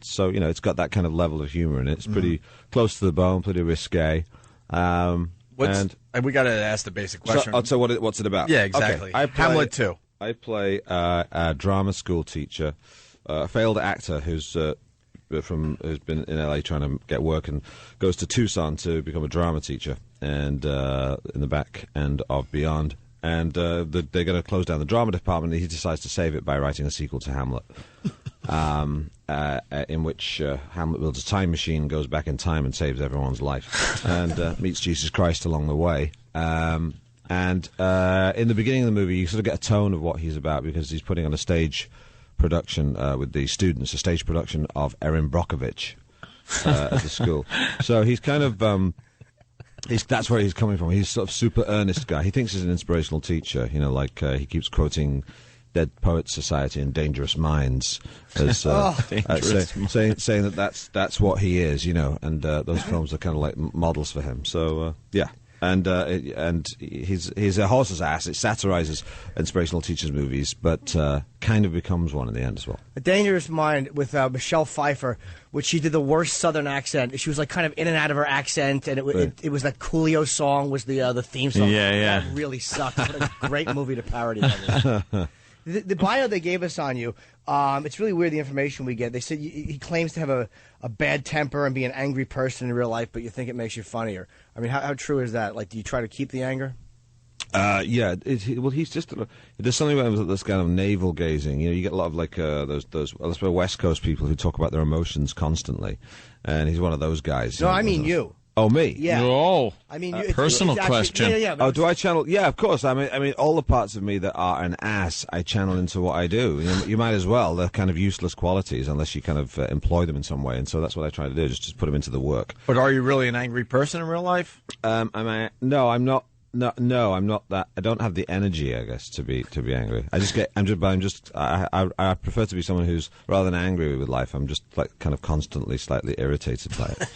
so it's got that kind of level of humor in it. It's pretty close to the bone, pretty risque. And we got to ask the basic question. So what's it about? Yeah, exactly. Okay. Hamlet 2. I play a drama school teacher, a failed actor who's been in LA trying to get work and goes to Tucson to become a drama teacher, and in the back end of Beyond, and they're going to close down the drama department, and he decides to save it by writing a sequel to Hamlet, in which Hamlet builds a time machine, goes back in time and saves everyone's life, and meets Jesus Christ along the way. And in the beginning of the movie, you sort of get a tone of what he's about because he's putting on a stage production with the students, a stage production of Erin Brockovich at the school. So he's kind of That's where he's coming from. He's sort of super earnest guy. He thinks he's an inspirational teacher. You know, like he keeps quoting Dead Poets Society and Dangerous Minds as saying that that's what he is. You know, and those films are kind of like models for him. So yeah. And he's a horse's ass. It satirizes inspirational teachers' movies, but kind of becomes one in the end as well. A Dangerous Mind with Michelle Pfeiffer, which she did the worst Southern accent. She was like kind of in and out of her accent, and it was that Coolio song was the theme song. Yeah. That really sucked. What a great movie to parody that was. The bio they gave us on you, it's really weird, the information we get. They said he claims to have a bad temper and be an angry person in real life, but you think it makes you funnier. I mean, how true is that? Like, do you try to keep the anger? Yeah. Well, he's just there's something about this kind of navel gazing. You know, you get a lot of like those West Coast people who talk about their emotions constantly, and he's one of those guys. No, I mean you. Oh, me? Yeah. Oh, I mean, personal it's question. Actually, yeah, oh, do I channel? Yeah, of course. I mean, all the parts of me that are an ass, I channel into what I do. You might as well. They're kind of useless qualities unless you kind of employ them in some way. And so that's what I try to do, just put them into the work. But are you really an angry person in real life? No, I'm not. No, I'm not that. I don't have the energy, I guess, to be angry. I prefer to be someone who's rather than angry with life. I'm just like kind of constantly, slightly irritated by it.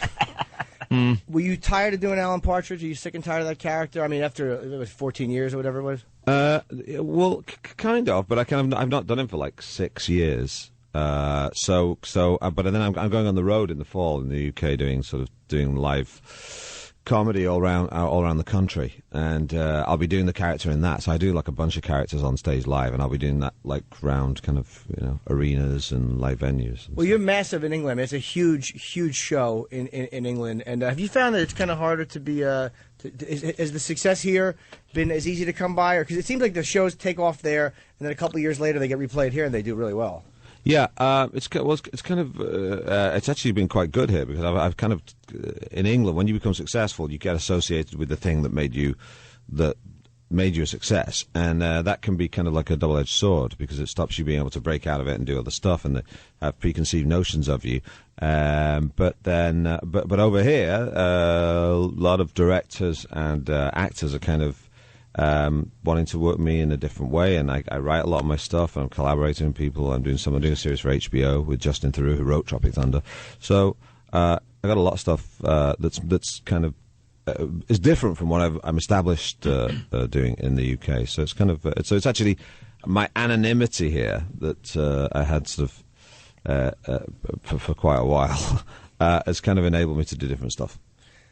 Were you tired of doing Alan Partridge? Are you sick and tired of that character? I mean, after it was 14 years or whatever it was. Well, kind of, but I've not done it for like 6 years. But then I'm going on the road in the fall in the UK doing live comedy all around the country, and I'll be doing the character in that. So I do like a bunch of characters on stage live, and I'll be doing that like round kind of arenas and live venues. Well, you're massive in England. It's a huge show in England, and have you found that it's kind of harder to be? Is the success here been as easy to come by, or because it seems like the shows take off there, and then a couple of years later they get replayed here and they do really well. Yeah, it's actually been quite good here because I've kind of in England when you become successful you get associated with the thing that made you a success, and that can be kind of like a double-edged sword because it stops you being able to break out of it and do other stuff and have preconceived notions of you. But over here, a lot of directors and actors are kind of wanting to work me in a different way, and I write a lot of my stuff, and I'm collaborating with people. I'm doing a series for HBO with Justin Theroux, who wrote Tropic Thunder. So I got a lot of stuff that's kind of is different from what I'm established doing in the UK. So it's kind of so it's actually my anonymity here that I had sort of for quite a while has kind of enabled me to do different stuff.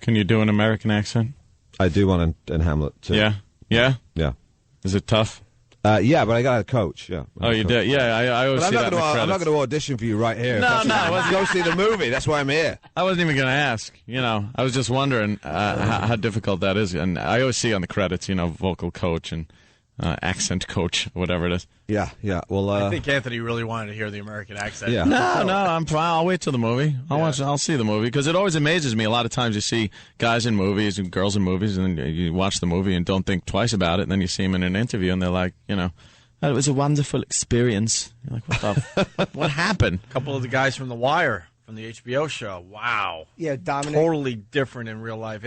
Can you do an American accent? I do one in Hamlet too. Yeah? Yeah. Is it tough? Yeah, but I got a coach. Yeah. Oh, you did? Yeah, I always see that in the credits. I'm not going to audition for you right here. No. Go see the movie. That's why I'm here. I wasn't even going to ask. I was just wondering how difficult that is. And I always see on the credits, vocal coach and accent coach, whatever it is. Yeah. Well, I think Anthony really wanted to hear the American accent. Yeah. No, I'm fine. I'll wait till the movie. I'll see the movie because it always amazes me. A lot of times you see guys in movies and girls in movies, and then you watch the movie and don't think twice about it, and then you see them in an interview, and they're like, it was a wonderful experience. You're like, what happened? A couple of the guys from The Wire. From the HBO show. Wow. Yeah, Dominic. Totally different in real life.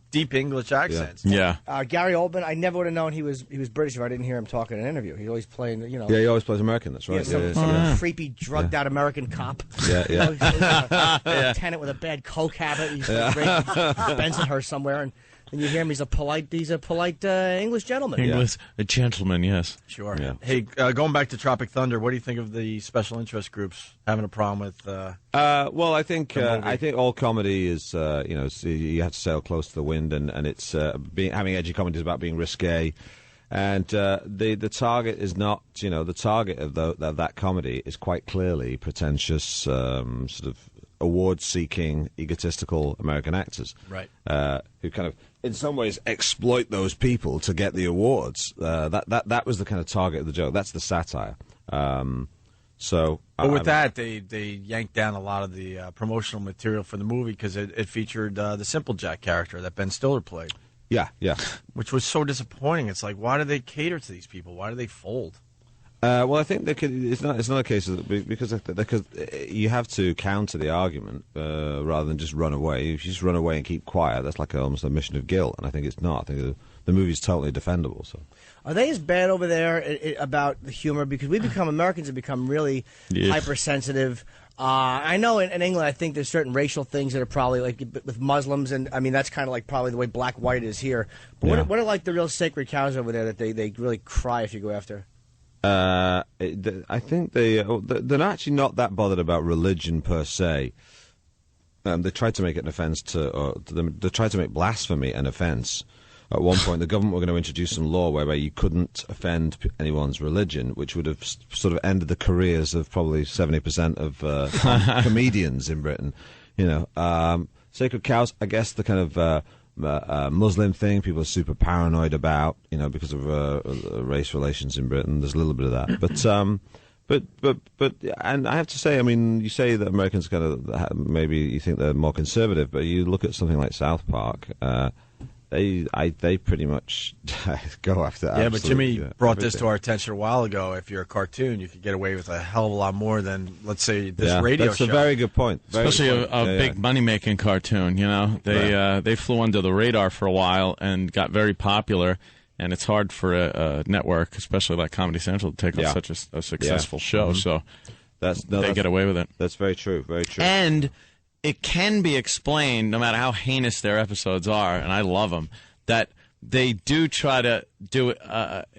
Deep English accents. Yeah. Gary Oldman, I never would have known he was British if I didn't hear him talk in an interview. He's always playing, Yeah, he always plays American, that's right. Some creepy, drugged-out American cop. Yeah. A tenant with a bad coke habit. He's Bensonhurst somewhere, and you hear him. He's a polite English gentleman. A gentleman, yes. Sure. Yeah. Hey, going back to Tropic Thunder, what do you think of the special interest groups having a problem with? Well, I think all comedy is you have to sail close to the wind, and it's having edgy comedy is about being risque, and the target is not the target of that comedy is quite clearly pretentious sort of award-seeking, egotistical American actors, right? Who kind of, in some ways, exploit those people to get the awards. That was the kind of target of the joke. That's the satire. But with that, they yanked down a lot of the promotional material for the movie because it featured the Simple Jack character that Ben Stiller played. Yeah. Which was so disappointing. It's like, why do they cater to these people? Why do they fold? Well, I think it's not a case of because you have to counter the argument rather than just run away. If you just run away and keep quiet, that's like almost a mission of guilt, and I think it's not. I think the movie's totally defendable. So, are they as bad over there about the humor? Because Americans have become really hypersensitive. I know in England, I think there's certain racial things that are probably like with Muslims, and I mean that's kind of like probably the way black-white is here. But what are like the real sacred cows over there that they really cry if you go after? I think they're actually not that bothered about religion per se. They tried to make it an offence they tried to make blasphemy an offence. At one point, the government were going to introduce some law whereby you couldn't offend anyone's religion, which would have sort of ended the careers of probably 70% of comedians in Britain. Sacred cows, I guess the kind of Muslim thing people are super paranoid about, because of race relations in Britain. There's a little bit of that, but and I have to say, I mean, you say that Americans kind of maybe you think they're more conservative, but you look at something like South Park. They pretty much go after. Yeah, but Jimmy brought this to our attention a while ago. If you're a cartoon, you could get away with a hell of a lot more than, let's say, this radio that's show. That's a very good point. Especially a big money-making cartoon. They flew under the radar for a while and got very popular. And it's hard for a network, especially like Comedy Central, to take on such a successful show. So they get away with it. That's very true. Very true. And it can be explained, no matter how heinous their episodes are, and I love them, that they do try to do it.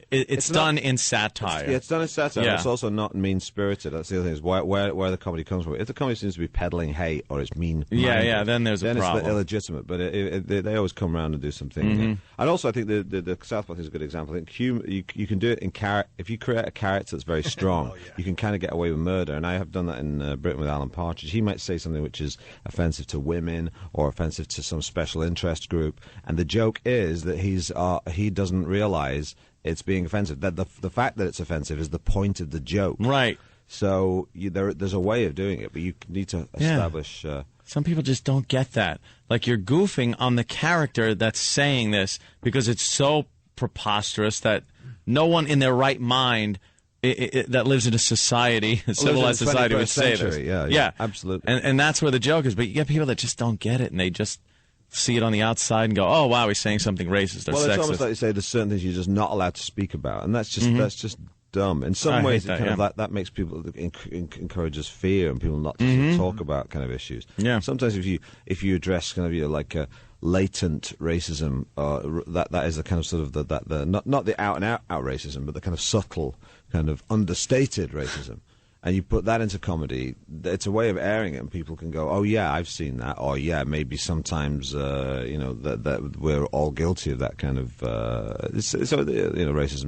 It's done in satire. It's done in satire. Yeah. It's also not mean-spirited. That's the other thing, is where the comedy comes from. If the comedy seems to be peddling hate or it's mean-minded, then there's a problem. It's illegitimate. But they always come around and do something. Mm-hmm. And also, I think the South Park is a good example. I think you can do it in if you create a character that's very strong, you can kind of get away with murder. And I have done that in Britain with Alan Partridge. He might say something which is offensive to women or offensive to some special interest group, and the joke is that he doesn't realize it's being offensive. That the fact that it's offensive is the point of the joke. Right. So there's a way of doing it, but you need to establish... Some people just don't get that. Like, you're goofing on the character that's saying this because it's so preposterous that no one in their right mind that lives in a society, a civilized society, would say this. Yeah, absolutely. And that's where the joke is. But you get people that just don't get it, and they just see it on the outside and go, "Oh, wow, he's saying something racist or sexist." It's almost like you say there's certain things you're just not allowed to speak about, and that's just dumb. In some ways, that makes people encourages fear and people not to talk about kind of issues. Yeah. Sometimes if you address kind of like a latent racism, that is the kind of sort of the not the out and out racism, but the kind of subtle, kind of understated racism. And you put that into comedy, it's a way of airing it, and people can go, "Oh yeah, I've seen that," or "Yeah, maybe sometimes that we're all guilty of that kind of racism."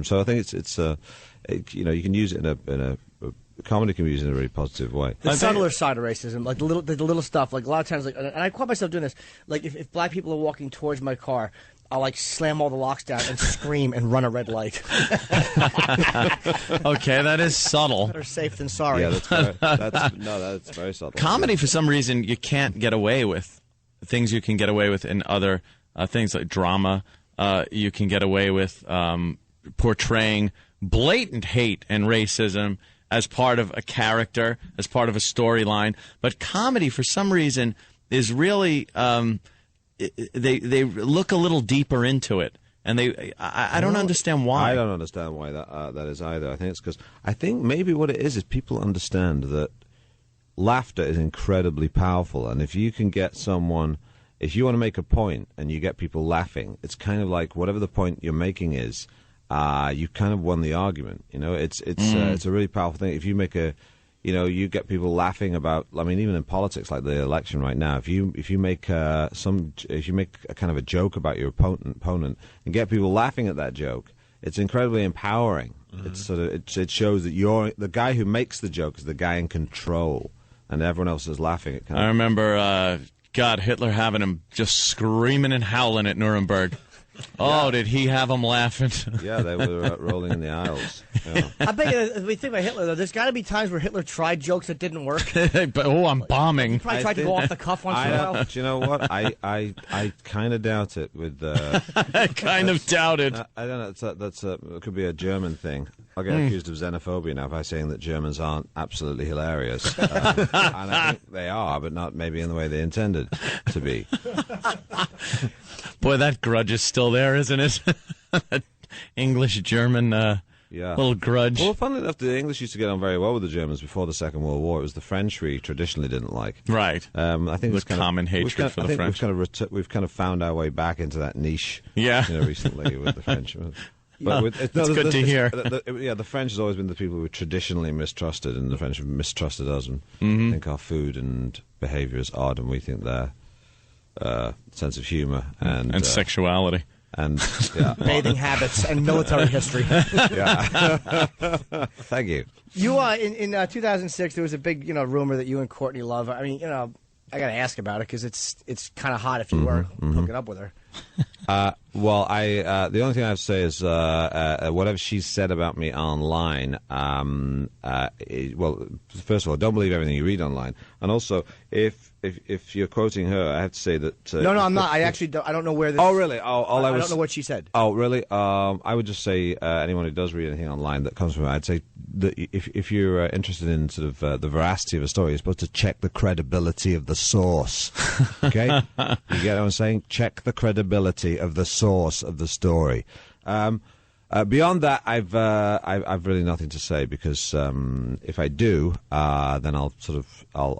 So I think you can use it in a comedy can be used in a really positive way. The subtler side of racism, like the little stuff, like a lot of times, like, and I caught myself doing this. Like if black people are walking towards my car, I'll like slam all the locks down and scream and run a red light. Okay, that is subtle. Better safe than sorry. Yeah, that's very subtle. Comedy, for some reason, you can't get away with things you can get away with in other things like drama. You can get away with portraying blatant hate and racism as part of a character, as part of a storyline. But comedy, for some reason, is really they look a little deeper into it, and I don't understand why. I don't understand why that is either. I think it's because maybe what it is people understand that laughter is incredibly powerful, and if you can get someone, if you want to make a point and you get people laughing, it's kind of like whatever the point you're making is. You've kind of won the argument. It's a really powerful thing. If you make you get people laughing about. I mean, even in politics, like the election right now, if you make a kind of a joke about your opponent and get people laughing at that joke, it's incredibly empowering. It's it shows that the guy who makes the joke is the guy in control, and everyone else is laughing. I remember, Hitler having him just screaming and howling at Nuremberg. Oh, did he have them laughing? Yeah, they were rolling in the aisles. Yeah. I bet you, if we think about Hitler, though, there's got to be times where Hitler tried jokes that didn't work. But, I'm bombing. He probably tried to go off the cuff once in a while. Do you know what? I kind of doubt it. I kind of doubt it. I don't know. It could be a German thing. I'll get accused of xenophobia now by saying that Germans aren't absolutely hilarious. And I think they are, but not maybe in the way they intended to be. Boy, that grudge is still there, isn't it? That English-German little grudge. Well, funnily enough, the English used to get on very well with the Germans before the Second World War. It was the French we traditionally didn't like. Right. I think the common hatred for the French. We've kind of found our way back into that niche. Yeah. Recently with the French. But it's good to hear. The French has always been the people who were traditionally mistrusted, and the French have mistrusted us and think our food and behaviour is odd, and we think their sense of humour and sexuality. And bathing habits and military history. Thank you. You in 2006, there was a big rumor that you and Courtney Love. I mean, I got to ask about it because it's kind of hot if you were hooking up with her. Well, the only thing I have to say is whatever she said about me online. Well, first of all, don't believe everything you read online, and also if you're quoting her, I have to say that. No, I'm not. I actually don't. I don't know where this. Oh, really? I don't know what she said. Oh, really? I would just say anyone who does read anything online that comes from her, I'd say that if you're interested in sort of the veracity of a story, you're supposed to check the credibility of the source. Okay, you get what I'm saying? Check the credibility of the source of the story. Beyond that, I've really nothing to say because if I do, then I'll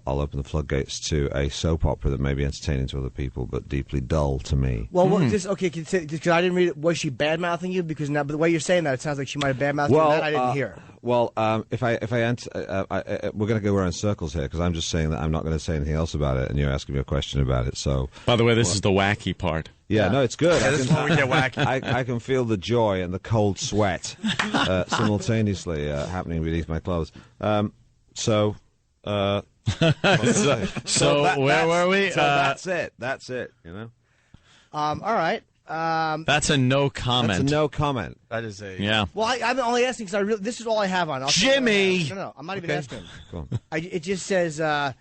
open the floodgates to a soap opera that may be entertaining to other people but deeply dull to me. Well, because I didn't read it. Was she bad mouthing you? Because now, but the way you're saying that, it sounds like she might have bad mouthed you. That I didn't hear. Well, if I we're going to go around circles here because I'm just saying that I'm not going to say anything else about it, and you're asking me a question about it. So, by the way, this is the wacky part. Yeah, no, it's good. Yeah, this is where we get wacky. I can feel the joy and the cold sweat simultaneously happening beneath my clothes. So where were we? So that's it. That's it. All right. That's a no comment. That's a no comment. That is a yeah. Well, I'm only asking because this is all I have on. Jimmy. No, I'm not even asking. It just says that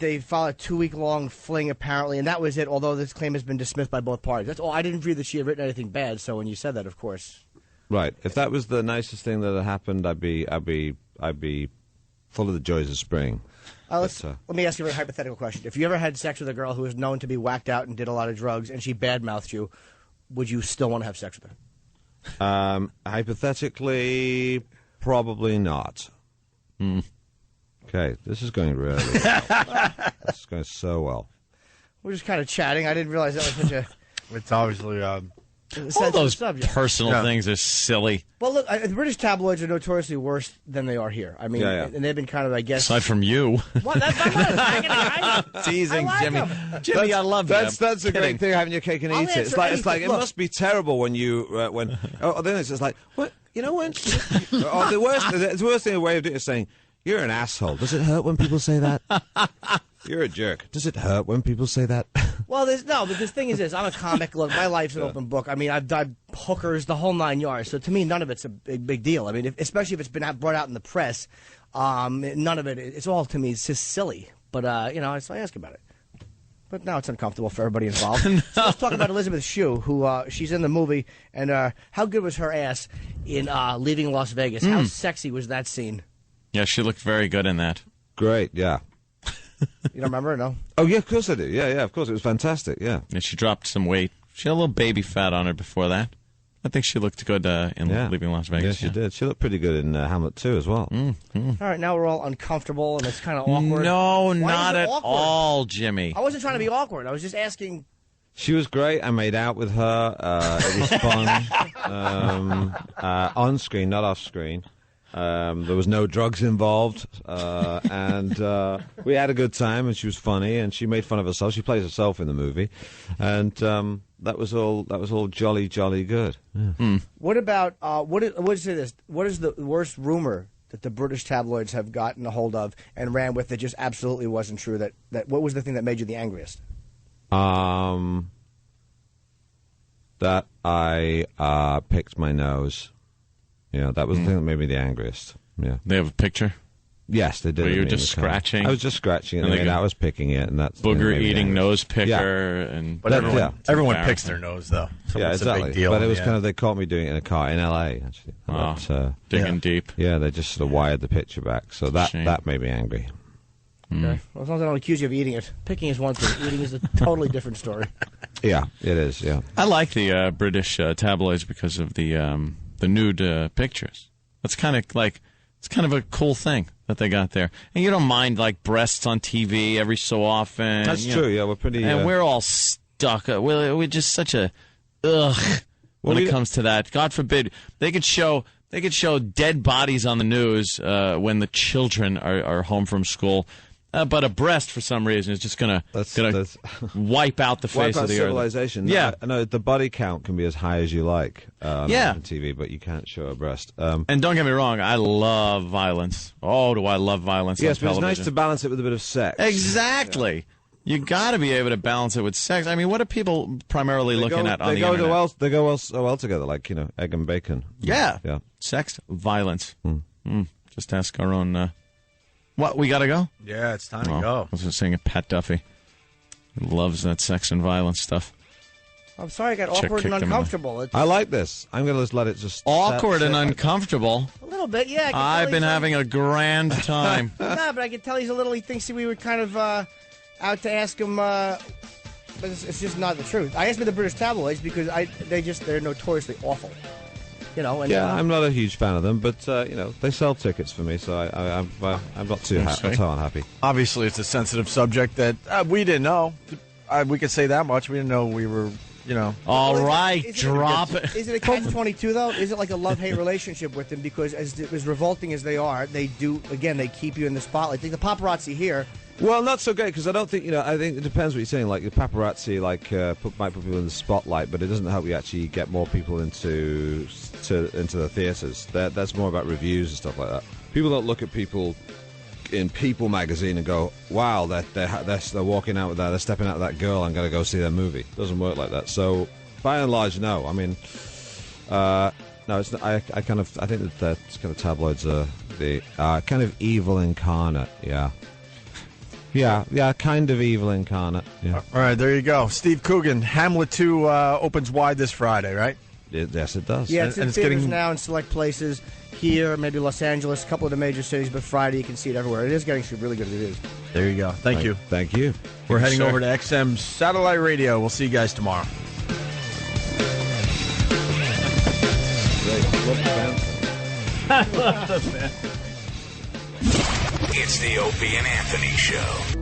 they filed a 2-week-long fling apparently, and that was it. Although this claim has been dismissed by both parties. That's all. I didn't read that she had written anything bad. So when you said that, of course. Right. If that was the nicest thing that had happened, I'd be full of the joys of spring. Let me ask you a very hypothetical question. If you ever had sex with a girl who was known to be whacked out and did a lot of drugs, and she badmouthed you, would you still want to have sex with her? Hypothetically, probably not. Okay, this is going really well. This is going so well. We're just kind of chatting. I didn't realize that was such a... It's obviously... all those personal things are silly. Well, look, the British tabloids are notoriously worse than they are here. I mean, and they've been kind of, I guess... Aside from you. What? That's not what I'm teasing, Jimmy. Jimmy, I love that. That's a great thing, having your cake and eat it. It's like it must be terrible when you... then it's just like, what? You know when... the worst thing, a way of doing it is saying, you're an asshole. Does it hurt when people say that? You're a jerk. Does it hurt when people say that? Well, but this thing is this. I'm a comic. Look, my life's an open book. I mean, I've done hookers, the whole 9 yards. So to me, none of it's a big deal. I mean, especially if it's been brought out in the press, none of it. It's all, to me, it's just silly. But, so I ask about it. But now it's uncomfortable for everybody involved. So let's talk about Elizabeth Shue, who she's in the movie. And how good was her ass in Leaving Las Vegas? How sexy was that scene? Yeah, she looked very good in that. Great, yeah. You don't remember, no? Oh, yeah, of course I do. Yeah, of course. It was fantastic, yeah. And she dropped some weight. She had a little baby fat on her before that. I think she looked good in Leaving Las Vegas. Yeah, she did. She looked pretty good in Hamlet, too, as well. All right, now we're all uncomfortable, and it's kind of awkward. No, not at all, Jimmy. I wasn't trying to be awkward. I was just asking... She was great. I made out with her. It was fun. On screen, not off screen. There was no drugs involved, and we had a good time, and she was funny, and she made fun of herself. She plays herself in the movie, and that was all jolly good. Yeah. What about what is the worst rumor that the British tabloids have gotten a hold of and ran with that just absolutely wasn't true? That what was the thing that made you the angriest? That I picked my nose. Yeah, that was the thing that made me the angriest. Yeah. They have a picture? Yes, they did. Were you just scratching? I was just scratching it. And I was picking it, and that's booger-eating nose picker. And but everyone picks their nose, though. So yeah, it's exactly. a big deal. But it was kind of, they caught me doing it in a car in L.A., actually. Wow. Digging deep. Yeah, they just sort of wired the picture back. So that made me angry. Okay. Well, as long as I don't accuse you of eating it. Picking is one thing. Eating is a totally different story. Yeah, it is, yeah. I like the British tabloids because of the nude pictures. That's kind of like, it's kind of a cool thing that they got there. And you don't mind, like, breasts on TV every so often. That's true, yeah, we're pretty... And we're all stuck. We're just such a... Ugh when it comes to that. God forbid. They could show dead bodies on the news when the children are home from school. But a breast, for some reason, is just gonna wipe out the face of the civilization. earth. Yeah, I know the body count can be as high as you like on TV, but you can't show a breast. And don't get me wrong, I love violence. Oh, do I love violence? Yes, on but television. it's nice to balance it with a bit of sex. Exactly. Yeah. You got to be able to balance it with sex. I mean, what are people primarily looking at on the internet? They go so well together, like, egg and bacon. Yeah. Sex, violence. Just ask our own. What, we got to go? Yeah, it's time to go. I was just saying, Pat Duffy loves that sex and violence stuff. I'm sorry, I got awkward and uncomfortable. I like this. I'm going to just let it just... Awkward and uncomfortable? A little bit, yeah. I've been having a grand time. No, but I can tell he thinks we were kind of out to ask him, but it's just not the truth. I asked him the British tabloids because they're notoriously awful. I'm not a huge fan of them, but they sell tickets for me, so I'm not too unhappy. Obviously, it's a sensitive subject that we didn't know. We could say that much. We didn't know we were, All right, drop it. Is it a catch-22 though? Is it like a love-hate relationship with them? Because as revolting as they are, they keep you in the spotlight. Like the paparazzi here. Well, not so great, because I don't think, I think it depends what you're saying. Like, the paparazzi, might put people in the spotlight, but it doesn't help you actually get more people into the theatres. That's more about reviews and stuff like that. People don't look at people in People magazine and go, wow, they're walking out with that, they're stepping out with that girl, I'm going to go see their movie. It doesn't work like that. So, by and large, no. I mean, no, it's not, I think that kind of tabloids are the kind of evil incarnate, yeah. Yeah, kind of evil incarnate. Yeah. All right, there you go. Steve Coogan, Hamlet 2 opens wide this Friday, right? Yes, it does. Yeah, it's in theaters now in select places. Here, maybe Los Angeles, a couple of the major cities, but Friday you can see it everywhere. It is getting some really good reviews. There you go. Thank you. Thank you. We're heading over to XM Satellite Radio. We'll see you guys tomorrow. I love the band. It's the Opie and Anthony Show.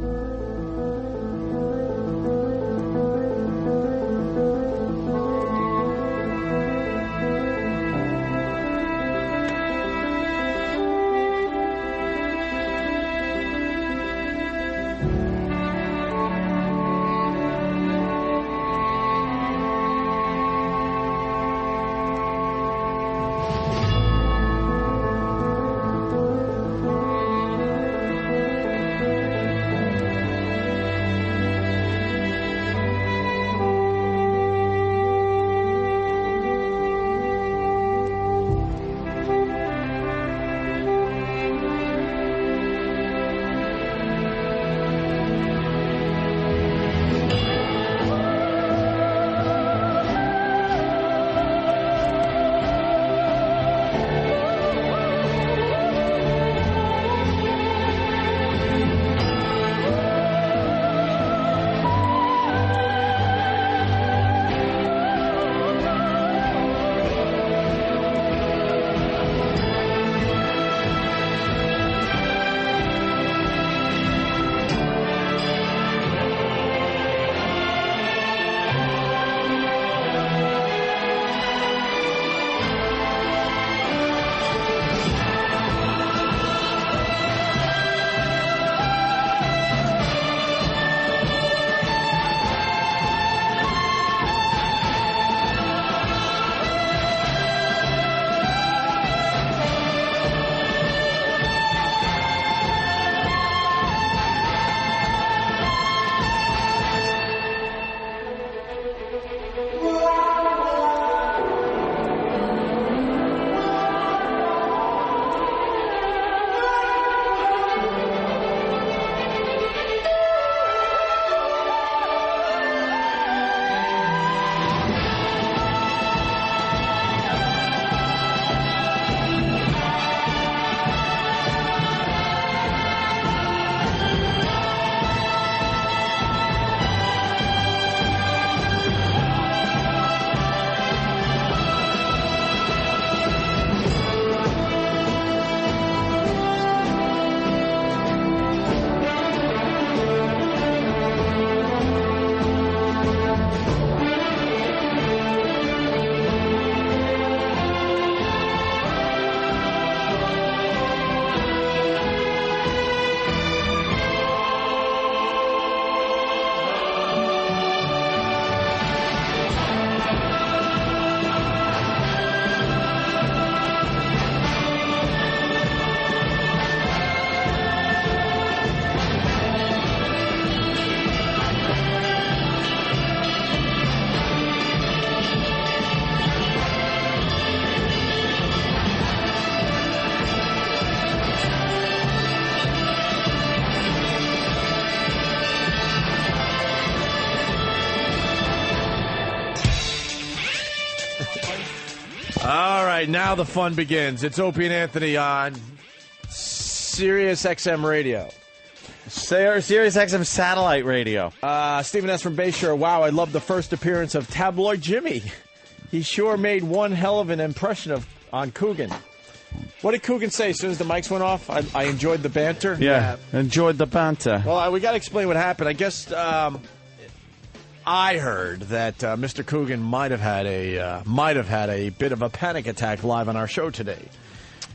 right, now the fun begins. It's Opie and Anthony on Sirius XM Radio. Sirius XM satellite radio. Stephen S. from Bayshore. Wow, I love the first appearance of Tabloid Jimmy. He sure made one hell of an impression on Coogan. What did Coogan say as soon as the mics went off? I enjoyed the banter. Yeah, enjoyed the banter. Well, we got to explain what happened. I guess I heard that Mr. Coogan might have had a bit of a panic attack live on our show today.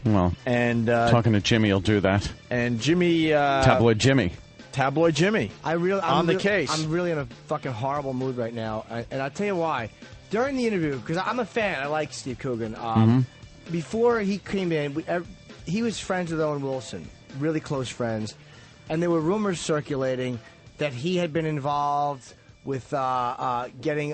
Well, and talking to Jimmy will do that. And Jimmy, Tabloid Jimmy. On the case. I'm really in a fucking horrible mood right now, and I'll tell you why. During the interview, because I'm a fan, I like Steve Coogan. Before he came in, he was friends with Owen Wilson, really close friends, and there were rumors circulating that he had been involved with getting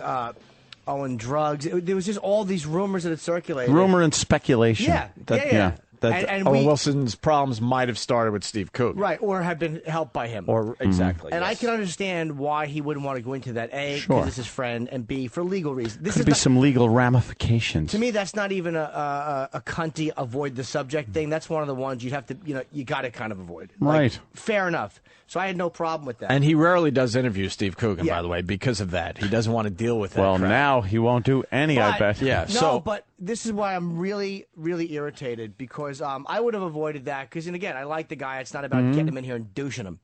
Owen drugs. There was just all these rumors that had circulated. Rumor and speculation. Yeah. That Owen Wilson's problems might have started with Steve Coogan. Right, or have been helped by him. Exactly. And I can understand why he wouldn't want to go into that, A, because it's his friend, and B, for legal reasons. Could be some legal ramifications. To me, that's not even a cunty avoid the subject thing. That's one of the ones you'd have to, you got to kind of avoid. Right. Fair enough. So I had no problem with that. And he rarely does interview Steve Coogan, by the way, because of that. He doesn't want to deal with that. Well, crap. now he won't do any, I bet. Yeah. But this is why I'm really, really irritated, because I would have avoided that. Because, and again, I like the guy. It's not about getting him in here and douching him.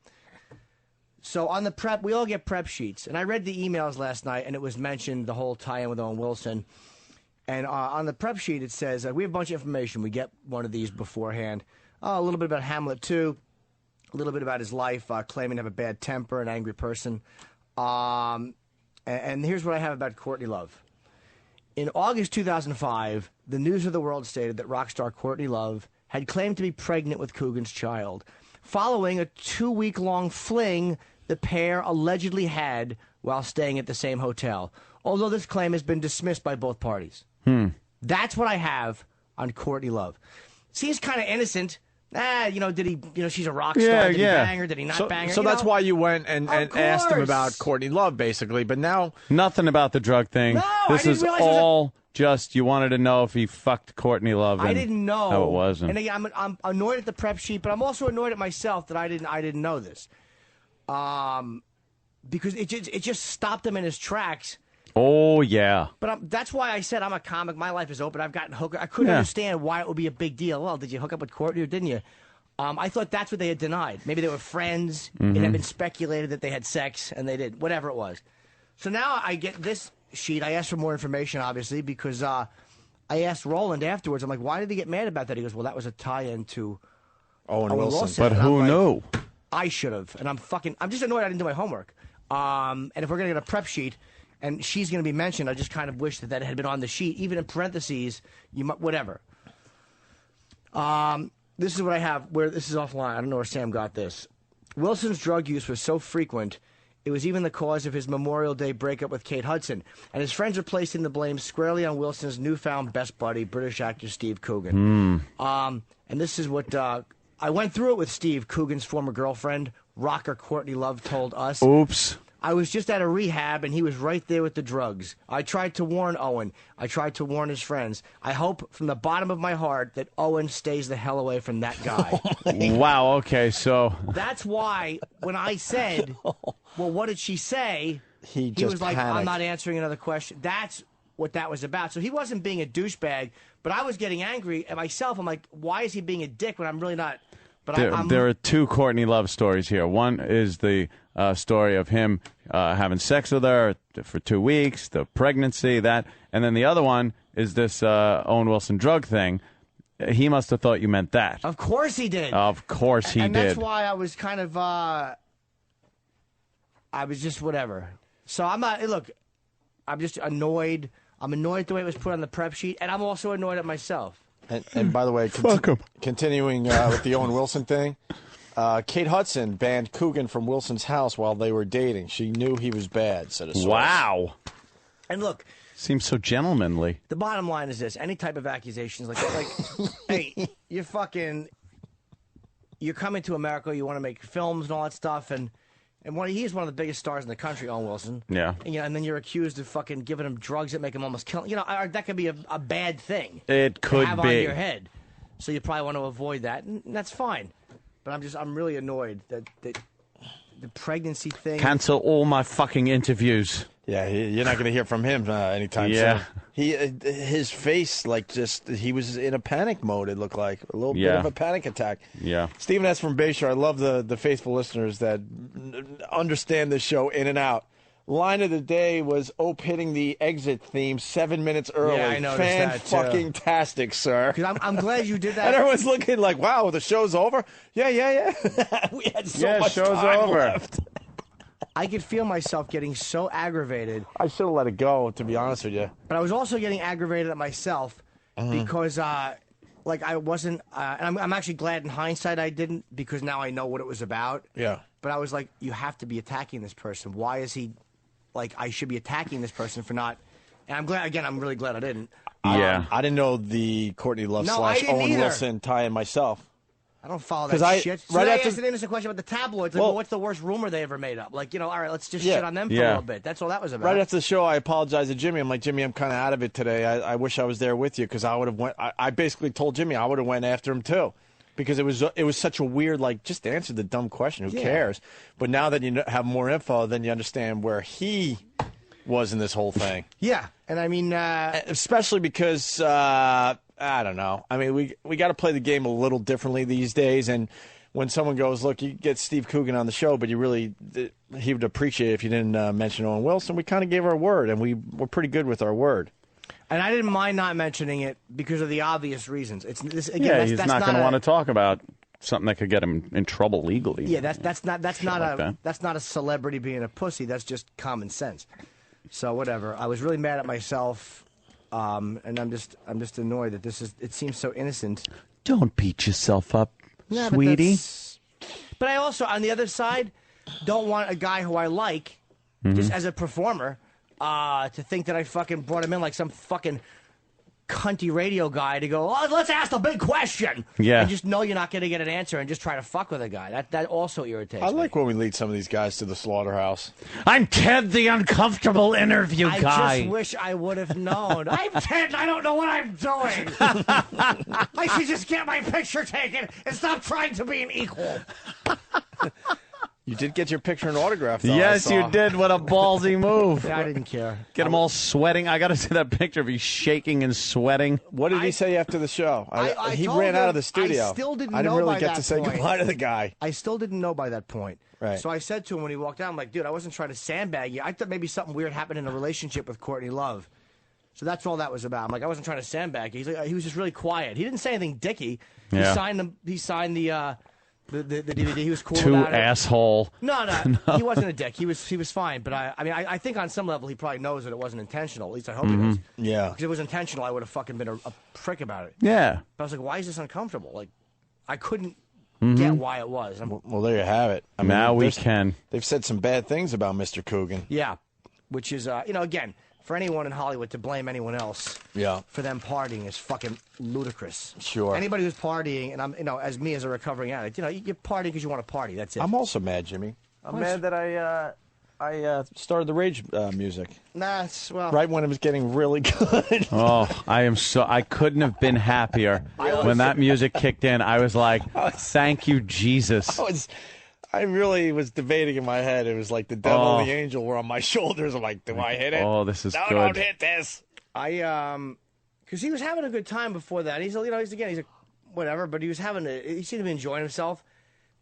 So on the prep, we all get prep sheets. And I read the emails last night, and it was mentioned, the whole tie-in with Owen Wilson. And on the prep sheet, it says, we have a bunch of information. We get one of these beforehand. A little bit about Hamlet 2. A little bit about his life, claiming to have a bad temper, an angry person. And here's what I have about Courtney Love. In August 2005, the News of the World stated that rock star Courtney Love had claimed to be pregnant with Coogan's child, following a 2-week-long fling the pair allegedly had while staying at the same hotel, although this claim has been dismissed by both parties. That's what I have on Courtney Love. Seems kind of innocent. Did he, she's a rock star. Did he bang her? Did he not bang her? So that's why you went and asked him about Courtney Love, basically. But now... Nothing about the drug thing. No, this is all just you wanted to know if he fucked Courtney Love. I didn't know how it was. And again, I'm annoyed at the prep sheet, but I'm also annoyed at myself that I didn't know this. Because it just stopped him in his tracks. Oh, yeah. But that's why I said I'm a comic. My life is open. I've gotten hooked. I couldn't understand why it would be a big deal. Well, did you hook up with Courtney or didn't you? I thought that's what they had denied. Maybe they were friends. It had been speculated that they had sex, and they did. Whatever it was. So now I get this sheet. I asked for more information, obviously, because I asked Roland afterwards. I'm like, why did he get mad about that? He goes, well, that was a tie-in to Owen Wilson. But who knew? I should have. And I'm just annoyed I didn't do my homework. And if we're going to get a prep sheet... and she's going to be mentioned, I just kind of wish that had been on the sheet, even in parentheses, whatever. This is what I have, where this is offline. I don't know where Sam got this. Wilson's drug use was so frequent, it was even the cause of his Memorial Day breakup with Kate Hudson, and his friends are placing the blame squarely on Wilson's newfound best buddy, British actor Steve Coogan. And this is what, I went through it with Steve, Coogan's former girlfriend, rocker Courtney Love, told us. Oops. I was just at a rehab, and he was right there with the drugs. I tried to warn Owen. I tried to warn his friends. I hope from the bottom of my heart that Owen stays the hell away from that guy. Wow, okay, so... That's why when I said, well, what did she say? He was like, panicked. I'm not answering another question. That's what that was about. So he wasn't being a douchebag, but I was getting angry at myself. I'm like, why is he being a dick when I'm really not... But there are two Courtney Love stories here. One is the story of him having sex with her for 2 weeks, the pregnancy, that. And then the other one is this Owen Wilson drug thing. He must have thought you meant that. Of course he did. Of course he did. And that's why I was kind of, I was just whatever. So I'm not, look, I'm just annoyed. I'm annoyed at the way it was put on the prep sheet, and I'm also annoyed at myself. And by the way, continuing with the Owen Wilson thing, Kate Hudson banned Coogan from Wilson's house while they were dating. She knew he was bad, said a source. Wow. And look. Seems so gentlemanly. The bottom line is this. Any type of accusations like hey, you're coming to America, you want to make films and all that stuff, and And he's one of the biggest stars in the country, Owen Wilson. Yeah. And then you're accused of fucking giving him drugs that make him almost kill. That could be a bad thing. It could to have be on your head. So you probably want to avoid that, and that's fine. But I'm really annoyed that the pregnancy thing. Cancel all my fucking interviews. Yeah, you're not going to hear from him anytime soon. His face, he was in a panic mode, it looked like. A little bit of a panic attack. Yeah. Stephen S. from Bayshore, I love the faithful listeners that understand this show in and out. Line of the day was Opie hitting the exit theme 7 minutes early. Yeah, I noticed that, too. Fan-fucking-tastic, sir. Because I'm glad you did that. And everyone's looking like, wow, the show's over? Yeah. We had so much show's time over. left. I could feel myself getting so aggravated. I should have let it go, to be honest with you. But I was also getting aggravated at myself because, I wasn't. And I'm actually glad in hindsight I didn't, because now I know what it was about. Yeah. But I was like, you have to be attacking this person. Why is he? I should be attacking this person for not. And I'm glad. Again, I'm really glad I didn't. Yeah. I didn't know the Courtney Love / I didn't Owen either. Wilson tie-in myself. I don't follow that shit. So right I after asked an innocent question about the tabloids. Like, Well- what's the worst rumor they ever made up? All right, let's just Yeah. shit on them for a little bit. That's all that was about. Right after the show, I apologized to Jimmy. I'm like, Jimmy, I'm kind of out of it today. I wish I was there with you, because I would have went. I basically told Jimmy I would have went after him too, because it was such a weird, just answer the dumb question. Who cares? But now that you have more info, then you understand where he was in this whole thing. Yeah, and I mean, especially because I don't know. I mean, we got to play the game a little differently these days. And when someone goes, look, you get Steve Coogan on the show, but he would appreciate it if you didn't mention Owen Wilson. We kind of gave our word, and we're pretty good with our word. And I didn't mind not mentioning it because of the obvious reasons. He's not going to want to talk about something that could get him in trouble legally. Yeah, that's not that. that's not a celebrity being a pussy. That's just common sense. So whatever. I was really mad at myself, and I'm just annoyed that it seems so innocent. Don't beat yourself up, Yeah, sweetie. But I also, on the other side, don't want a guy who I like, just as a performer, to think that I fucking brought him in like some fucking cunty radio guy to go, oh, let's ask the big question. Yeah. And just know you're not going to get an answer and just try to fuck with a guy. That also irritates me. I like when we lead some of these guys to the slaughterhouse. I'm Ted, the uncomfortable interview guy. I just wish I would have known. I'm Ted, I don't know what I'm doing. I should just get my picture taken and stop trying to be an equal. You did get your picture and autograph, though. Yes, you did. What a ballsy move. Yeah, I didn't care. Get him all sweating. I got to see that picture of you shaking and sweating. What did he say after the show? I he told ran out him of the studio. I still didn't know I didn't really by get that to say point. goodbye to the guy. I still didn't know by that point. Right. So I said to him when he walked out, I'm like, dude, I wasn't trying to sandbag you. I thought maybe something weird happened in a relationship with Courtney Love. So that's all that was about. I'm like, I wasn't trying to sandbag you. He was just really quiet. He didn't say anything dicky. Yeah. He signed the DVD. He was cool Too about it. asshole. No, he wasn't a dick. He was fine. But I think on some level he probably knows that it wasn't intentional. At least I hope he does. Yeah. Because if it was intentional, I would have fucking been a prick about it. Yeah. But I was like, why is this uncomfortable? Like, I couldn't get why it was. Well, there you have it. I mean, Now we can. They've said some bad things about Mr. Coogan. Yeah, which is, again, for anyone in Hollywood to blame anyone else for them partying is fucking ludicrous. Sure. Anybody who's partying, and I'm, as me as a recovering addict, you party because you want to party. That's it. I'm also mad, Jimmy. I'm mad that I started the Rage music. Nah, well. Right when it was getting really good. Oh, I couldn't have been happier. When that music kicked in, I was like, thank you, Jesus. I really was debating in my head. It was like the devil and the angel were on my shoulders. I'm like, do I hit it? Oh, this is no, good. Don't hit this. Because he was having a good time before that. He's a whatever, but he seemed to be enjoying himself.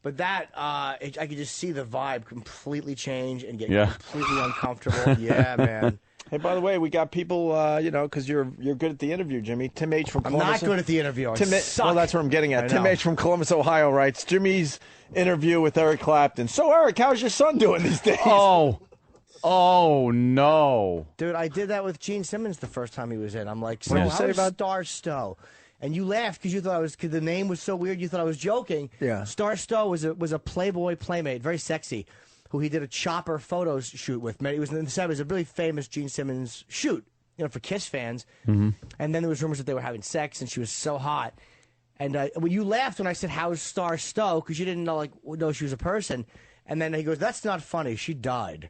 But that, I could just see the vibe completely change and get completely uncomfortable. Yeah, man. Hey, by the way, we got people, because you're good at the interview, Jimmy. Tim H. from I'm Columbus. not good at the interview. I suck. Well, that's what I'm getting at. I Tim know. H. from Columbus, Ohio writes, Jimmy's interview with Eric Clapton. So, Eric, how's your son doing these days? Oh, no. Dude, I did that with Gene Simmons the first time he was in. I'm like, What did you say about Star Stowe? And you laughed because you thought because the name was so weird. You thought I was joking. Yeah. Star Stowe was a Playboy playmate, very sexy, who he did a chopper photo shoot with. It was a really famous Gene Simmons shoot, for Kiss fans. Mm-hmm. And then there was rumors that they were having sex, and she was so hot. And when you laughed when I said, "How's Star Stowe?" because you didn't know she was a person. And then he goes, "That's not funny. She died."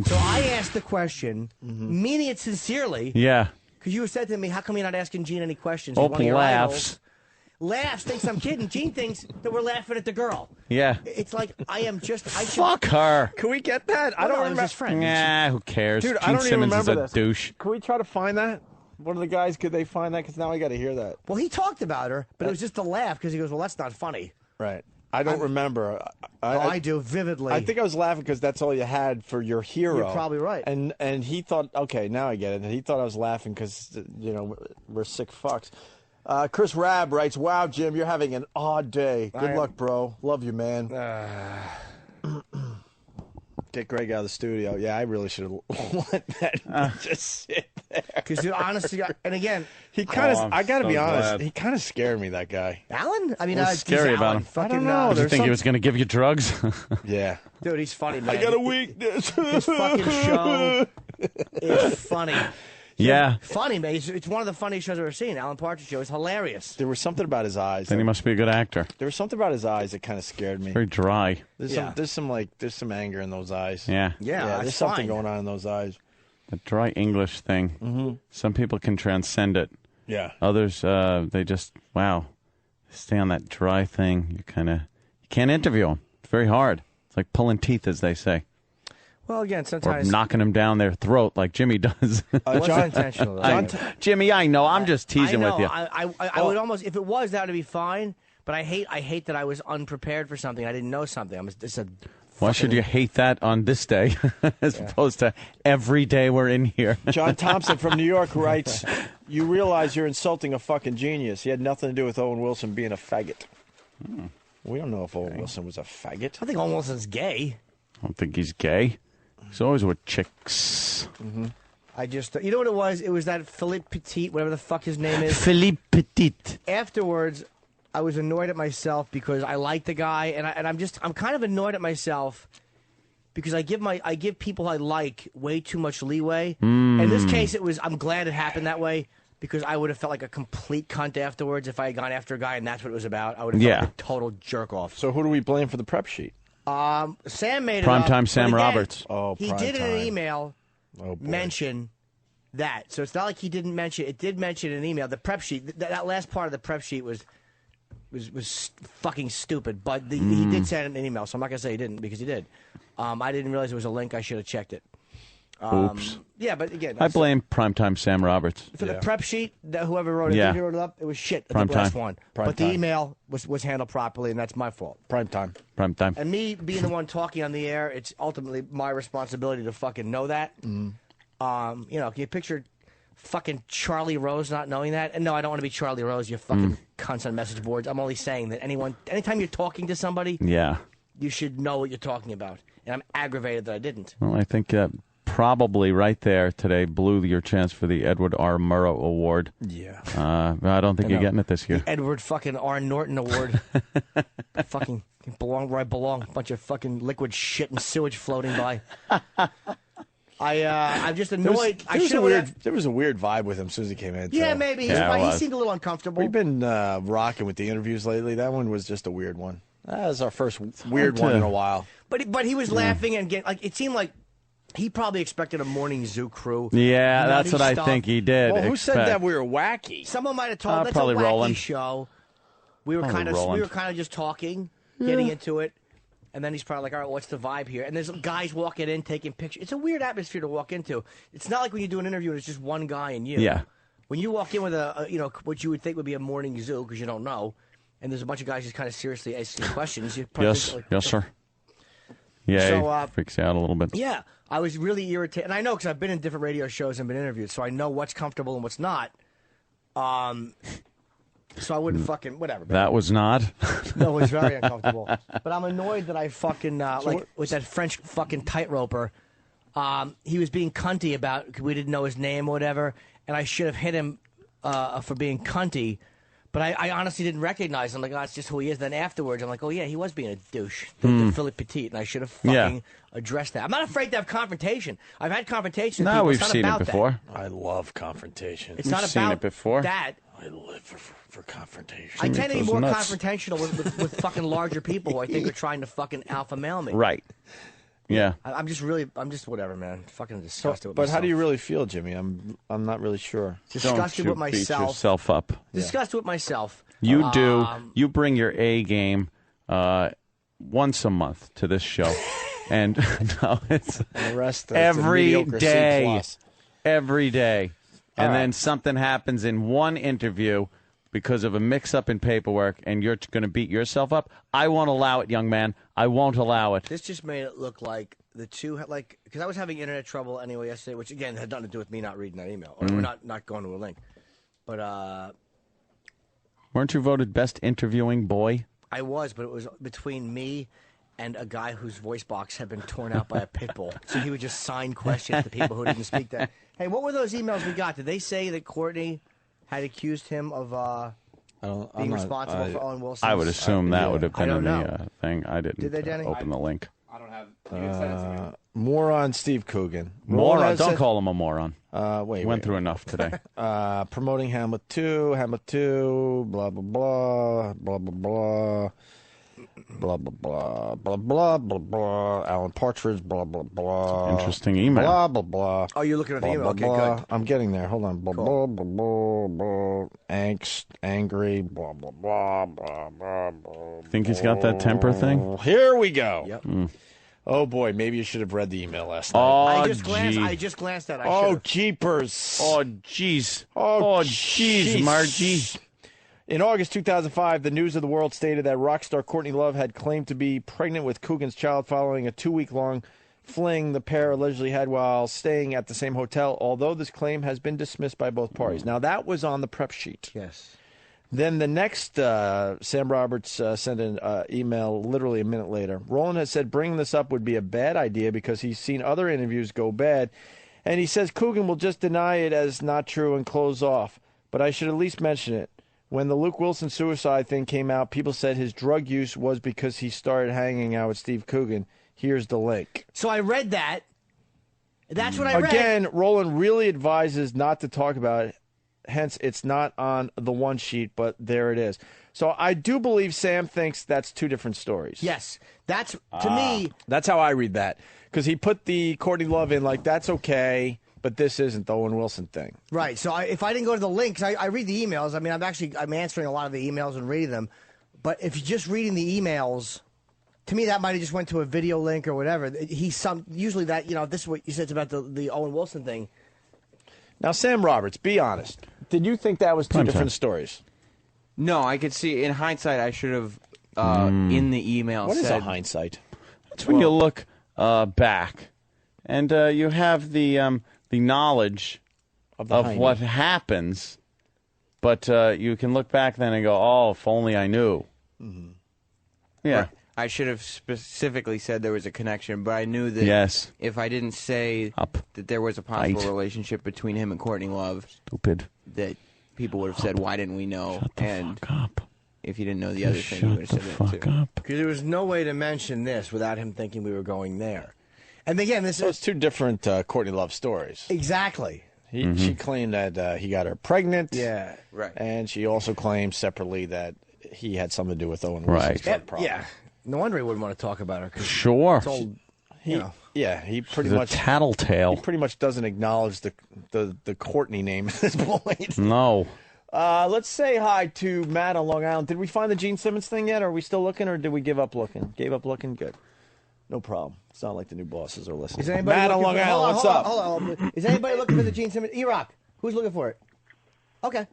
So I asked the question, meaning it sincerely. Yeah. Because you said to me, "How come you're not asking Gene any questions?" Hope laughs. Laughs, thinks I'm kidding. Gene thinks that we're laughing at the girl. Yeah. It's like I am just. Fuck her. Can we get that? I don't remember. His friend. Nah, who cares? Dude, Gene I don't even Simmons remember is a this. douche. Can we try to find that? One of the guys, could they find that? Because now I got to hear that. Well, he talked about her, but it was just a laugh because he goes, "Well, that's not funny." Right. I don't remember. I do vividly. I think I was laughing because that's all you had for your hero. You're probably right. And he thought, okay, now I get it. And he thought I was laughing because, we're sick fucks. Chris Rabb writes, "Wow, Jim, you're having an odd day. Good luck, bro. Love you, man." Get Greg out of the studio. Yeah, I really should have let that just sit there. Because honestly, and again, he kind of. I got to be honest. glad. He kind of scared me. That guy. Alan. I mean, What's scary about him? Fucking, I don't know. Did you think he was going to give you drugs? Yeah. Dude, he's funny, man. I got a weakness. His fucking show is funny. Yeah. Funny, man. It's one of the funniest shows I've ever seen. Alan Partridge Show is hilarious. There was something about his eyes. Then he must be a good actor. There was something about his eyes that kind of scared me. Very dry. There's some anger in those eyes. Yeah. Yeah, there's something going on in those eyes. The dry English thing. Mm-hmm. Some people can transcend it. Yeah. Others, they just, stay on that dry thing. You can't interview them. It's very hard. It's like pulling teeth, as they say. Well, again, Or sometimes knocking them down their throat like Jimmy does. John, intentional. Jimmy, I know. I'm just teasing I know. with you. I would almost, if it was, that would be fine. But I hate that I was unprepared for something. I didn't know something. Why should you hate that on this day as opposed to every day we're in here? John Thompson from New York writes, "You realize you're insulting a fucking genius. He had nothing to do with Owen Wilson being a faggot." We don't know if Owen Wilson was a faggot. I think Owen Wilson's gay. I don't think he's gay. He's always with chicks. Mm-hmm. I just, you know what it was? It was that Philippe Petit, whatever the fuck his name is. Philippe Petit. Afterwards, I was annoyed at myself because I like the guy, and I'm kind of annoyed at myself because I give people I like way too much leeway. In this case, I'm glad it happened that way because I would have felt like a complete cunt afterwards if I had gone after a guy and that's what it was about. I would have felt like a total jerk off. So who do we blame for the prep sheet? Sam made it Primetime up, Sam but again, Roberts. Oh, he did in an email boy. mention that. So it's not like he didn't mention it. It did mention in an email. The prep sheet, that last part of the prep sheet was fucking stupid. But he did send an email, so I'm not going to say he didn't because he did. I didn't realize it was a link. I should have checked it. Oops. Yeah, but again, I blame Primetime Sam Roberts. for the prep sheet. Whoever wrote it, who wrote it up, it was shit. The Primetime. last one, but the Primetime. email was handled properly, and that's my fault. Prime time. Primetime. And me being the one talking on the air, it's ultimately my responsibility to fucking know that. Can you picture fucking Charlie Rose not knowing that? And no, I don't want to be Charlie Rose, you fucking cunts on message boards. I'm only saying that anytime you're talking to somebody, you should know what you're talking about. And I'm aggravated that I didn't. Well, I think probably right there today blew your chance for the Edward R. Murrow Award. Yeah. I don't think you're getting it this year. The Edward fucking R. Norton Award. Fucking belong where I belong. Bunch of fucking liquid shit and sewage floating by. I'm just annoyed. There was a weird vibe with him as soon as he came in. Yeah, too. maybe. He seemed a little uncomfortable. We've been rocking with the interviews lately. That one was just a weird one. That was our first weird one in a while. But he was laughing and getting, it seemed like he probably expected a morning zoo crew. Yeah, that's what I think he did. Well, who said that we were wacky? Someone might have told that's probably a wacky Roland. show. We were kind of just talking, getting into it, and then he's probably like, all right, what's the vibe here? And there's guys walking in, taking pictures. It's a weird atmosphere to walk into. It's not like when you do an interview and it's just one guy and you. Yeah. When you walk in with what you would think would be a morning zoo because you don't know, and there's a bunch of guys just kind of seriously asking questions. Yes, sir. Yeah, So, freaks you out a little bit. Yeah, I was really irritated, and I know because I've been in different radio shows and been interviewed, so I know what's comfortable and what's not. So I wouldn't fucking whatever. That was not. No, it was very uncomfortable. But I'm annoyed that I fucking with that French fucking tightroper. He was being cunty about we didn't know his name or whatever, and I should have hit him for being cunty. But I honestly didn't recognize him. Like, oh, that's just who he is. Then afterwards, I'm like, oh, yeah, he was being a douche. The Philip Petit, and I should have fucking addressed that. I'm not afraid to have confrontation. I've had confrontation with people. We've It's not seen about it before. I love confrontation. It's not seen about it before. that. I live for confrontation. I tend to be more nuts. confrontational with fucking larger people who I think are trying to fucking alpha male me. Right. Yeah. I'm just whatever, man. Fucking disgusted with But myself. how do you really feel, Jimmy? I'm not really sure. Disgusted with Don't you beat myself. yourself up. Disgusted with myself. You do. You bring your A game once a month to this show. And no, it's the rest every C+. day. Every day. All And right. then something happens in one interview because of a mix-up in paperwork, and you're going to beat yourself up. I won't allow it, young man. I won't allow it. This just made it look like the two had because I was having internet trouble anyway yesterday, which again had nothing to do with me not reading that email or not going to a link. But Weren't you voted best interviewing boy? I was, but it was between me and a guy whose voice box had been torn out by a pit bull. So he would just sign questions to people who didn't speak that. Hey, what were those emails we got? Did they say that Courtney had accused him of being responsible for Owen Wilson? I would assume that would have been in the thing. I didn't Did they, Denny? open the link. I don't have. You can send it to me. Moron Steve Coogan. Moron. Don't call him a moron. Went through enough today. Promoting Hamlet 2, blah, blah, blah, blah, blah, blah. Blah, blah, blah, blah, blah, blah, blah. Alan Partridge, blah, blah, blah. Interesting email. Blah, blah, blah. Oh, you're looking at the Blah, email. blah, Okay, blah. good. I'm getting there. Hold on. Blah, blah, blah, blah, blah. Angst, angry, blah, blah, blah, blah, blah, blah. Think he's got that temper thing? Here we go. Yep. Oh, boy. Maybe you should have read the email last night. Oh, I just glanced at it. Oh, jeepers. Oh, jeez. Oh, jeez, Margie. In August 2005, the News of the World stated that rock star Courtney Love had claimed to be pregnant with Coogan's child following a 2-week-long fling the pair allegedly had while staying at the same hotel, although this claim has been dismissed by both parties. Now, that was on the prep sheet. Yes. Then the next, Sam Roberts sent an email literally a minute later. Roland has said bringing this up would be a bad idea because he's seen other interviews go bad, and he says Coogan will just deny it as not true and close off. But I should at least mention it. When the Luke Wilson suicide thing came out, people said his drug use was because he started hanging out with Steve Coogan. Here's the link. So I read that. That's what I read. Again, Roland really advises not to talk about it. Hence, it's not on the one sheet, but there it is. So I do believe Sam thinks that's two different stories. Yes. That's, to me... That's how I read that. Because he put the Courtney Love in like, that's okay, but this isn't the Owen Wilson thing. Right. So if I didn't go to the link, 'cause I read the emails. I mean, I'm answering a lot of the emails and reading them. But if you're just reading the emails, to me, that might have just went to a video link or whatever. Usually that, this is what you said about the Owen Wilson thing. Now, Sam Roberts, be honest. Did you think that was two different stories? No, I could see, in hindsight, I should have, in the email What said... is a hindsight? It's when you look back and you have the knowledge of what happens, but you can look back then and go, oh, if only I knew. Mm-hmm. Yeah. Right. I should have specifically said there was a connection, but I knew that if I didn't say that there was a possible relationship between him and Courtney Love, that people would have said, why didn't we know? Shut the fuck up. If you didn't know the other thing, you would have said that too. Because there was no way to mention this without him thinking we were going there. And again, this is two different Courtney Love stories. Exactly. She claimed that he got her pregnant. Yeah, right. And she also claimed separately that he had something to do with Owen Wilson's drug problem. Yeah. No wonder he wouldn't want to talk about her. Sure. It's all, he pretty She's a much tattletale. He pretty much doesn't acknowledge the Courtney name at this point. No. Let's say hi to Matt on Long Island. Did we find the Gene Simmons thing yet? Are we still looking, or did we give up looking? Gave up looking? Good. No problem. It's not like the new bosses are listening. Is anybody Matt on Long looking Island, what's up? Hold on. Is anybody looking for the Gene Simmons? E-Rock. Who's looking for it? Okay.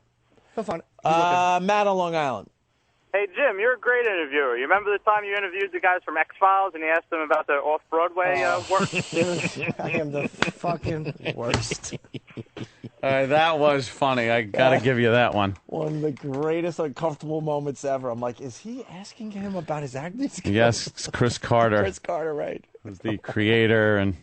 Have fun. Matt on Long Island. Hey, Jim, you're a great interviewer. You remember the time you interviewed the guys from X-Files and you asked them about their off-Broadway work? I am the fucking worst. That was funny. I got to give you that one. One of the greatest uncomfortable moments ever. I'm like, is he asking him about his acting skills? Yes, it's Chris Carter. Chris Carter, right. Who's the creator and...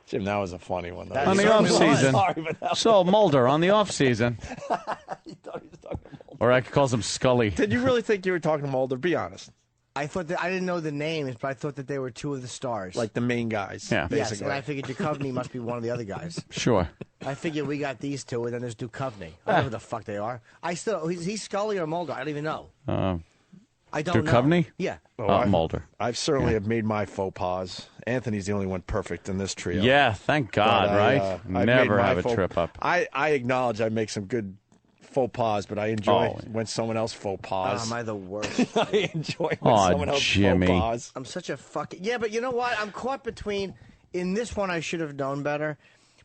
Jim, that was a funny one. Though. On the off season. Sorry, but that So Mulder on the off season. He thought he was talking to Mulder. Or I could call him Scully. Did you really think you were talking to Mulder? Be honest. I thought that I didn't know the names, but I thought that they were two of the stars. Like the main guys. Yeah. Yes, basically. and I figured Duchovny must be one of the other guys. Sure. I figured we got these two, and then there's Duchovny. I don't know who the fuck they are. He's Scully or Mulder. I don't even know. I don't know. Duchovny? Yeah. Mulder. I've certainly have made my faux pas. Anthony's the only one perfect in this trio. Yeah, thank God, But right? I've Never made my have a faux- trip up. I acknowledge I make some good faux pas, but I enjoy when someone else faux pas. Am I the worst? I enjoy when someone else Jimmy. faux pas. I'm such a fucking... Yeah, but you know what? I'm caught between... In this one, I should have known better,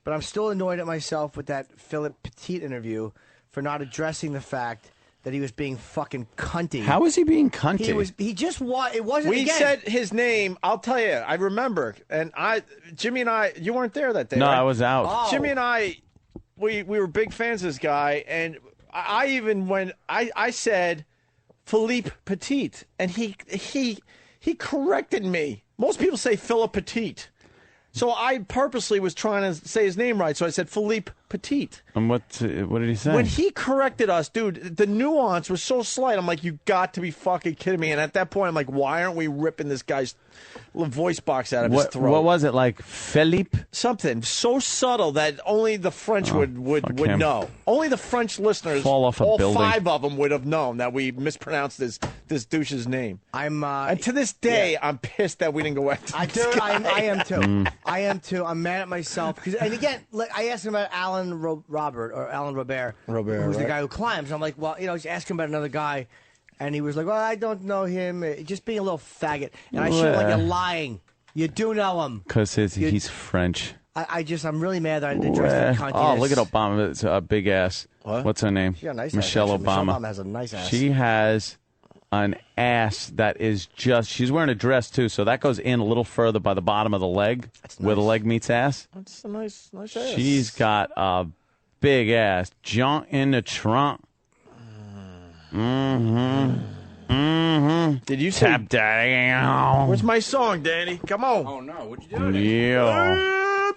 but I'm still annoyed at myself with that Philip Petit interview for not addressing the fact that he was being fucking cunty. How was he being cunty? He just was... It wasn't... We again, said his name. I'll tell you. I remember. And Jimmy and I, you weren't there that day, No, right? I was out. Oh. Jimmy and I, we were big fans of this guy, and I even when I said Philippe Petit, and he corrected me. Most people say Philip Petit, so I purposely was trying to say his name right. So I said Philippe Petit. And what did he say? When he corrected us, dude, the nuance was so slight. I'm like, you got to be fucking kidding me. And at that point, I'm like, why aren't we ripping this guy's voice box out of his throat? What was it, like Philippe? Something so subtle that only the French would him. know. Only the French listeners, Fall off a all building. 5 of them would have known that we mispronounced this douche's name. And to this day, I'm pissed that we didn't go after this guy. I am too. I am too. I'm mad at myself. And again, like, I asked him about Alan Robert, who's the guy who climbs. I'm like, well, just ask him about another guy. And he was like, well, I don't know him. Just being a little faggot. And I should like, you're lying. You do know him. Because he's French. I'm really mad that I didn't address the Oh, look at Obama. It's a big ass. What? What's her name? She got a nice Michelle ass. Obama. Michelle Obama has a nice ass. She has an ass that is just... She's wearing a dress, too, so that goes in a little further by the bottom of the leg, where the leg meets ass. That's a nice ass. She's got a big ass. Junk in the trunk. Did you say... Tap down. Where's my song, Danny? Come on. Oh, no. What'd you do? Yeah.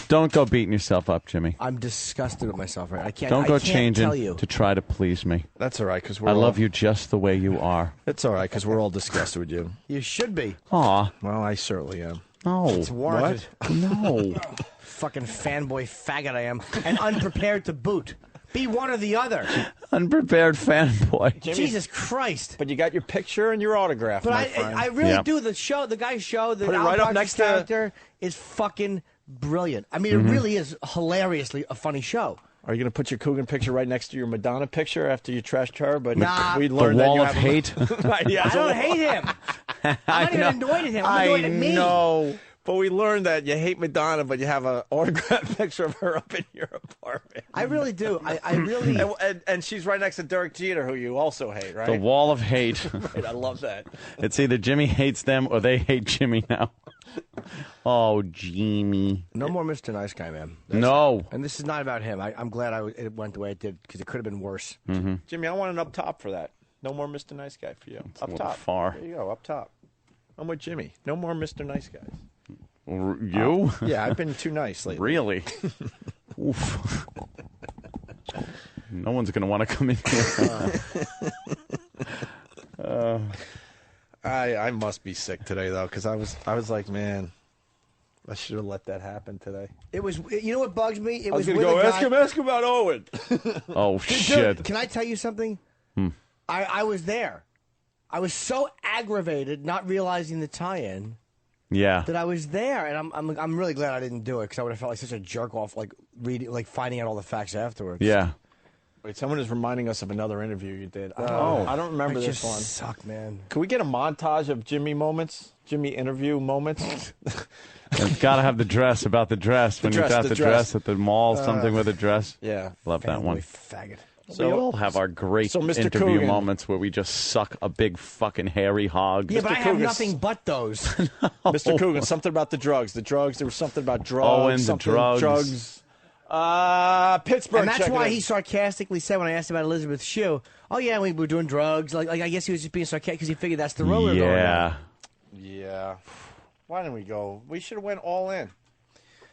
Don't go beating yourself up, Jimmy. I'm disgusted with myself. Right? I can't. Don't go I can't changing tell you. to try to please me. That's all right, because we're I love you just the way you are. It's all right, because we're all disgusted with you. You should be. Aw. Well, I certainly am. No. It's warranted. No. Fucking fanboy faggot I am, and unprepared to boot. Be one or the other. Unprepared fanboy. Jesus Christ! But you got your picture and your autograph, But my friend. I really do. The guy's show, the Put it Al right up Parker's next to- character is fucking brilliant. I mean, it really is hilariously a funny show. Are you going to put your Coogan picture right next to your Madonna picture after you trashed her? But Nah. we The learned that wall you of have hate. Yeah, I don't hate him. I'm not even annoyed at him. I'm annoyed at me. know. But we learned that you hate Madonna, but you have an autographed picture of her up in your apartment. I really do. I really. And she's right next to Derek Jeter, who you also hate, right? The wall of hate. Right, I love that. It's either Jimmy hates them or they hate Jimmy now. Oh, Jimmy. No more Mr. Nice Guy, man. No. And this is not about him. I'm glad it went the way it did, because it could have been worse. Mm-hmm. Jimmy, I want an up top for that. No more Mr. Nice Guy for you. It's a Up little top. far. There you go, up top. I'm with Jimmy. No more Mr. Nice Guys. You? Yeah, I've been too nice lately. Really? Oof. No one's going to want to come in here. I must be sick today though, because I was like, man, I should have let that happen today. It was. You know what bugs me? It I was was gonna go with a ask him about Owen. Oh Dude, shit! can I tell you something? I was there. I was so aggravated not realizing the tie-in Yeah. that I was there, and I'm really glad I didn't do it, because I would have felt like such a jerk off, like finding out all the facts afterwards. Yeah. Wait, someone is reminding us of another interview you did. I don't remember That this just one. sucked, man. Can we get a montage of Jimmy moments? Jimmy interview moments? You've got to have the dress about the dress. When you got the dress at the mall, something with a dress. Yeah. Love that one. Faggot. So we all have our great so Mr. interview Coogan. moments where we just suck a big fucking hairy hog. Yeah, but I have Coogan. nothing but those. Mr. Coogan, something about the drugs. The drugs, there was something about drugs. Owen, the something drugs. Pittsburgh. And that's check it why out. he sarcastically said when I asked about Elizabeth Shue, "Oh yeah, we were doing drugs." Like I guess he was just being sarcastic because he figured that's the road we're going down. Yeah. Why didn't we go? We should have went all in.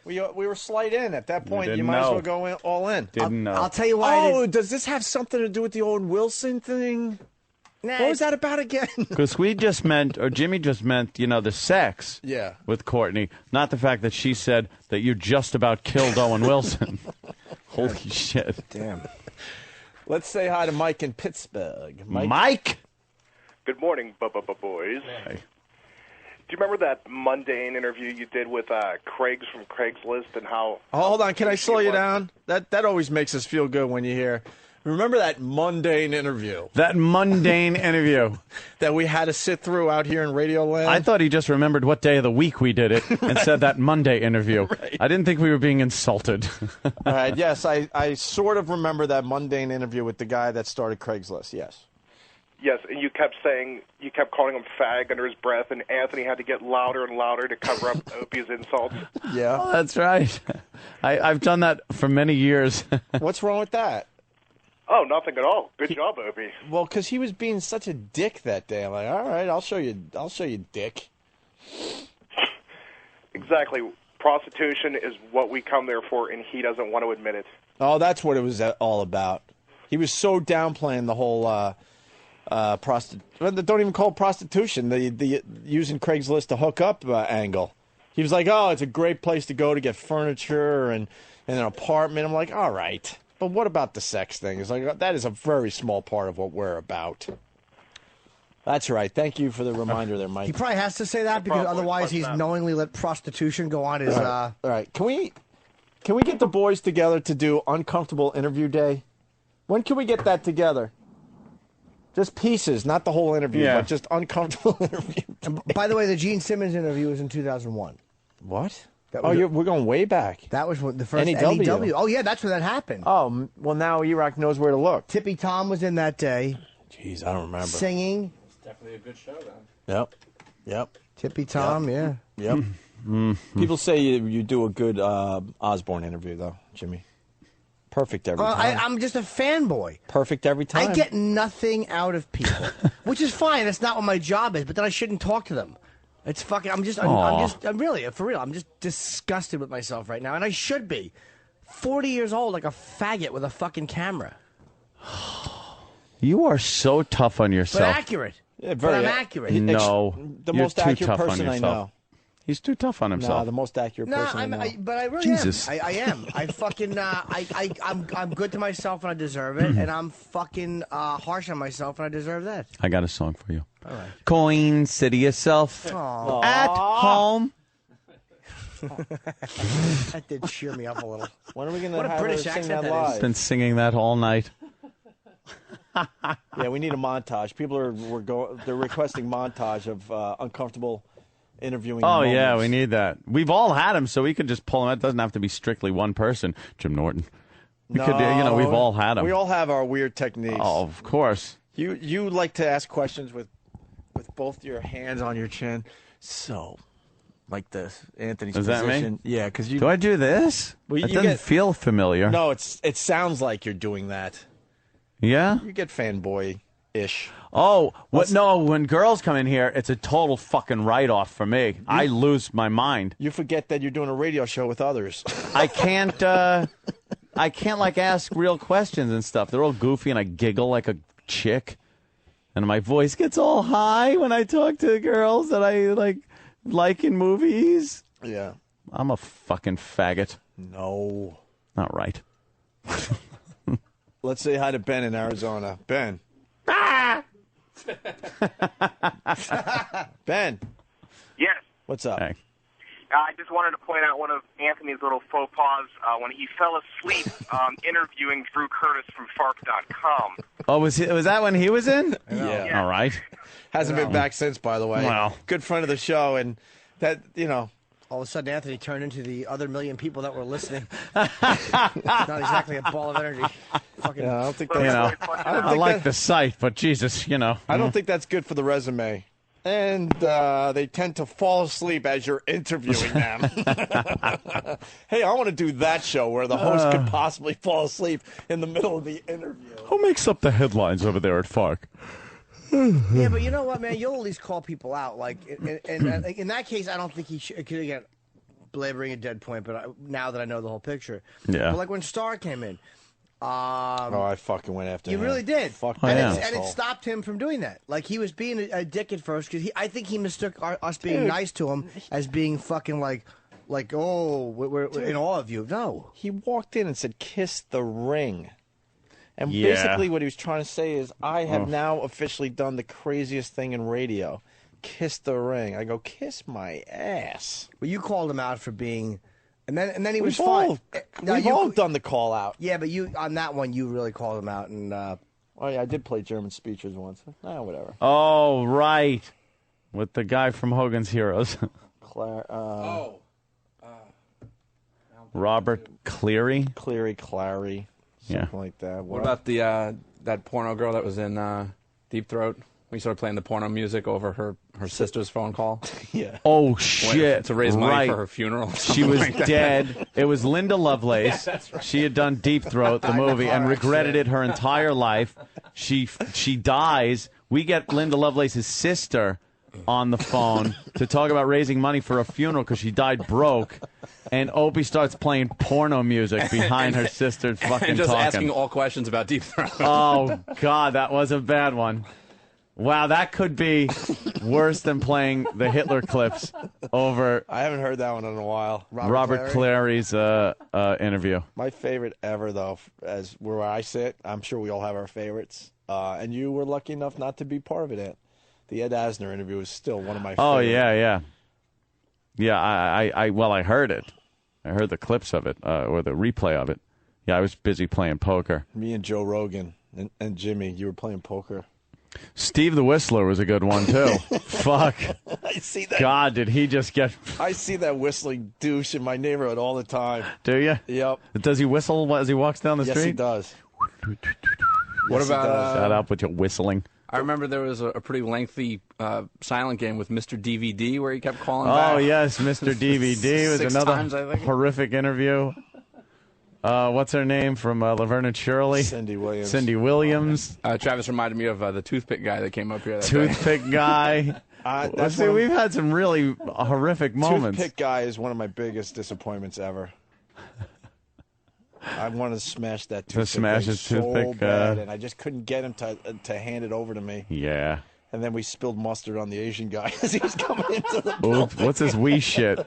We were slight in at that point. You might as well go in, all in. Didn't know. I'll tell you why. Oh, does this have something to do with the Owen Wilson thing? What was that about again? Because we just meant, or Jimmy just meant, the sex with Courtney, not the fact that she said that you just about killed Owen Wilson. Holy shit. Damn. Let's say hi to Mike in Pittsburgh. Mike? Good morning, boys. Hey. Do you remember that mundane interview you did with Craig's from Craigslist and how... Oh, hold on. Can I slow you down? That always makes us feel good when you hear... Remember that mundane interview? That mundane interview. That we had to sit through out here in Radio Land? I thought he just remembered what day of the week we did it and said that Monday interview. Right. I didn't think we were being insulted. All right, yes, I sort of remember that mundane interview with the guy that started Craigslist, yes. Yes, and you kept calling him fag under his breath, and Anthony had to get louder and louder to cover up Opie's insults. Yeah. Oh, that's right. I've done that for many years. What's wrong with that? Oh, nothing at all. Good job, Opie. Well, because he was being such a dick that day. I'm like, all right, I'll show you, dick. Exactly. Prostitution is what we come there for, and he doesn't want to admit it. Oh, that's what it was all about. He was so downplaying the whole don't even call it prostitution, the using Craigslist to hook up angle. He was like, oh, it's a great place to go to get furniture and an apartment. I'm like, all right. But what about the sex thing? It's like, that is a very small part of what we're about. That's right. Thank you for the reminder there, Mike. He probably has to say that because otherwise he's knowingly let prostitution go on his... All right. Can we get the boys together to do Uncomfortable Interview Day? When can we get that together? Just pieces, not the whole interview, but just Uncomfortable Interview Day. By the way, the Gene Simmons interview was in 2001. What? We're going way back. That was the first NEW. NEW. Oh, yeah, that's where that happened. Oh, well, now E-Rock knows where to look. Tippy Tom was in that day. Jeez, I don't remember. Singing. It's definitely a good show, then. Yep. Tippy Tom, Yep. yeah. People say you do a good Osborne interview, though, Jimmy. Perfect every time. I'm just a fanboy. Perfect every time. I get nothing out of people, which is fine. That's not what my job is, but then I shouldn't talk to them. It's fucking, I'm really, for real, I'm just disgusted with myself right now, and I should be. 40 years old, like a faggot with a fucking camera. You are so tough on But yourself. accurate. Yeah, but I'm accurate. No. The you're most too accurate tough on person I yourself. know. He's too tough on himself. No, the most accurate person I know. But I really Jesus. am. I am. I fucking, I'm good to myself and I deserve it, and I'm fucking harsh on myself and I deserve that. I got a song for you. All right. Coin City yourself Aww. at home. That did cheer me up a little. When are we going to What a have British her sing accent that that is. live? Been singing that all night. Yeah, we need a montage. People they're requesting montage of uncomfortable interviewing. Oh, moments. yeah, we need that. We've all had them, so we could just pull them out. It doesn't have to be strictly one person. Jim Norton. We could, we've all had them. We all have our weird techniques. Oh, of course. You like to ask questions with both your hands on your chin. So, like this, Anthony's Is that position. me? Yeah, because you. Do I do this? Well, It you doesn't get- feel familiar. No, it sounds like you're doing that. Yeah? You get fanboy-ish. Oh, no, when girls come in here, it's a total fucking write-off for me. I lose my mind. You forget that you're doing a radio show with others. I can't, like, ask real questions and stuff. They're all goofy, and I giggle like a chick. And my voice gets all high when I talk to girls that I, like in movies. Yeah. I'm a fucking faggot. No. Not right. Let's say hi to Ben in Arizona. Ben. Ben. Yes. What's up? Hey. I just wanted to point out one of Anthony's little faux pas when he fell asleep interviewing Drew Curtis from Fark.com. Oh, was that when he was in? Yeah. All right. Hasn't been back since, by the way. Well. Good friend of the show, and that, All of a sudden, Anthony turned into the other million people that were listening. Not exactly a ball of energy. Fucking, I don't think I like the site, but Jesus, I don't think that's good for the resume. And they tend to fall asleep as you're interviewing them. Hey, I want to do that show where the host could possibly fall asleep in the middle of the interview. Who makes up the headlines over there at Fark? Yeah, but you know what, man? You'll at least call people out. Like, in that case, I don't think he should. Again, belaboring a dead point, but now that I know the whole picture. Yeah. But like when Starr came in, I fucking went after him. You really did. Fuck and it stopped him from doing that. Like, he was being a dick at first because I think he mistook us being nice to him as being fucking like we're in awe of you. No. He walked in and said, "Kiss the ring." And basically what he was trying to say is, I have now officially done the craziest thing in radio. Kiss the ring. I go, kiss my ass. Well, you called him out for being... And then he was fine. We've all done the call out. Yeah, but you on that one, you really called him out. And I did play German speeches once. Whatever. Oh, right. With the guy from Hogan's Heroes. Robert Clary? Clary. Something like that. What about the that porno girl that was in Deep Throat? We started playing the porno music over her sister's phone call. Yeah. Oh, shit. To raise money for her funeral. She was like dead. It was Linda Lovelace. Yeah, that's right. She had done Deep Throat, the movie, and regretted it her entire life. She dies. We get Linda Lovelace's sister on the phone to talk about raising money for a funeral because she died broke. And Opie starts playing porno music behind her sister fucking and just talking. asking all questions about Deep Throat. Oh, God, that was a bad one. Wow, that could be worse than playing the Hitler clips over... I haven't heard that one in a while. Robert Clary's interview. My favorite ever, though, as where I sit, I'm sure we all have our favorites. And you were lucky enough not to be part of it, Ed. The Ed Asner interview is still one of my favorites. Oh, yeah. Yeah, I heard it. I heard the clips of it, or the replay of it. Yeah, I was busy playing poker. Me and Joe Rogan and Jimmy, you were playing poker. Steve the Whistler was a good one, too. Fuck. I see that. God, did he just get... I see that whistling douche in my neighborhood all the time. Do you? Yep. Does he whistle as he walks down the street? Yes, he does. What about... Shut up with your whistling. I remember there was a pretty lengthy silent game with Mr. DVD where he kept calling back. Oh, yes, Mr. DVD was 6 another times, I think. horrific interview. What's her name from Laverne and Shirley? Cindy Williams. Cindy Williams. Travis reminded me of the toothpick guy that came up here. Toothpick guy. See, we've had some really horrific moments. Toothpick guy is one of my biggest disappointments ever. I wanted to smash that toothpick so bad, and I just couldn't get him to hand it over to me. Yeah. And then we spilled mustard on the Asian guy as he was coming into the building. Oops, what's this wee shit?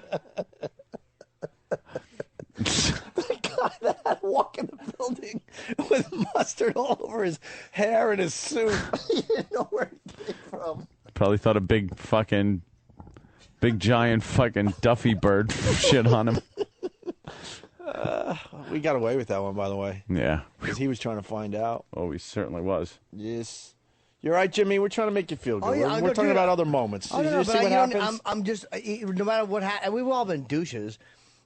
The guy that had to walk in the building with mustard all over his hair and his suit. He didn't know where it came from. Probably thought a big giant fucking Duffy bird shit on him. We got away with that one, by the way. Yeah. Because he was trying to find out. Oh, he certainly was. Yes. You're right, Jimmy. We're trying to make you feel good. Oh, yeah, we're talking about other moments. Oh, Did no, you see what happens? I'm just, no matter what happens, we've all been douches,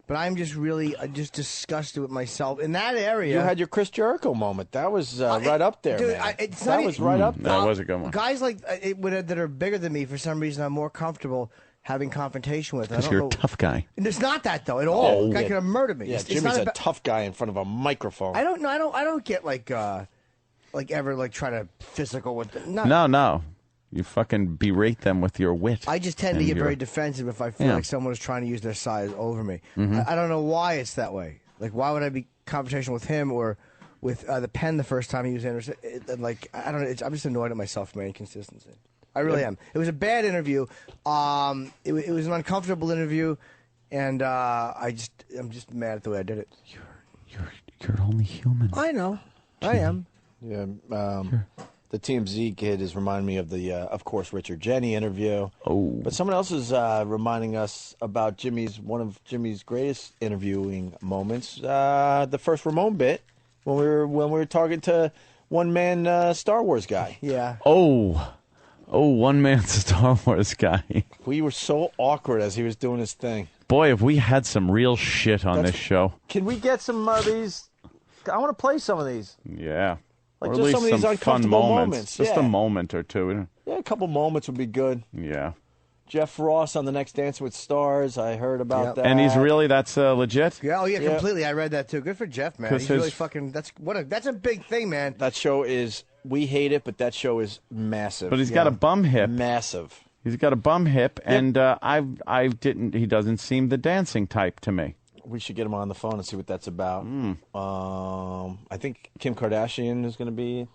but I'm just really just disgusted with myself. In that area. You had your Chris Jericho moment. That was right up there, dude, man. That was right up there. That was a good one. Guys like that are bigger than me, for some reason, I'm more comfortable having confrontation with. Because you're a tough guy. And it's not that, though, at all. Guy could have murdered me. Yeah, It's Jimmy's a tough guy in front of a microphone. I don't get ever try to physical with them. No. You fucking berate them with your wit. I just tend to get very defensive if I feel like someone is trying to use their size over me. Mm-hmm. I don't know why it's that way. Like, why would I be confrontational with him or with the Pen the first time he was in? I don't know. I'm just annoyed at myself for my inconsistency. I really am. It was a bad interview. It was an uncomfortable interview, and I'm just mad at the way I did it. You're only human. I know. I am. Yeah. The TMZ kid is reminding me of the, of course, Richard Jenny interview. Oh. But someone else is reminding us about one of Jimmy's greatest interviewing moments, the first Ramon bit when we were talking to one man Star Wars guy. Yeah. Oh, one man Star Wars guy. We were so awkward as he was doing his thing. Boy, have we had some real shit on this show. Can we get some of these? I want to play some of these. Yeah. Like or just at least some of these fun uncomfortable moments. Just yeah. a moment or two. Yeah, a couple moments would be good. Yeah. Jeff Ross on The Next Dance with Stars. I heard about that. And he's really, that's legit? Yeah, completely. I read that too. Good for Jeff, man. He's really fucking, that's a big thing, man. That show is, we hate it, but that show is massive. But he's got a bum hip. Massive. He's got a bum hip, and he doesn't seem the dancing type to me. We should get him on the phone and see what that's about. I think Kim Kardashian is going to be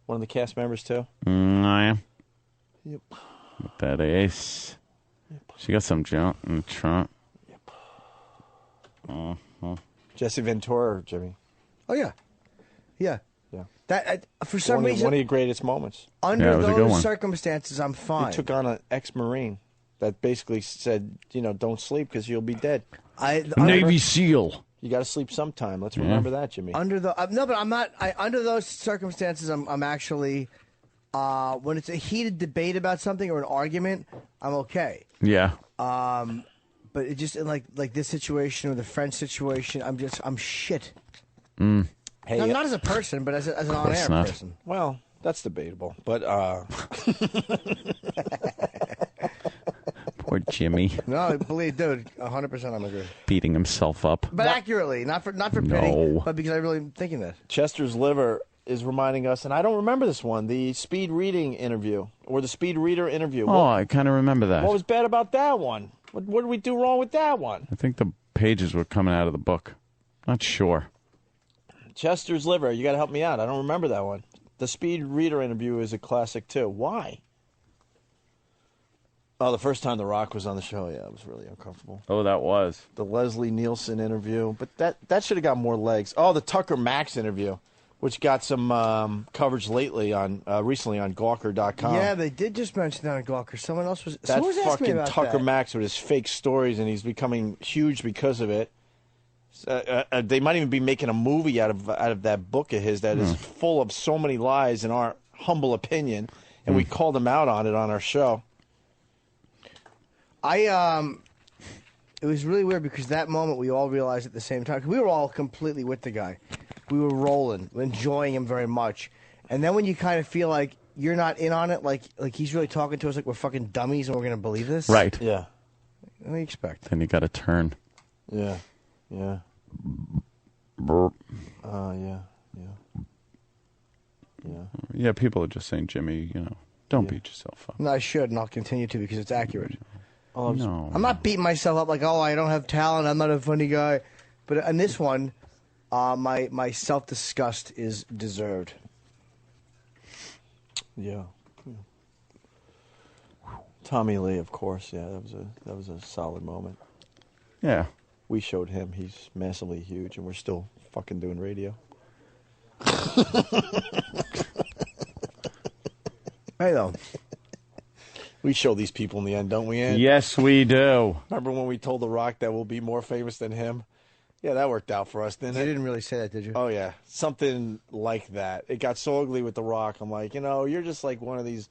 one of the cast members, too. I am. Yep. That is. Yep. She got some junk in the trunk. Yep. Jesse Ventura, Jimmy. Oh, yeah. Yeah. Yeah. That for some one reason, of your greatest moments. Under those circumstances, I'm fine. He took on an ex-Marine that basically said, don't sleep because you'll be dead. Navy SEAL. You got to sleep sometime. Let's remember that, Jimmy. Under those circumstances, I'm actually when it's a heated debate about something or an argument, I'm okay. Yeah. But it just in like this situation or the French situation, I'm shit. Hey, not as a person, but as an on-air person. Well, that's debatable, but poor Jimmy. No, believe, dude, 100% I'm agree. Beating himself up. But accurately, not for pity, but because I really am thinking that. Chester's liver is reminding us, and I don't remember this one, the speed reading interview or the speed reader interview. I kind of remember that. What was bad about that one? What did we do wrong with that one? I think the pages were coming out of the book. Not sure. Chester's liver, you got to help me out. I don't remember that one. The speed reader interview is a classic too. Why? Oh, the first time The Rock was on the show, yeah, it was really uncomfortable. Oh, that was. The Leslie Nielsen interview, but that should have got more legs. Oh, the Tucker Max interview, which got some coverage recently on Gawker.com. Yeah, they did just mention that on Gawker. Someone was that asking fucking me about Tucker that. Max with his fake stories, and he's becoming huge because of it. They might even be making a movie out of that book of his that is full of so many lies, in our humble opinion, and we called him out on it on our show. It was really weird because that moment we all realized at the same time. 'Cause we were all completely with the guy. We were rolling, enjoying him very much. And then when you kind of feel like you're not in on it, like he's really talking to us like we're fucking dummies and we're going to believe this. Right. Yeah. What do you expect? Then you got to turn. Yeah. Yeah. Burp. Yeah. Yeah, people are just saying, Jimmy, don't beat yourself up. No, I should, and I'll continue to because it's accurate. No. I'm not beating myself up like, I don't have talent, I'm not a funny guy. But on this one, my self-disgust is deserved. Yeah. Tommy Lee, of course. Yeah, that was a solid moment. Yeah. We showed him he's massively huge, and we're still fucking doing radio. Hey, though. We show these people in the end, don't we, Ann? Yes, we do. Remember when we told The Rock that we'll be more famous than him? Yeah, that worked out for us, didn't it? You didn't really say that, did you? Oh, yeah. Something like that. It got so ugly with The Rock. I'm like, you're just like one of these...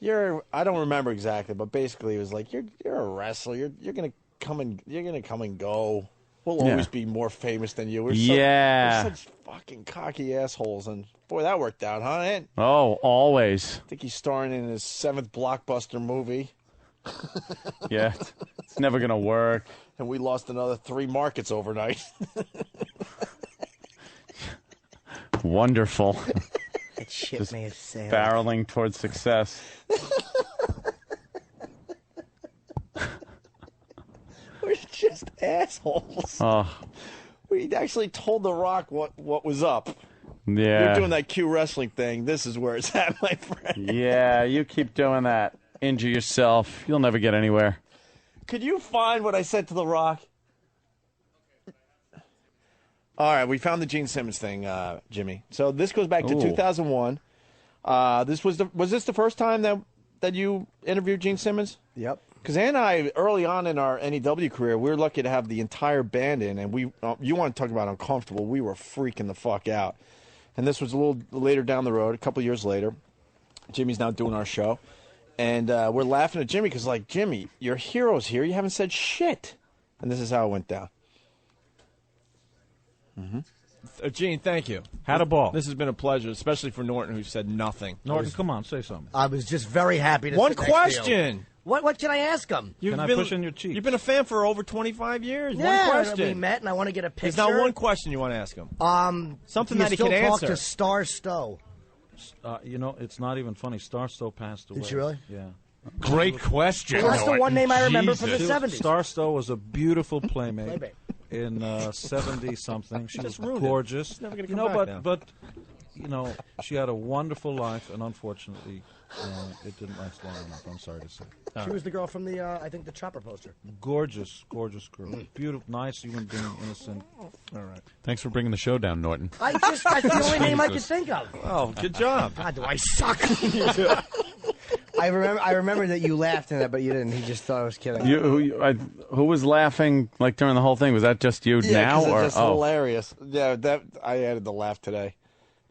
I don't remember exactly, but basically it was like, you're a wrestler. You're gonna come and go. We'll always be more famous than you. We're such fucking cocky assholes, and boy, that worked out, huh? Ant? Oh, always. I think he's starring in his 7th blockbuster movie. Yeah, it's never gonna work. And we lost another 3 markets overnight. Wonderful. That ship Just may have sailed. barreling towards success. We're just assholes. Oh. We actually told The Rock what was up. Yeah. You're doing that Q wrestling thing. This is where it's at, my friend. Yeah, you keep doing that. Injure yourself. You'll never get anywhere. Could you find what I said to The Rock? All right, we found the Gene Simmons thing, Jimmy. So this goes back to 2001. Was this the first time that you interviewed Gene Simmons? Yep. Because Ann and I, early on in our NEW career, we were lucky to have the entire band in, and you want to talk about uncomfortable, we were freaking the fuck out. And this was a little later down the road, a couple years later. Jimmy's now doing our show. And we're laughing at Jimmy because, like, Jimmy, your hero's here. You haven't said shit. And this is how it went down. Mm-hmm. Gene, thank you. Had a ball. This has been a pleasure, especially for Norton, who said nothing. Norton, come on, say something. I was just very happy to One sit next to you. question. What should I ask him? Can I push in your cheeks? You've been a fan for over 25 years. Yeah, one question. we met, and I want to get a picture. There's not one question you want to ask him. Something that he can talk answer. to Star Stowe. It's not even funny. Star Stowe passed away. Did you really? Yeah. Great question. Well, that's the one name I remember from the 70s. Star Stowe was a beautiful playmate. in 70-something. She was Just ruined it. gorgeous. She's never gonna You come know, back now. but she had a wonderful life, and unfortunately, it didn't last long enough. I'm sorry to say. She was the girl from the, I think, the Chopper poster. Gorgeous, gorgeous girl. Beautiful, nice human being, innocent. All right. Thanks for bringing the show down, Norton. That's the only name I could think of. Oh, good job. God, do I suck? I remember that you laughed in that, but you didn't. He just thought I was kidding. Who was laughing like during the whole thing? Was that just you now, 'cause or it's just hilarious? Yeah, that I added the laugh today.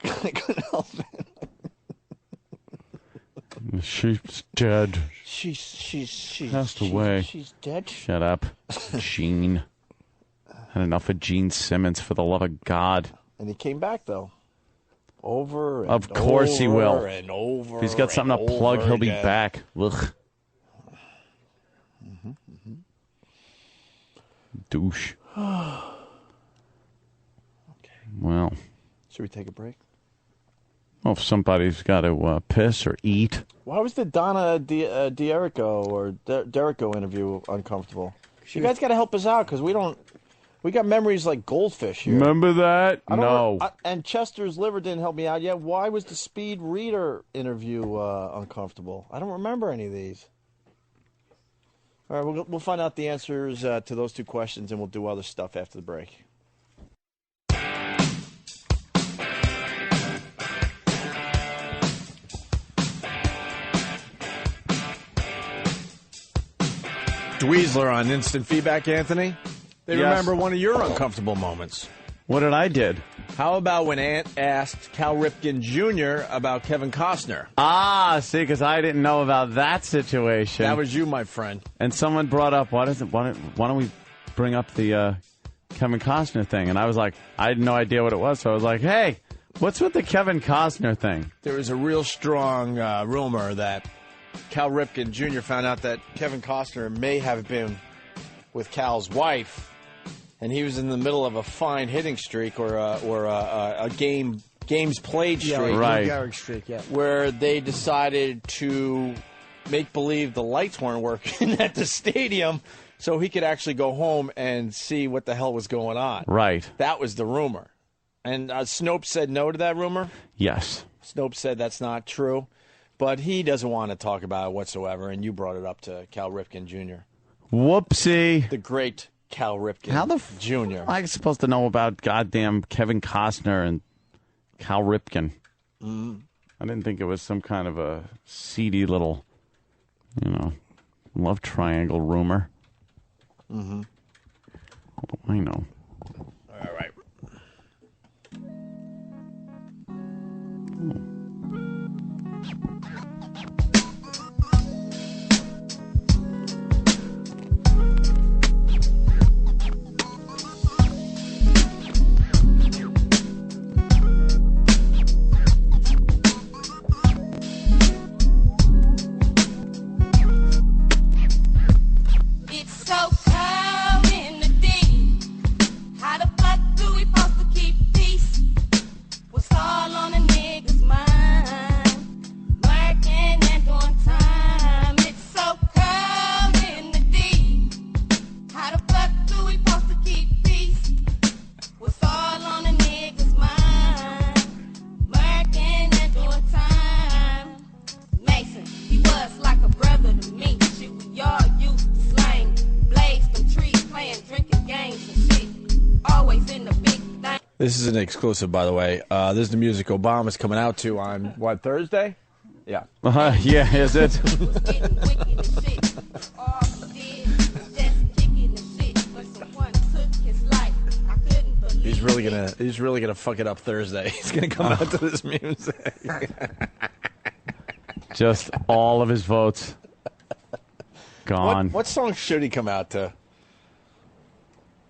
I couldn't help it. She's dead. She's Passed away. She's dead. Shut up, Gene. Had enough of Gene Simmons, for the love of God. And he came back though. Over and Of course he will. and over. If he's got something to plug, he'll be again. back. Ugh. Douche. Well, Should we take a break? if somebody's got to piss or eat. Why was the Donna D'Erico or D'Erico interview uncomfortable? You guys got to help us out because we got memories like goldfish here. Remember that? I don't No. and Chester's liver didn't help me out yet. Why was the Speed Reader interview uncomfortable? I don't remember any of these. All right, we'll find out the answers to those two questions, and we'll do other stuff after the break. Dweezler on instant feedback, Anthony. They Yes. remember one of your uncomfortable moments. What did I did? How about when Ant asked Cal Ripken Jr. about Kevin Costner? Ah, see, because I didn't know about that situation. That was you, my friend. And someone brought up, why don't we bring up the Kevin Costner thing? And I was like, I had no idea what it was. So I was like, hey, what's with the Kevin Costner thing? There was a real strong rumor that Cal Ripken Jr. found out that Kevin Costner may have been with Cal's wife, and he was in the middle of a fine hitting streak or a games played streak, Garrick streak, yeah. where they decided to make believe the lights weren't working at the stadium, so he could actually go home and see what the hell was going on. Right. That was the rumor, and Snopes said no to that rumor. Yes. Snopes said that's not true. But he doesn't want to talk about it whatsoever, and you brought it up to Cal Ripken Jr. Whoopsie. The great Cal Ripken Jr. I'm supposed to know about goddamn Kevin Costner and Cal Ripken. Mm. I didn't think it was some kind of a seedy little, love triangle rumor. Mm-hmm. What do I know? All right. It's so cold in the deep. How the fuck do we supposed to keep peace? What's all on a nigga's mind? Working and doing time. It's so cold in the deep. How the fuck do we supposed to keep peace? What's all on a nigga's mind? Working and doing time. Mason, he was like a brother to me. Shit, we all used to slang. Blaze from trees, playing, drinking games and shit. Always in the big thing. This is an exclusive, by the way. This is the music Obama's coming out to on, what, Thursday? Yeah. Yeah, is it? He's really gonna fuck it up Thursday. He's gonna come out to this music. Just all of his votes gone. What song should he come out to?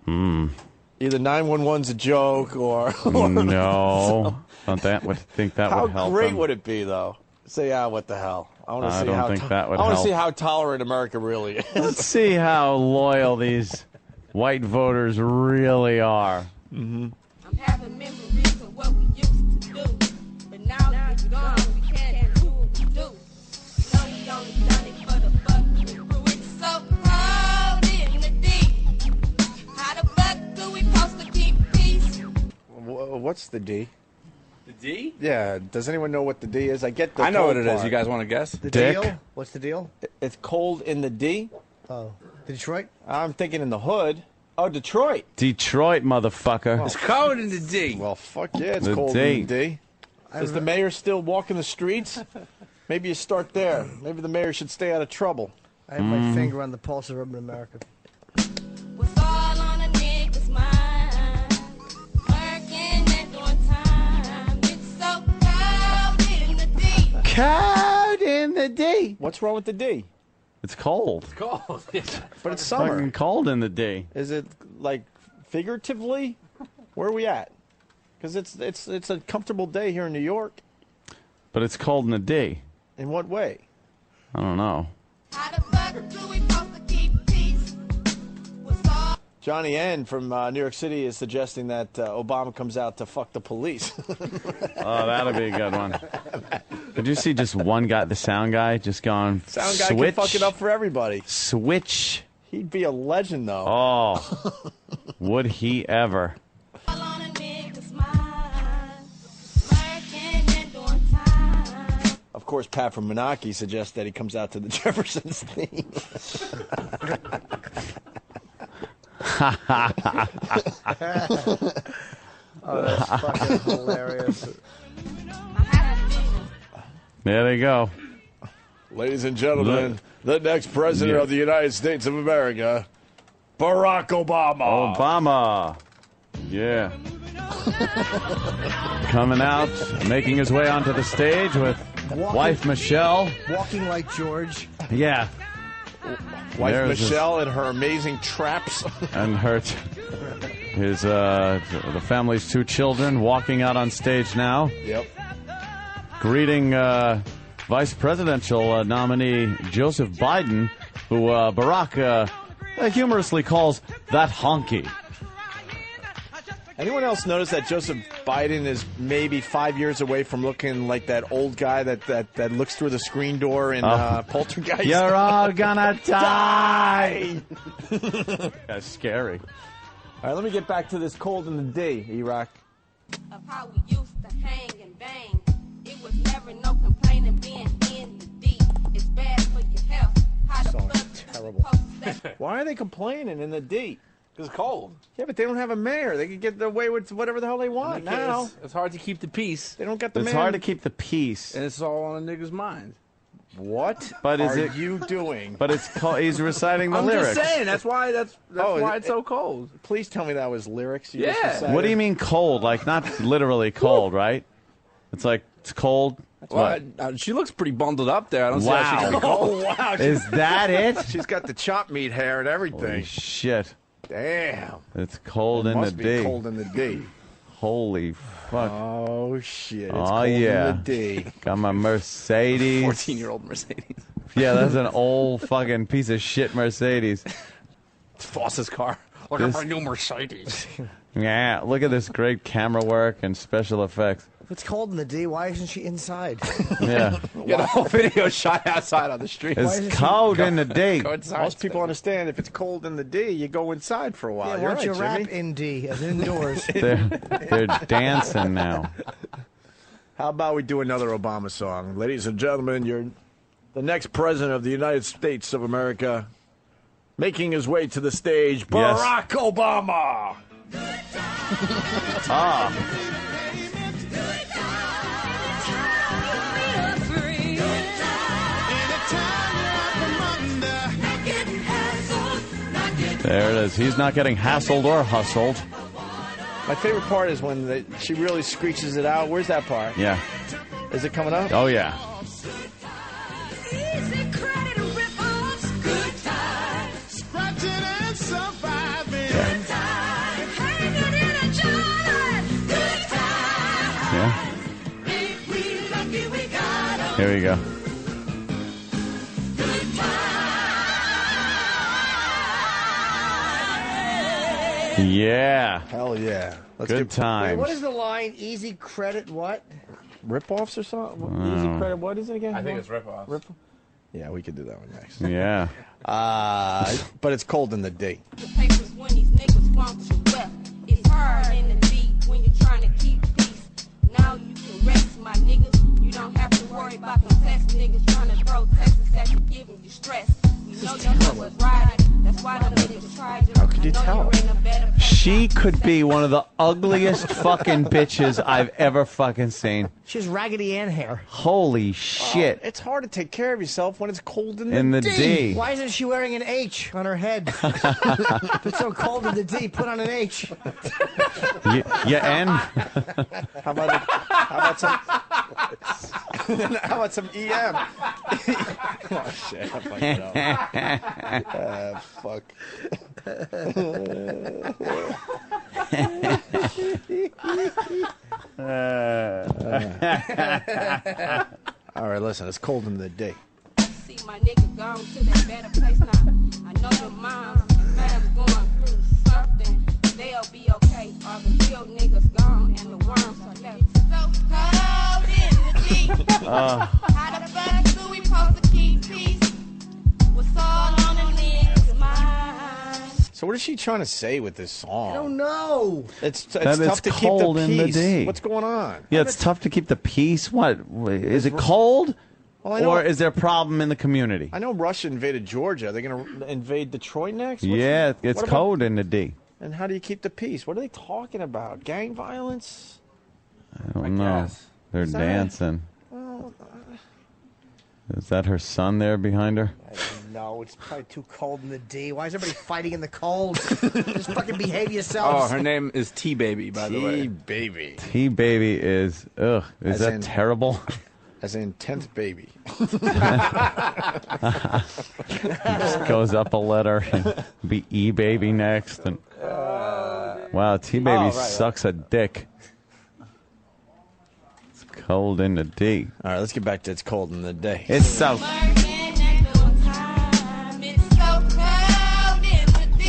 Either 911's a joke or No. Don't think that How would help great him. would it be though? Say, what the hell? I want to I see don't how think that would I want to help. see how tolerant America really is. Let's see how loyal these white voters really are. Mm-hmm. I'm having memories of what we used to do. But now it's gone, we can't do what we do. No, we only done it for the fuck we grew. It's so cold in the deep. How the fuck do What's the D? The D? Yeah. Does anyone know what the D is? I get the I know cold what it is. part. You guys want to guess? The deal? What's the deal? It's cold in the D. Oh, Detroit? I'm thinking in the hood. Oh, Detroit. Detroit, motherfucker. It's cold in the D. Well, fuck yeah, it's The cold D. in the D. Is the mayor still walking the streets? Maybe you start there. Maybe the mayor should stay out of trouble. I have my finger on the pulse of urban America. What's all on a nigga's mind? Working and doing time. It's so cold in the D. Cold in the D. What's wrong with the D? It's cold. It's cold. But it's summer. Fucking cold in the D. Is it like figuratively? Where are we at? Because it's a comfortable day here in New York. But it's cold in the D. In what way? I don't know. How the fuck do we supposed to keep peace? What's all Johnny N from New York City is suggesting that Obama comes out to fuck the police. Oh, that'll be a good one. Did you see just one guy, the sound guy, just going, Sound guy switch, can fuck it up for everybody. switch. He'd be a legend, though. Oh, would he ever? on a nigga's mind? Working and doing time. Of course, Pat from Menaki suggests that he comes out to the Jeffersons theme. Oh, that's fucking hilarious. There they go. Ladies and gentlemen, the next president of the United States of America, Barack Obama. Obama. Yeah. Coming out, making his way onto the stage with wife Michelle. Walking like George. Yeah. Wife There's Michelle and her amazing traps. And the family's 2 children walking out on stage now. Yep. Greeting vice presidential nominee Joseph Biden, who Barack humorously calls that honky. Anyone else notice that Joseph Biden is maybe 5 years away from looking like that old guy that looks through the screen door in Poltergeist? You're all gonna die! That's scary. All right, let me get back to this cold in the D, E-Rock. Of how we used to hang and bang. It was never no complaining being in the D. It's bad for your health. How the fuck Terrible. Why are they complaining in the D? It's cold. Yeah, but they don't have a mayor. They can get away with whatever the hell they want now. It's hard to keep the peace. They don't got the It's mayor. hard to keep the peace. And it's all on a nigga's mind. What But is are it- you doing? But it's he's reciting the I'm lyrics. just saying. That's why why it's so cold. Please tell me that was lyrics. You Yeah. just recited. What do you mean cold? Like, not literally cold, right? It's like, it's cold. Well, she looks pretty bundled up there. I don't see how she can be Wow. cold. Oh, wow. Is that it? She's got the chop meat hair and everything. Holy shit. Damn. It's cold It in the must be D. cold in the D. Holy fuck. Oh, shit. It's Oh, cold yeah. in the D. Got my Mercedes. 14-year-old Mercedes. Yeah, that's an old fucking piece of shit Mercedes. It's Foss's car. Looking This- for a new Mercedes. Yeah, look at this great camera work and special effects. If it's cold in the D, why isn't she inside? Yeah. Yeah, the whole video shot outside on the street. It's cold in the D. Go inside. Most people understand if it's cold in the D, you go inside for a while. Yeah, why You're don't you right, rap Jimmy. in D as indoors? They're dancing now. How about we do another Obama song? Ladies and gentlemen, you're the next president of the United States of America, making his way to the stage, Yes. Barack Obama. Ah. There it is. He's not getting hassled or hustled. My favorite part is when she really screeches it out. Where's that part? Yeah. Is it coming up? Oh, yeah. Yeah. Here we go. Yeah. Hell yeah. Good times. Wait, what is the line? Easy credit what? Rip-offs or something? Oh. Easy credit, what is it again? I think it's rip-offs. Rip- yeah, we could do that one next. Yeah. But it's cold in the D. The papers when these niggas want you well. It's hard in the deep when you're trying to keep Now you can rest, my nigga. You don't have to worry about them test niggas trying to throw Texas at you, giving you stress. You know your love was riding. That's why them niggas tried you. How could you tell? She could be one of the ugliest fucking bitches I've ever fucking seen. She has Raggedy Ann hair. Holy shit. It's hard to take care of yourself when it's cold in the In the D. D. Why isn't she wearing an H on her head? If it's so cold in the D, put on an H. You N? How about some EM? Oh shit! I fucked it up. Fuck. All right, listen. It's cold in the day. See my nigga gone to that better place now. I know your mom and fam going through something. They'll be okay. All the real niggas gone and the worms are left. So cold in the deep. How the fuck do we supposed to keep peace? What's all on the niggas' mind? So what is she trying to say with this song? I don't know. It's That tough to keep cold the in the peace. D. What's going on? Yeah, it's tough to keep the peace. What? Is it cold? Well, I know- Or is there a problem in the community? I know Russia invaded Georgia. Are they going to invade Detroit next? Yeah, it's what about- cold in the D. And how do you keep the peace? What are they talking about? Gang violence? I don't know. guess. They're Is that- dancing. Well, Is that her son there behind her? No, it's probably too cold in the D. Why is everybody fighting in the cold? Just fucking behave yourselves. Oh, her name is T-Baby, by the way. T-Baby. T-Baby is, ugh, is As that in- terrible? As in 10th baby. Just goes up a letter and be E-Baby next. And wow, T-Baby Oh, right. sucks a dick. It's cold in the D. All right, let's get back to It's Cold in the Day. It's so...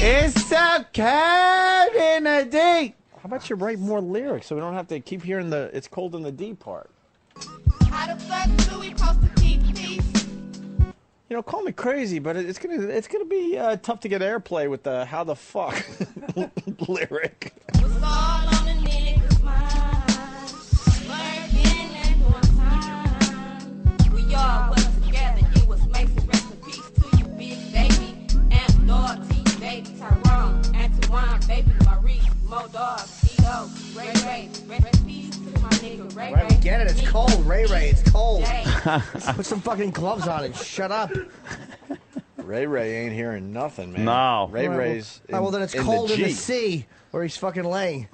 It's so cold in the D. How about you write more lyrics so we don't have to keep hearing the It's Cold in the D part? How the fuck do we supposed to keep peace? You know, call me crazy, but it's gonna be tough to get airplay with the how the fuck lyric. What's all on the niggas' mind? Working at one time. We all work together. It was Mason. Rest in peace to you, big baby. And Dorothy, baby Tyrone, Antoine, baby Maurice, Modog, Tito, Ray Ray. Rest in peace to my nigga Ray Right, we Ray. get it. It's cold, Ray Ray. It's cold. Put some fucking gloves on and shut up. Ray Ray ain't hearing nothing, man. No. Ray All right, Ray's. well, well, then it's in cold the in the G. sea where he's fucking laying.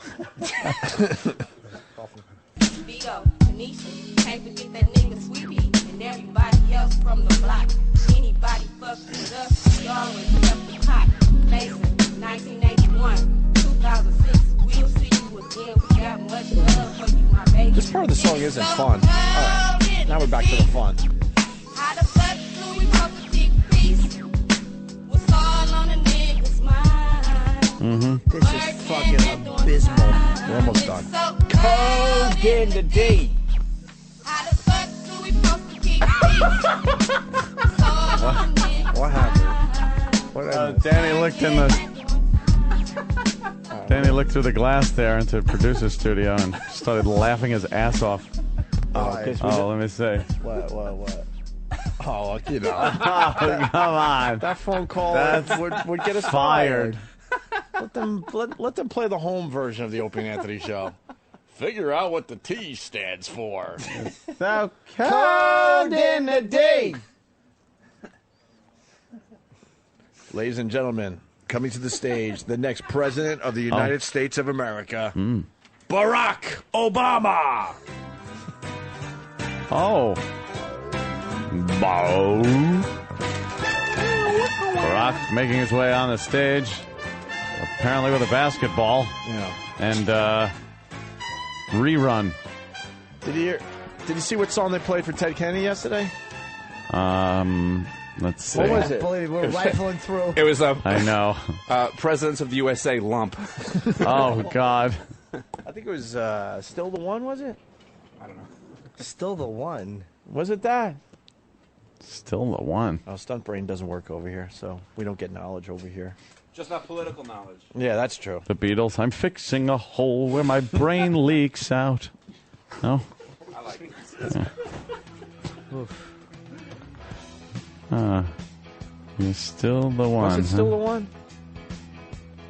Vito, Tanisha, can't forget that nigga Sweetie and everybody else from the block. Anybody fuck with us, we always kept the pot. Mason, 1981, 2006, we'll see you again. We got much love for you, my baby. This part of the song isn't fun. All right, now we're back to the fun. How the fuck do we supposed to keep peace? What's all on the niggas' mind? Mm-hmm. This is fucking abysmal. We're almost done. Cold in the D. How the fuck do we supposed to keep peace? What's all on the niggas' What happened? What Danny looked in the... Danny looked through the glass there into the producer's studio and started laughing his ass off. Oh, let me see. What? Oh, you know. Oh, come on. That phone call That's would get us fired. Let them play the home version of the Opie and Anthony show. Figure out what the T stands for. So cold in the D. Ladies and gentlemen, coming to the stage, the next president of the United States of America, Barack Obama. Oh. Bo. Barack making his way on the stage, apparently with a basketball. Yeah. And rerun. Did you see what song they played for Ted Kennedy yesterday? Let's see. What was it? Believe me, we're rifling through. It was I know. Presidents of the USA lump. Oh, God. I think it was Still the One, was it? I don't know. Still the one. Was it that? Still the one. Oh, stunt brain doesn't work over here, so we don't get knowledge over here. Just not political knowledge. Yeah, that's true. The Beatles. I'm fixing a hole where my brain leaks out. No? I like it. You're still the one. Was it still the huh? one?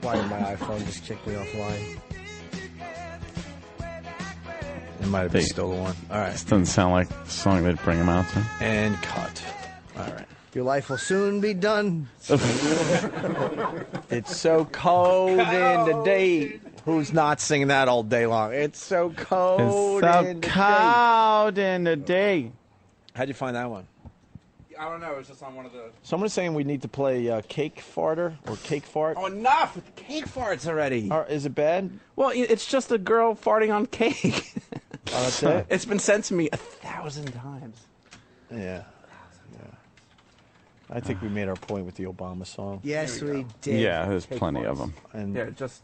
Why did my iPhone just kick me offline? It might have been still the one. All right. This doesn't sound like the song they'd bring him out to. And cut. All right. Your life will soon be done. It's so cold in the day. Who's not singing that all day long? It's so cold It's so in the cold in the day. How'd you find that one? I don't know. It was just on one of the. Someone's saying we need to play Cake Farter or Cake Fart. Oh, enough with the cake farts already. Is it bad? Well, it's just a girl farting on cake. Oh, that's it? It's been sent to me 1,000 times. Yeah. I think we made our point with the Obama song. Yes, we did. Yeah, there's Cake plenty of farts. them. And Yeah, just.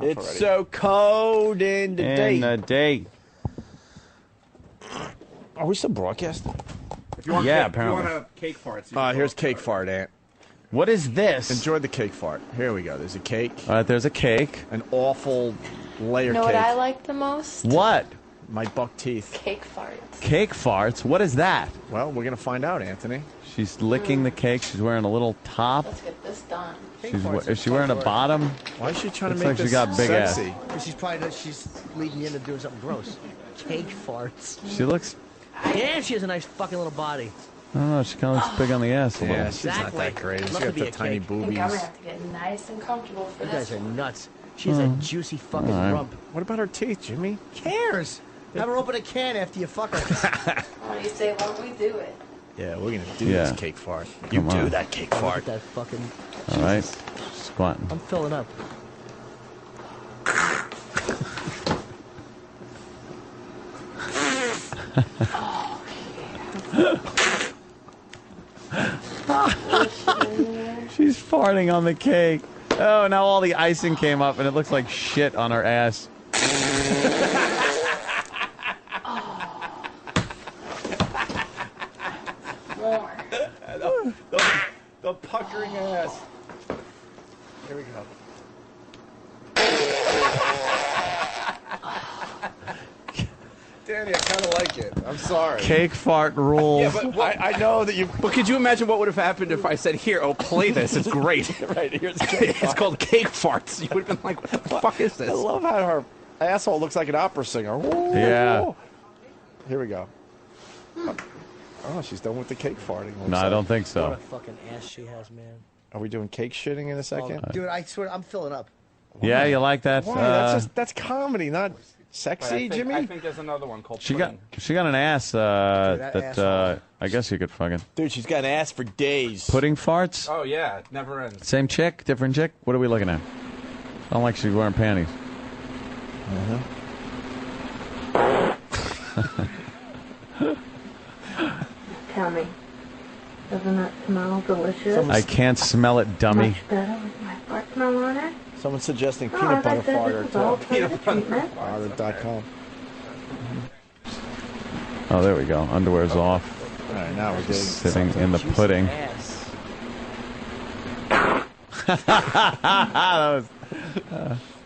it's so cold in the day. In the day. Are we still broadcasting? If you want Yeah, cake, apparently. If you want cake farts. Here's Cake Fart, Ant. What is this? Enjoy the cake fart. Here we go. There's a cake. All right, there's a cake. An awful layer You know cake. what I like the most? What? My buck teeth. Cake farts. Cake farts? What is that? Well, we're going to find out, Anthony. She's licking the cake. She's wearing a little top. Let's get this done. Is she wearing a bottom? Why is she trying to Looks make like this she got big sexy? ass. She's leading you into doing something gross. Cake farts. She looks. And she has a nice fucking little body. I don't know. She kind of looks big on the ass a little. Yeah, she's not that great. She's Love to got be the a tiny cake. I think boobies. I'm gonna have to get nice and comfortable for You this. guys are nuts. She has a juicy fucking All right. rump. What about her teeth, Jimmy? Cares? Have her open a can after you fuck her. Why don't you say, why don't we do it? Yeah, we're going to do Yeah. this cake fart. You Come do on. that cake Look fart. at that fucking. All right. Squatting. I'm filling up. She's farting on the cake. Oh, now all the icing came up and it looks like shit on her ass. More. The puckering ass. Here we go. Danny, I kind of like it. I'm sorry. Cake fart rules. Yeah, but I know that you. But could you imagine what would have happened if I said, "Here, play this. It's great." Right, here's the cake It's fart. called cake farts. You would have been like, "What the fuck is this?" I love how her asshole looks like an opera singer. Yeah. Here we go. Oh, she's done with the cake farting. looks No, I like. don't think What so. a fucking ass she has, man. Are we doing cake shitting in a second? Dude, I swear, I'm filling up. Yeah, you like that? Why? that's comedy, not sexy, Jimmy. I think there's another one called. She got an ass that that asshole. I guess you could fucking Dude, she's got an ass for days. pudding farts. Oh yeah, it never ends. Same chick, different chick. What are we looking at? I don't like she's wearing panties. Tell me, doesn't it smell delicious? I can't smell it, dummy. Much better with my fart smell on it. Someone's suggesting Oh, peanut as I butter said, farter this is all too. part of the treatment. Farter.com. Oh, there we go. Underwear's off. All right, now we're getting Sitting in the pudding. Ass.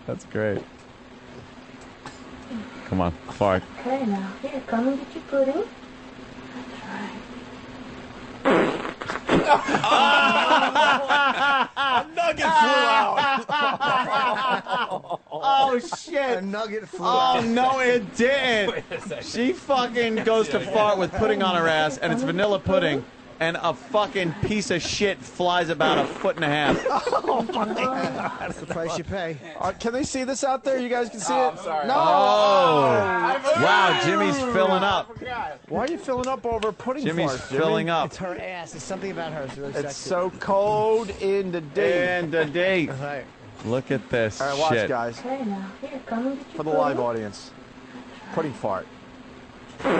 That's great. Come on, fart. Okay, now here, come and get your pudding. That's right. A nugget flew out. Oh shit! A nugget flew Oh out. no, it didn't. She fucking goes to fart with pudding on her ass, and it's vanilla pudding, and a fucking piece of shit flies about 1.5 feet. Oh my God! That's the price you pay. Can they see this out there? You guys can see it. I'm sorry. No. Oh, wow! Jimmy's filling up. Why are you filling up over pudding Jimmy's farts, Jimmy? filling up. It's her ass. It's something about her. It's really It's sexy. so cold in the day. And the date. Right. Look at this All right, watch, shit. guys. Okay, now here, come and get your For the pudding. live audience, pudding fart. Like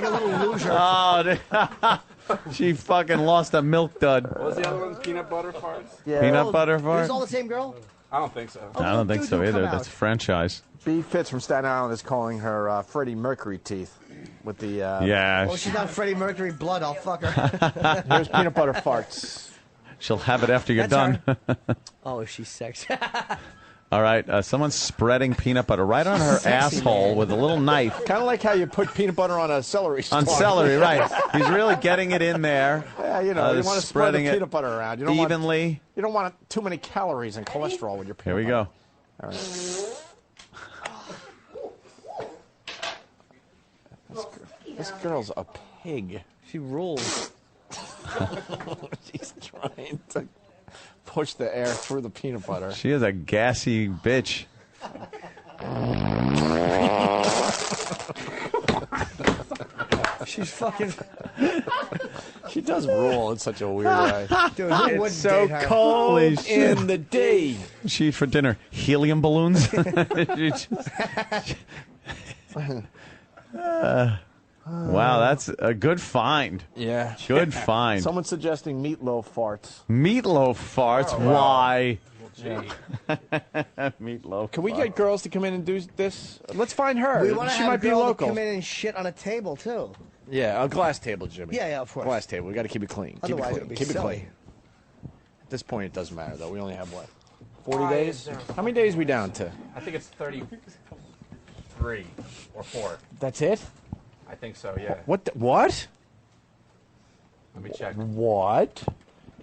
a little loser. Oh, she fucking lost a milk dud. What was the other one? Peanut butter farts? Yeah. Peanut butter Is fart? this all the same girl? I don't think so. I don't think Dude, so don't either. come That's out. franchise. B. Fitz from Staten Island is calling her Freddie Mercury teeth with the. Yeah. Oh, she's not Freddie Mercury blood. I'll fuck her. Here's peanut butter farts. She'll have it after you're That's done. Oh, is she sexy? All right, someone's spreading peanut butter right on her asshole with a little knife. Kind of like how you put peanut butter on a celery stalk. On celery, right. He's really getting it in there. Yeah, you know, you want to spread the spreading it peanut butter around. You don't evenly. You don't want too many calories and cholesterol with your peanut Here we butter. go. All right. This girl's a pig. She rules. She's trying to push the air through the peanut butter. She is a gassy bitch. She's fucking. She does rule in such a weird way. Dude, who it's wouldn't so date her? cold Holy shit. in the day. She eat for dinner helium balloons. Wow, that's a good find. Yeah. Good find. Someone's suggesting meatloaf farts. Meatloaf farts? Oh, wow. Why? Yeah. Meatloaf. Can we get girls to come in and do this? Let's find her. We want to She have might a be girl to local. come in and shit on a table too. Yeah, a glass table, Jimmy. Yeah, of course. Glass table. We got to keep it clean. Keep Otherwise, it it clean. would be Keep it silly. clean. At this point, it doesn't matter though. We only have what? 40 days? How many days are we down to? I think it's 33 or 4. That's it? I think so, yeah. What? What? Let me check. What?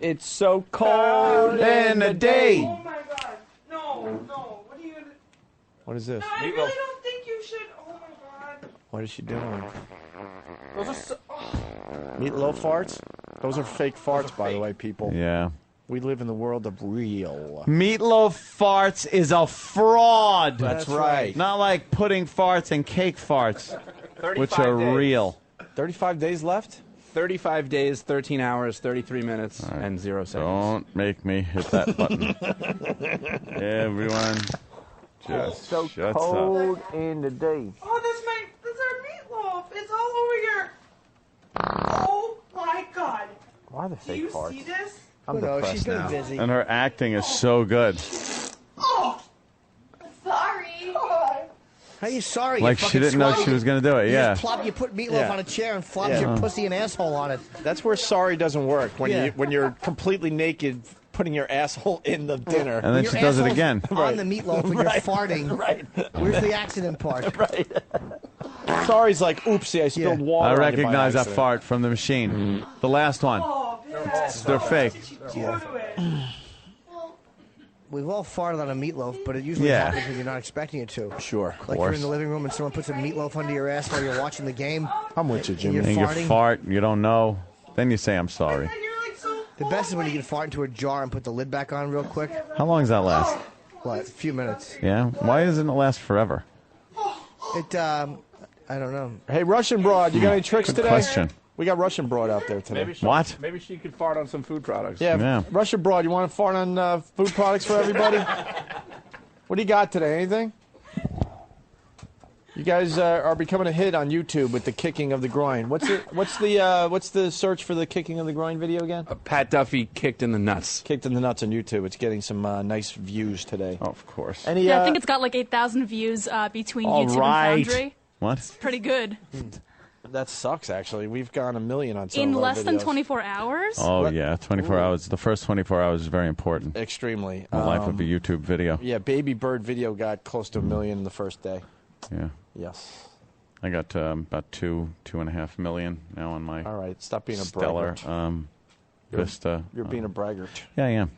It's so cold in the day. Oh my god. No. What are you gonna... What is this? No, I really don't think you should. Oh my god. What is she doing? Those are so... Meatloaf farts? Those are fake farts, by the way, people. Yeah. We live in the world of real. Meatloaf farts is a fraud. That's right. Not like pudding farts and cake farts, which are days. real. 35 days left? 35 days, 13 hours, 33 minutes, and 0 seconds. Don't make me hit that button. Everyone, just so shuts cold up. in the day. Oh, that's our meatloaf. It's all over here. Oh my god. Why the Do fake you farts? see this? I'm depressed she's been now. busy. And her acting is so good. Oh, sorry. How are you sorry? Like you she didn't know she was going to do it. You Yeah. just plop, you put meatloaf Yeah. on a chair and flop Yeah. your pussy and asshole on it. That's where sorry doesn't work. When Yeah. when you're completely naked, putting your asshole in the dinner. And then Your she does it asshole's again. On the meatloaf when Right. you're farting. Right. Where's the accident part? Right. Sorry's like, oopsie, I spilled water. I on you by recognize that accident. fart from the machine. The last one. They're fake. We've all farted on a meatloaf, but it usually Yeah. happens when you're not expecting it to. Sure. Like you're in the living room and someone puts a meatloaf under your ass while you're watching the game. I'm with you, Jimmy. And And you're you farting. fart, you don't know. Then you say, I'm sorry. The best is when you can fart into a jar and put the lid back on real quick. How long does that last? What? A few minutes. Yeah? Why doesn't it last forever? It, I don't know. Hey, Russian broad, you got any tricks Good today? question. We got Russian broad out there today. What? Maybe she could fart on some food products. Yeah, Russian broad. You want to fart on food products for everybody? What do you got today? Anything? You guys are becoming a hit on YouTube with the kicking of the groin. What's the search for the kicking of the groin video again? Pat Duffy kicked in the nuts. Kicked in the nuts on YouTube. It's getting some nice views today. Oh, of course. Any? Yeah, I think it's got like 8,000 views between All YouTube right. and Foundry. What? It's pretty good. That sucks. Actually, we've gone 1 million on some In of our less than videos. 24 hours? Oh, yeah. 24 hours. The first 24 hours is very important. Extremely. The life of a YouTube video. Yeah, Baby Bird video got close to 1 million in the first day. Yeah. Yes. I got about 2.5 million now on my All right, stop being a stellar braggart. Vista. You're being a braggart. Yeah, I am.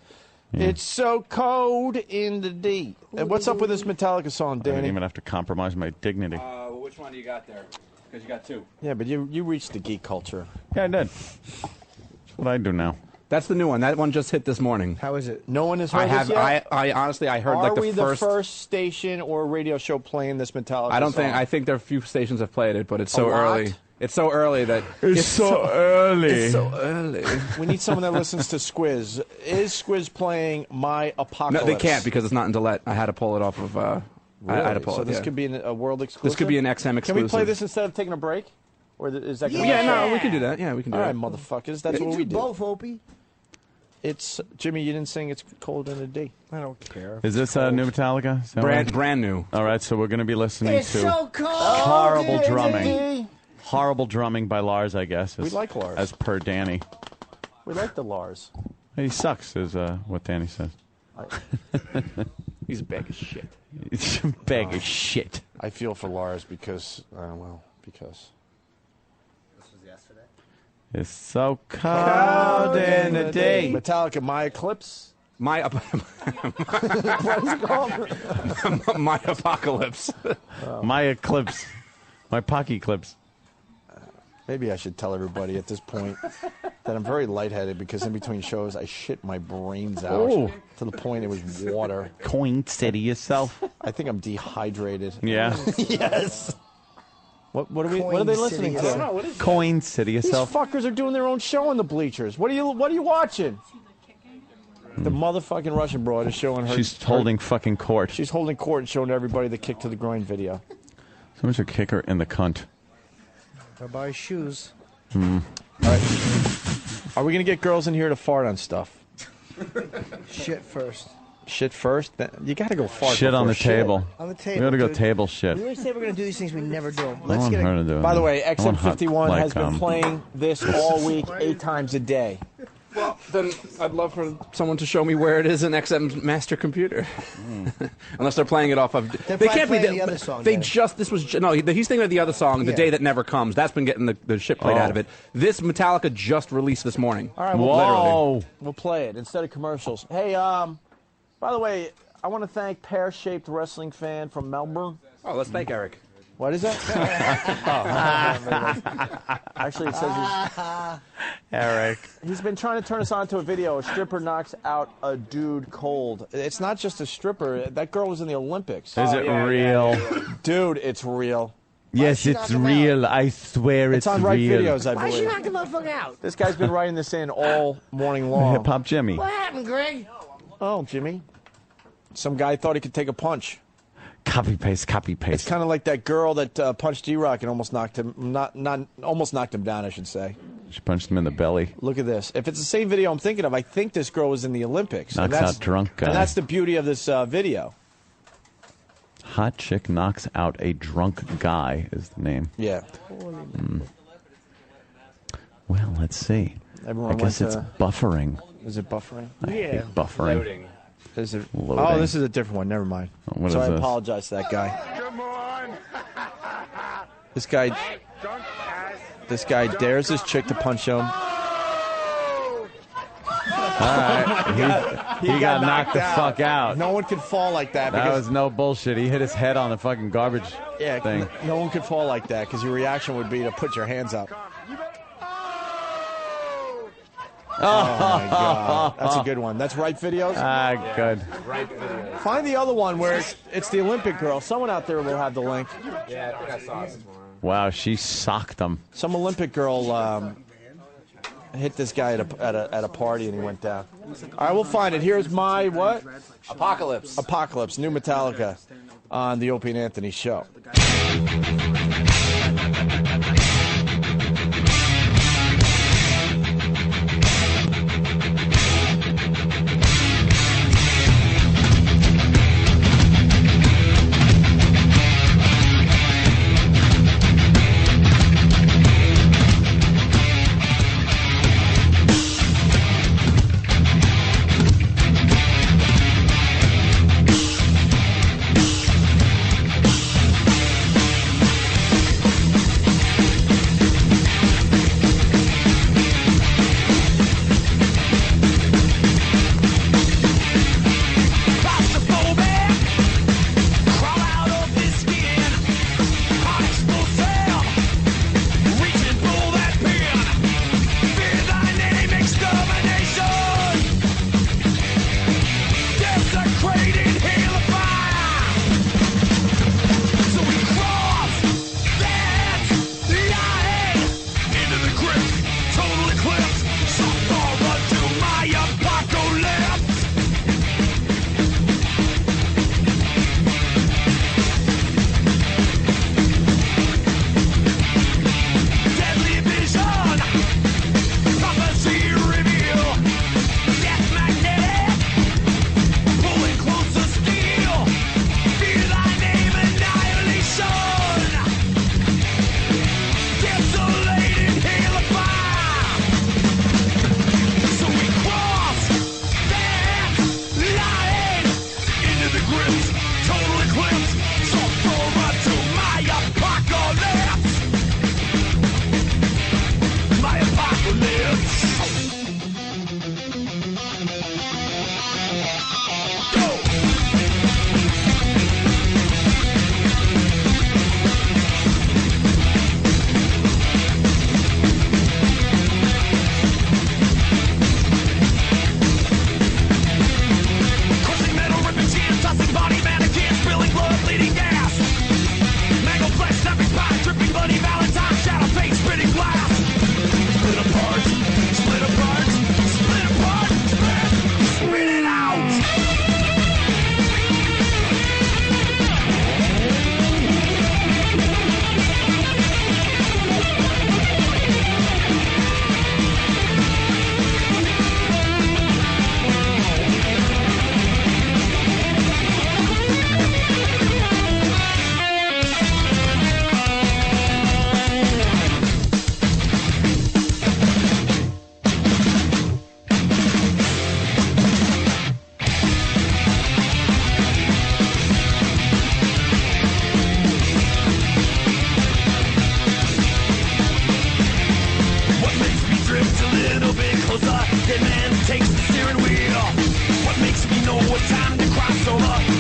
Yeah. It's so cold in the D. And what's up with this Metallica song, I didn't Danny? even have to compromise my dignity. Well, which one do you got there? Because you got 2. Yeah, but you reached the geek culture. Yeah, I did. That's what I do now. That's the new one. That one just hit this morning. How is it? No one has heard I have. this yet? I honestly, I heard Are like we the first. station or radio show playing this Metallica I don't think. song? I think there are a few stations have played it, but it's A so lot? early. It's so early that It's so early. It's so early. We need someone that listens to Squiz. Is Squiz playing My Apocalypse? No, they can't because it's not in Delete. I had to pull it off of. I had to pull so it. this yeah. could be a world exclusive? This could be an XM exclusive. Can we play this instead of taking a break? Or is that gonna Yeah, no, we can do that. Yeah, we can do All that. right, motherfuckers. That's You what do we do. both, Opie. It's Jimmy. You didn't sing. It's cold in the D. I don't care. Is this new Metallica? Is that right? Brand new. All right, so we're going to be listening It's to so cold horrible in drumming. the D. Horrible drumming by Lars, I guess. We like Lars. As per Danny. We like the Lars. He sucks, is what Danny says. He's a bag of shit. It's a bag of shit. I feel for Lars because, because. It's so cold in the day. Metallica, My Eclipse. What is it called? My Apocalypse. My Eclipse. My Pocky Clips. Maybe I should tell everybody at this point that I'm very lightheaded because in between shows I shit my brains out to the point it was water. Coin city yourself. I think I'm dehydrated. Yeah. Yes. What are they listening to? I don't know. What is Coin city yourself. These fuckers are doing their own show in the bleachers. What are you watching? The motherfucking Russian broad is showing her. She's holding fucking court. She's holding court and showing everybody the kick to the groin video. Someone should kick her in the cunt. Or buy shoes. All right. Are we gonna get girls in here to fart on stuff? Shit first. Shit first? You gotta go fart. Shit on the before shit. table. On the table. We gotta go dude. table shit. We always say we're going to do these things, we never do them. I Let's want get her to do it. By the way, I want hot, XM51 like, has been playing this all week, 8 times a day. Well, then I'd love for someone to show me where it is in XM's master computer. Unless they're playing it off of. They can't be the other song. They just. This was no. He's thinking of the other song, "The Day That Never Comes." That's been getting the shit played out of it. This Metallica just released this morning. All right, we'll play it instead of commercials. Hey, by the way, I want to thank Pear-Shaped Wrestling Fan from Melbourne. Oh, let's thank Eric. What is that? Actually, it says Eric. He's been trying to turn us on to a video. A stripper knocks out a dude cold. It's not just a stripper. That girl was in the Olympics. Is it real? Dude, it's real. Yes, it's real. I swear it's on Right real. Videos, I Why believe. she knock the motherfucker out? This guy's been writing this in all morning long. Hip Hop Jimmy. What happened, Greg? Oh, Jimmy. Some guy thought he could take a punch. Copy paste. It's kind of like that girl that punched D-Rock and almost knocked him, almost knocked him down, I should say. She punched him in the belly. Look at this. If it's the same video I'm thinking of, I think this girl was in the Olympics. Knocks out drunk guy. And that's the beauty of this video. Hot chick knocks out a drunk guy is the name. Yeah. Well, let's see. Everyone I guess went it's to- buffering. Is it buffering? I hate buffering. Loading. Is it? Loading. Oh, this is a different one. Never mind. What so is I this? apologize to that guy. Come on. This guy dares this chick to punch him. All right. He got knocked the fuck out. No one could fall like that. That because, was no bullshit. He hit his head on the fucking garbage thing. No one could fall like that because your reaction would be to put your hands up. Oh my God, that's a good one. That's Right Videos. Good. Right Videos. Find the other one where it's the Olympic girl. Someone out there will have the link. Yeah, I think I saw this one. Wow, she socked him. Some Olympic girl hit this guy at a party and he went down. All right, we'll find it. Here's my what? Apocalypse. Apocalypse, new Metallica on the Opie and Anthony show.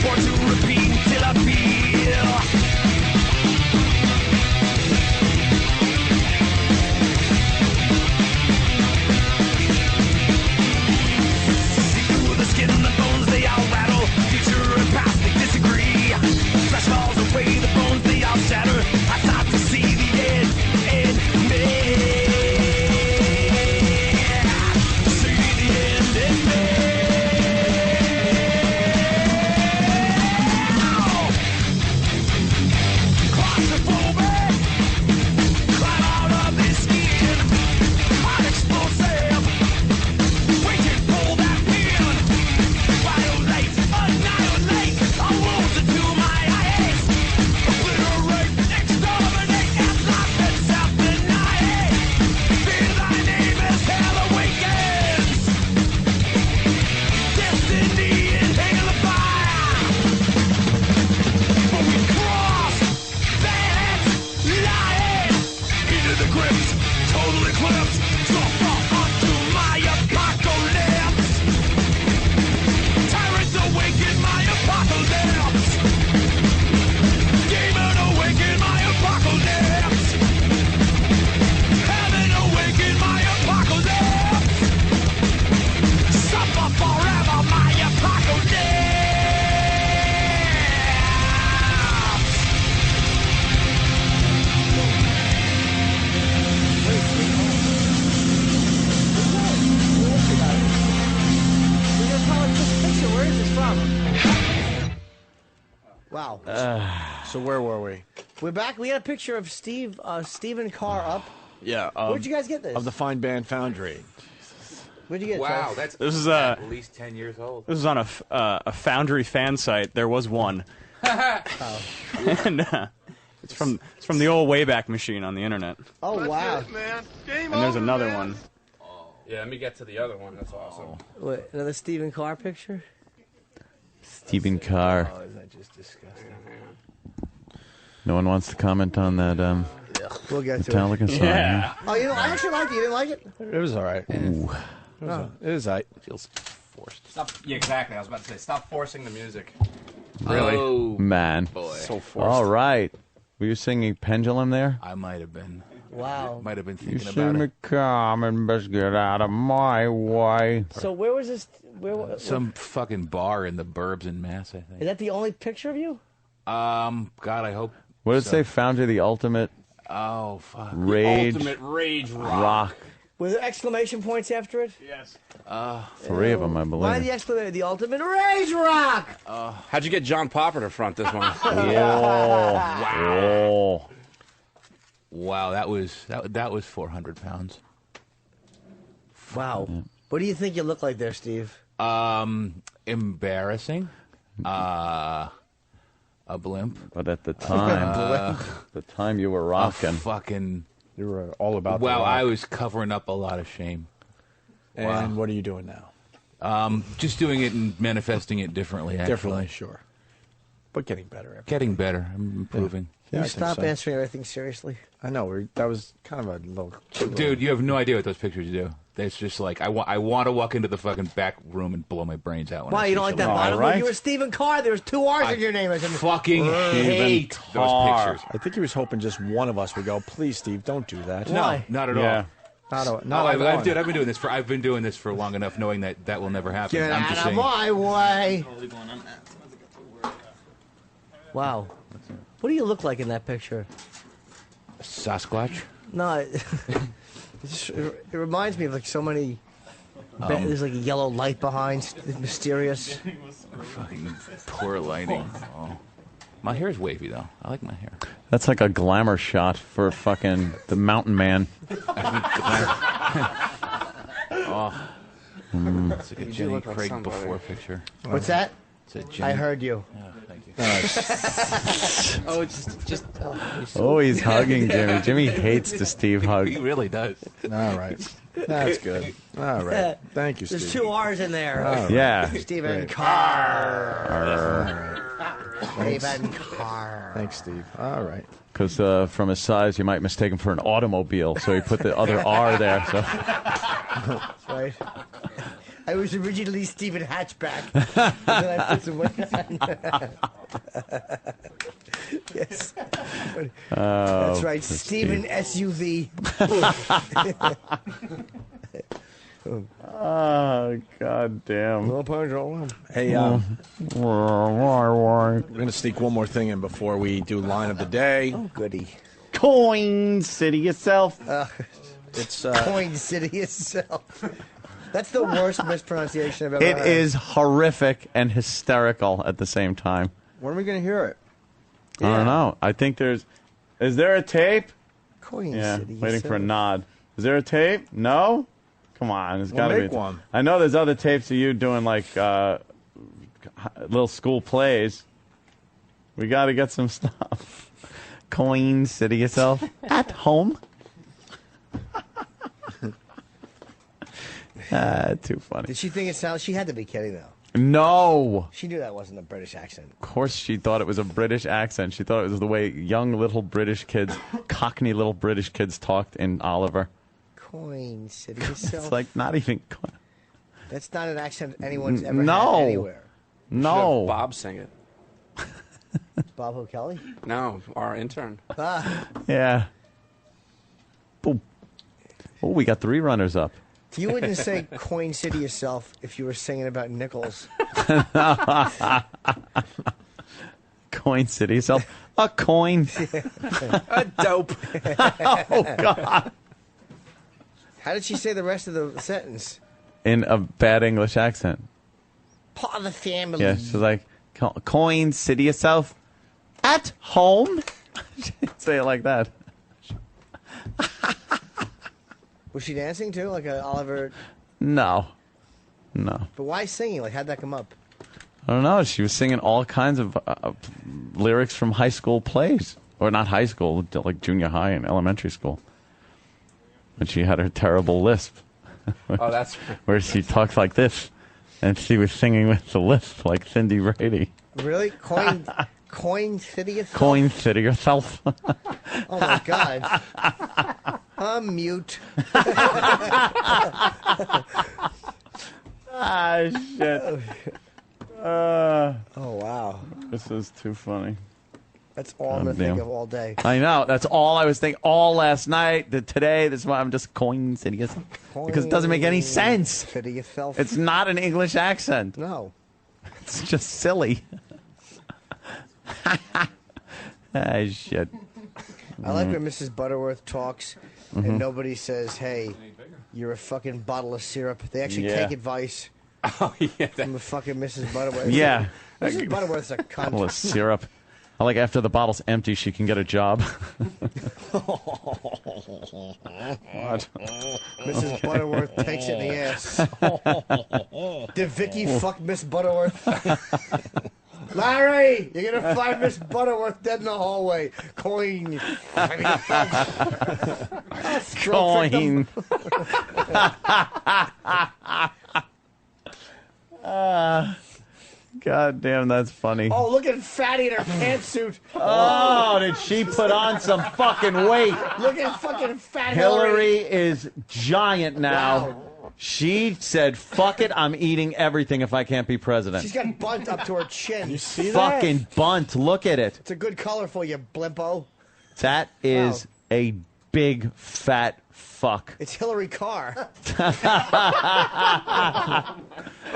Born to repeat till I feel. See through the skin and the bones, they all rattle. Future and past, they disagree. Flesh falls away, the bones, they all shatter. I start to see the end in me. See the end in me. Claustrophobic, climb out of this skin. Hot explosive, waiting for that pin. Violate, annihilate, all wounds into my eyes. Obliterate, exterminate, and life and self-denying. Fear thy name as hell awakens. Destiny inhale the fire. But we cross that line into the grips, total eclipse. Suffer unto my apocalypse. Tyrants awaken my apocalypse. Demon awaken my apocalypse. Heaven awaken my apocalypse. Suffer forever my apocalypse. Where is this from? Wow. So where were we? We're back. We had a picture of Stephen Carr up. Yeah. Where'd you guys get this? Of the Fine Band Foundry. Where'd you get it? Wow, Charles? that's This is at least 10 years old. This is on a Foundry fan site. There was one, and it's from the old Wayback Machine on the internet. Oh wow. And there's another one. Yeah, let me get to the other one. That's awesome. What, another Stephen Carr picture? Stephen Carr. Oh, isn't that just disgusting? No one wants to comment on that We'll get to Metallica it. song. Yeah. Oh, you know, I actually liked it. You didn't like it? It was all right. Ooh. It was all right. Feels forced. Stop. Yeah, exactly. I was about to say, stop forcing the music. Really? Oh, Man. boy. So forced. All right. Were you singing Pendulum there? I might have been. Wow. Might have been You thinking see about me it. come and best get out of my way. So where was this? Some fucking bar in the burbs in Mass, I think. Is that the only picture of you? God, I hope. What did it so. say? Found you the ultimate Oh, fuck. rage, The ultimate rage rock. Were there exclamation points after it? Yes. 3 of them, I Why believe. the exclamation? The ultimate rage rock! How'd you get John Popper to front this one? Wow. Wow, that was 400 pounds. Wow. What do you think you look like there, Steve? Embarrassing. A blimp. But at the time, you were rocking. Fucking. You were all about Well, the rock. I was covering up a lot of shame. And what are you doing now? Just doing it and manifesting it differently. Actually. Differently, sure. But getting better. Getting better. I'm improving. Can I you think stop so. answering everything seriously? I know. That was kind of a little... Dude, you have no idea what those pictures do. It's just like, I want to walk into the fucking back room and blow my brains out. When Why, I you see don't like shit that like bottom one? You were Stephen Carr. There was 2 R's in your name. I fucking hate those pictures. I think he was hoping just one of us would go, please, Steve, don't do that. No, not at all. Not I've been doing this for long enough, knowing that will never happen. Get I'm out just of saying. my way. Wow. What do you look like in that picture? Sasquatch? No, it reminds me of like so many. There's like a yellow light behind. It's mysterious. Fucking poor lighting. Oh. My hair's wavy though. I like my hair. That's like a glamour shot for fucking the mountain man. Oh. It's like a You do Jenny look like Craig somebody. before picture. What's that? It's a Jenny... I heard you. Oh, thank you. Oh, it's just. Oh, he's hugging Jimmy. Jimmy hates the Steve hug. He really does. All right. That's good. All right. Thank you, Steve. There's 2 R's in there. All right. Yeah. Stephen Great. Carr. Stephen Carr. Thanks, Steve. All right. Because from his size, you might mistake him for an automobile, so he put the other R there. So That's right. I was originally Stephen Hatchback. And then I put some weight on. Yes. That's right, Stephen SUV. Oh, God damn. Hey, we're going to sneak one more thing in before we do line of the day. Oh, goody. Coin City itself. It's Coin City itself. That's the worst mispronunciation I've ever It heard. is horrific and hysterical at the same time. When are we going to hear it? I don't know. I think there's... Is there a tape? Coin Yeah, City waiting for a itself. nod. Is there a tape? No? Come on, there's We'll got to be make a tape. one. I know there's other tapes of you doing, like, little school plays. We got to get some stuff. Coin City yourself at home. Too funny. Did she think it sounded... She had to be kidding, though. No. She knew that wasn't a British accent. Of course she thought it was a British accent. She thought it was the way young little British kids, Cockney little British kids talked in Oliver. Coin City itself. It's like not even... That's not an accent anyone's ever No. had anywhere. No. Bob sing it. Bob O'Kelly? No, our intern. Ah. Yeah. Boom. Oh, we got 3 runners up. You wouldn't say Coin City yourself if you were singing about nickels. Coin City itself. A coin. A dope. Oh, God. How did she say the rest of the sentence? In a bad English accent. Part of the family. Yeah, she's like, Coin City yourself at home. She'd say it like that. Was she dancing too, like a Oliver? No. No. But why singing? Like, how'd that come up? I don't know. She was singing all kinds of lyrics from high school plays. Or not high school, like junior high and elementary school. But she had her terrible lisp. Oh, that's... Where she talked like this. And she was singing with the lisp like Cindy Brady. Really? Coin City yourself? Coin City yourself. Oh, my God. I'm mute. Ah, shit. Oh, wow. This is too funny. That's all I'm going to think of all day. I know. That's all I was thinking all last night. Today, this is why I'm just Coin City yourself. Because it doesn't make any sense. City yourself. It's not an English accent. No. It's just silly. Ah, shit. I like when Mrs. Butterworth talks and nobody says, hey, you're a fucking bottle of syrup. They actually take advice from a fucking Mrs. Butterworth. Yeah. Mrs. Butterworth's a cunt. Bottle of syrup. I like after the bottle's empty, she can get a job. What? Mrs. Butterworth takes it in the ass. Did Vicky fuck Miss Butterworth? Larry, you're going to find Miss Butterworth dead in the hallway. Coin. Coin. God damn, that's funny. Oh, look at Fatty in her pantsuit. Oh, did she put on some fucking weight? Look at fucking Fat Hillary is giant now. Wow. She said, fuck it, I'm eating everything if I can't be president. She's got bunt up to her chin. You see that? Fucking bunt. Look at it. It's a good color for you, blimpo. That is a big, fat fuck. It's Hillary Carr. Well,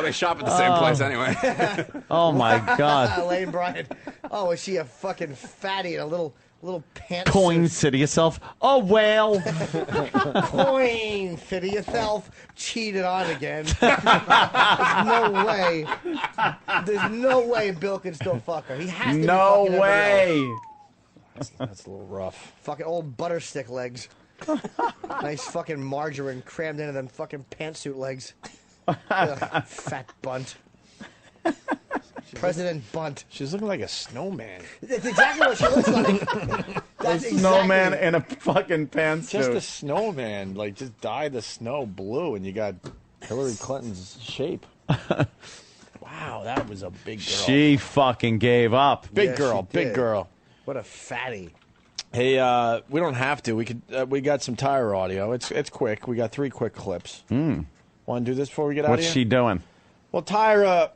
they shop at the same place anyway. Oh, my God. Lane Bryant. Oh, is she a fucking fatty in a little pantsuit? Coin City yourself. A whale. Coin City yourself. Cheated on again. There's no way. There's no way Bill can still fuck her. He has to. No be fucking way. That's a little rough. Fucking old butterstick legs. Nice fucking margarine crammed into them fucking pantsuit legs. Ugh, fat bunt. President Bunt. She's looking like a snowman. That's exactly what she looks like. That's A snowman in a fucking pantsuit. Just a snowman. Like, just dye the snow blue and you got Hillary Clinton's shape. Wow, that was a big girl. She fucking gave up. Big girl, big girl. What a fatty. Hey, we don't have to. We got some tire audio. It's quick. We got 3 quick clips. Want to do this before we get out of What's here? she doing? Well, Tyra,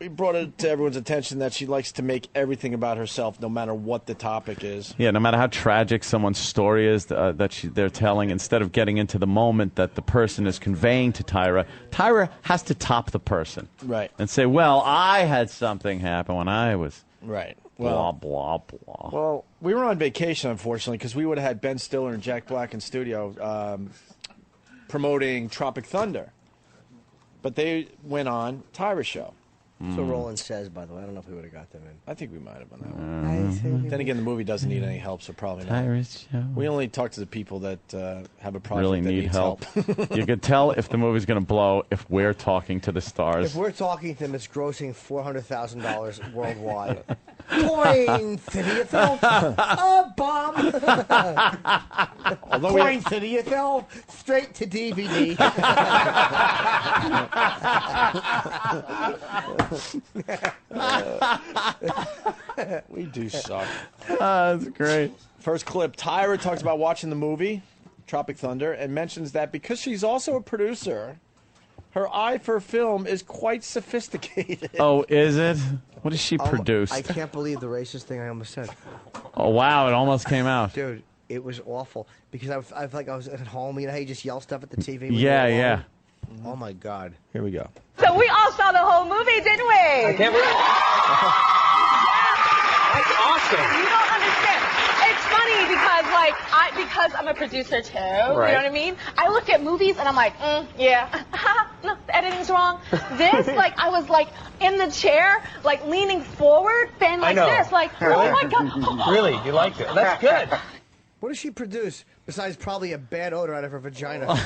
we brought it to everyone's attention that she likes to make everything about herself, no matter what the topic is. Yeah, no matter how tragic someone's story is they're telling, instead of getting into the moment that the person is conveying to Tyra, Tyra has to top the person. Right. And say, well, I had something happen when I was... Right. Blah, blah, blah. Well, we were on vacation, unfortunately, because we would have had Ben Stiller and Jack Black in studio promoting Tropic Thunder. But they went on Tyra's show. So Roland says, by the way. I don't know if we would have got them in. I think we might have on that one. Then again, the movie doesn't need any help, so probably not. Tyra's show. We only talk to the people that have a project Really that need needs help. You could tell if the movie's going to blow if we're talking to the stars. If we're talking to them, it's grossing $400,000 worldwide. Point to yourself, a bomb. Point to yourself, straight to DVD. We do suck. That's great. First clip, Tyra talks about watching the movie Tropic Thunder and mentions that because she's also a producer, her eye for film is quite sophisticated. Oh, is it? What does she produce? I can't believe the racist thing I almost said. Oh, wow, it almost came out. Dude, it was awful. Because I felt like I was at home. You know how you just yell stuff at the TV? when Yeah, you're yeah. alone? Oh, my God. Here we go. So we all saw the whole movie, didn't we? I can't believe That's awesome. You don't understand. It's funny because I'm a producer too. Right. You know what I mean? I look at movies and I'm like, yeah, no, the editing's wrong. This, I was in the chair, leaning forward, been like this, oh my God. Really? You liked it? That's good. What does she produce besides probably a bad odor out of her vagina?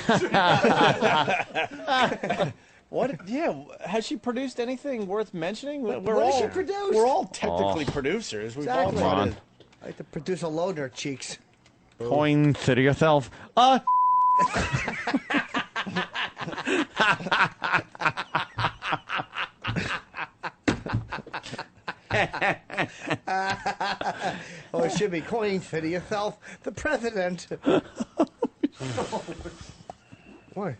What? Yeah. Has she produced anything worth mentioning? What does she produce? We're all technically producers. We've all Exactly. tried to. I like to produce a load in her cheeks. Point to yourself. Oh, it should be coin to yourself, the president. What?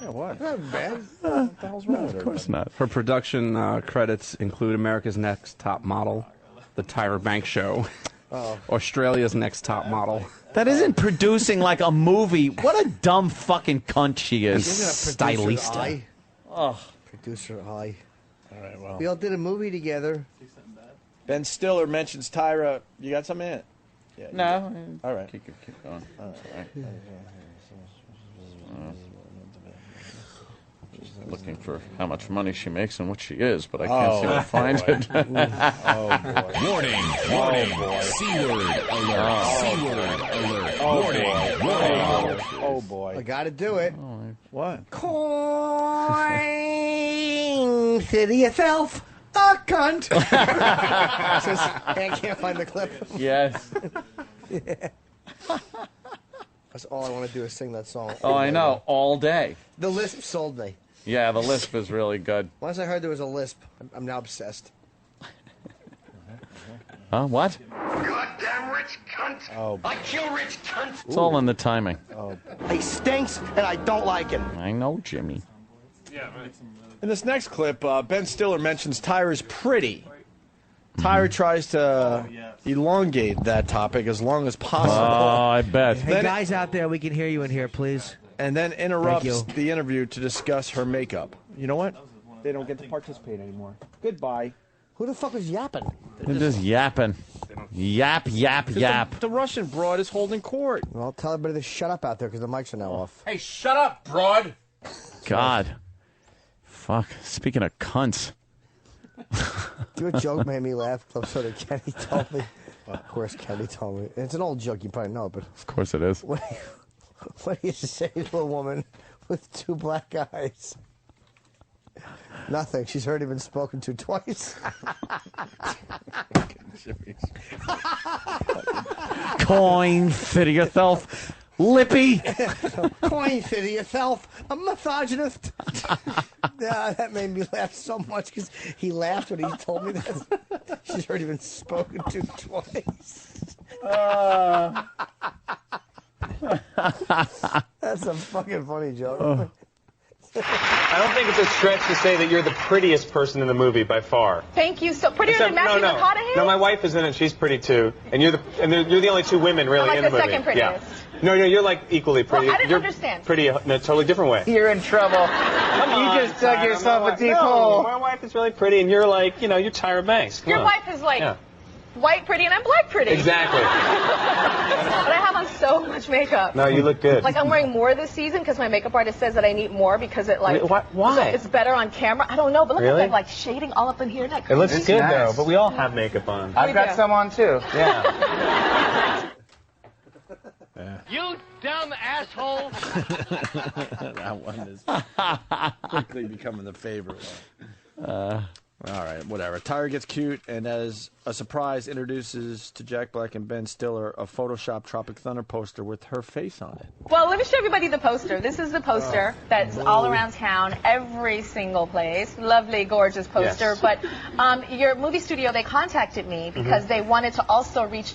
Yeah, what? Not bad. What the hell's wrong with her? Of course not. Her production credits include America's Next Top Model, The Tyra Banks Show, Australia's Next Top Model. That isn't producing like a movie. What a dumb fucking cunt she is. She's in a producer Stylista. eye. Oh. Producer eye. All right, well. We all did a movie together. Ben Stiller mentions Tyra. You got something in it? Yeah, No. All right. Keep going. All right. Looking for how much money she makes and what she is, but I can't seem to find boy. it. Oh, boy. Warning. C-word alert. C-word alert. Warning. Oh, boy. I got to do it. What? Coin to yourself, a cunt. I can't find the clip. Yes. Yeah. That's all I want to do is sing that song. Oh, I know. All day. The lisp sold me. Yeah, the lisp is really good. Once I heard there was a lisp, I'm now obsessed. Huh? What? Goddamn rich cunt! Oh. I kill rich cunt! It's all in the timing. Oh. He stinks, and I don't like him. I know, Jimmy. In this next clip, Ben Stiller mentions Tyra's pretty. Tyra tries to elongate that topic as long as possible. Oh, I bet. Hey, guys out there, we can hear you in here, please. And then interrupts Thank you. the interview to discuss her makeup. You know what? They don't get to participate anymore. Goodbye. Who the fuck is yapping? They're just yapping. Yap, yap, yap. The Russian broad is holding court. Well, tell everybody to shut up out there because the mics are now off. Hey, shut up, broad. God. Fuck. Speaking of cunts. Do a joke made me laugh. So that Kenny told me. Of course, Kenny told me. It's an old joke. You probably know, but Of course it is. what do you say to a woman with two black eyes? Nothing. She's already been spoken to twice. Coin for yourself. Lippy. Coin to yourself. A misogynist. Yeah, that made me laugh so much because he laughed when he told me that. She's already been spoken to twice. That's a fucking funny joke. I don't think it's a stretch to say that you're the prettiest person in the movie by far. Thank you. So prettier than Matthew McConaughey? No, my wife is in it. She's pretty too. And you're the only two women really I'm like in the the movie. second prettiest. Yeah. No, you're like equally pretty. Well, I didn't you're understand. Pretty in a totally different way. You're in trouble. You just dug yourself a deep hole. My wife is really pretty, and you're like, you're Tyra Banks. Come Your on. wife is like white pretty and I'm black pretty. Exactly. But I have on so much makeup. No, you look good. Like I'm wearing more this season because my makeup artist says that I need more because it like why? It's better on camera. I don't know, but look Really? at that like shading all up in here. Isn't that It looks crazy? good though, but we all have makeup on. I've got some on too. Yeah. You dumb asshole. That one is quickly becoming the favorite one. All right, whatever. Tyra gets cute, and as a surprise, introduces to Jack Black and Ben Stiller a Photoshop Tropic Thunder poster with her face on it. Well, let me show everybody the poster. This is the poster that's all around town, every single place. Lovely, gorgeous poster. Yes. But your movie studio, they contacted me because they wanted to also reach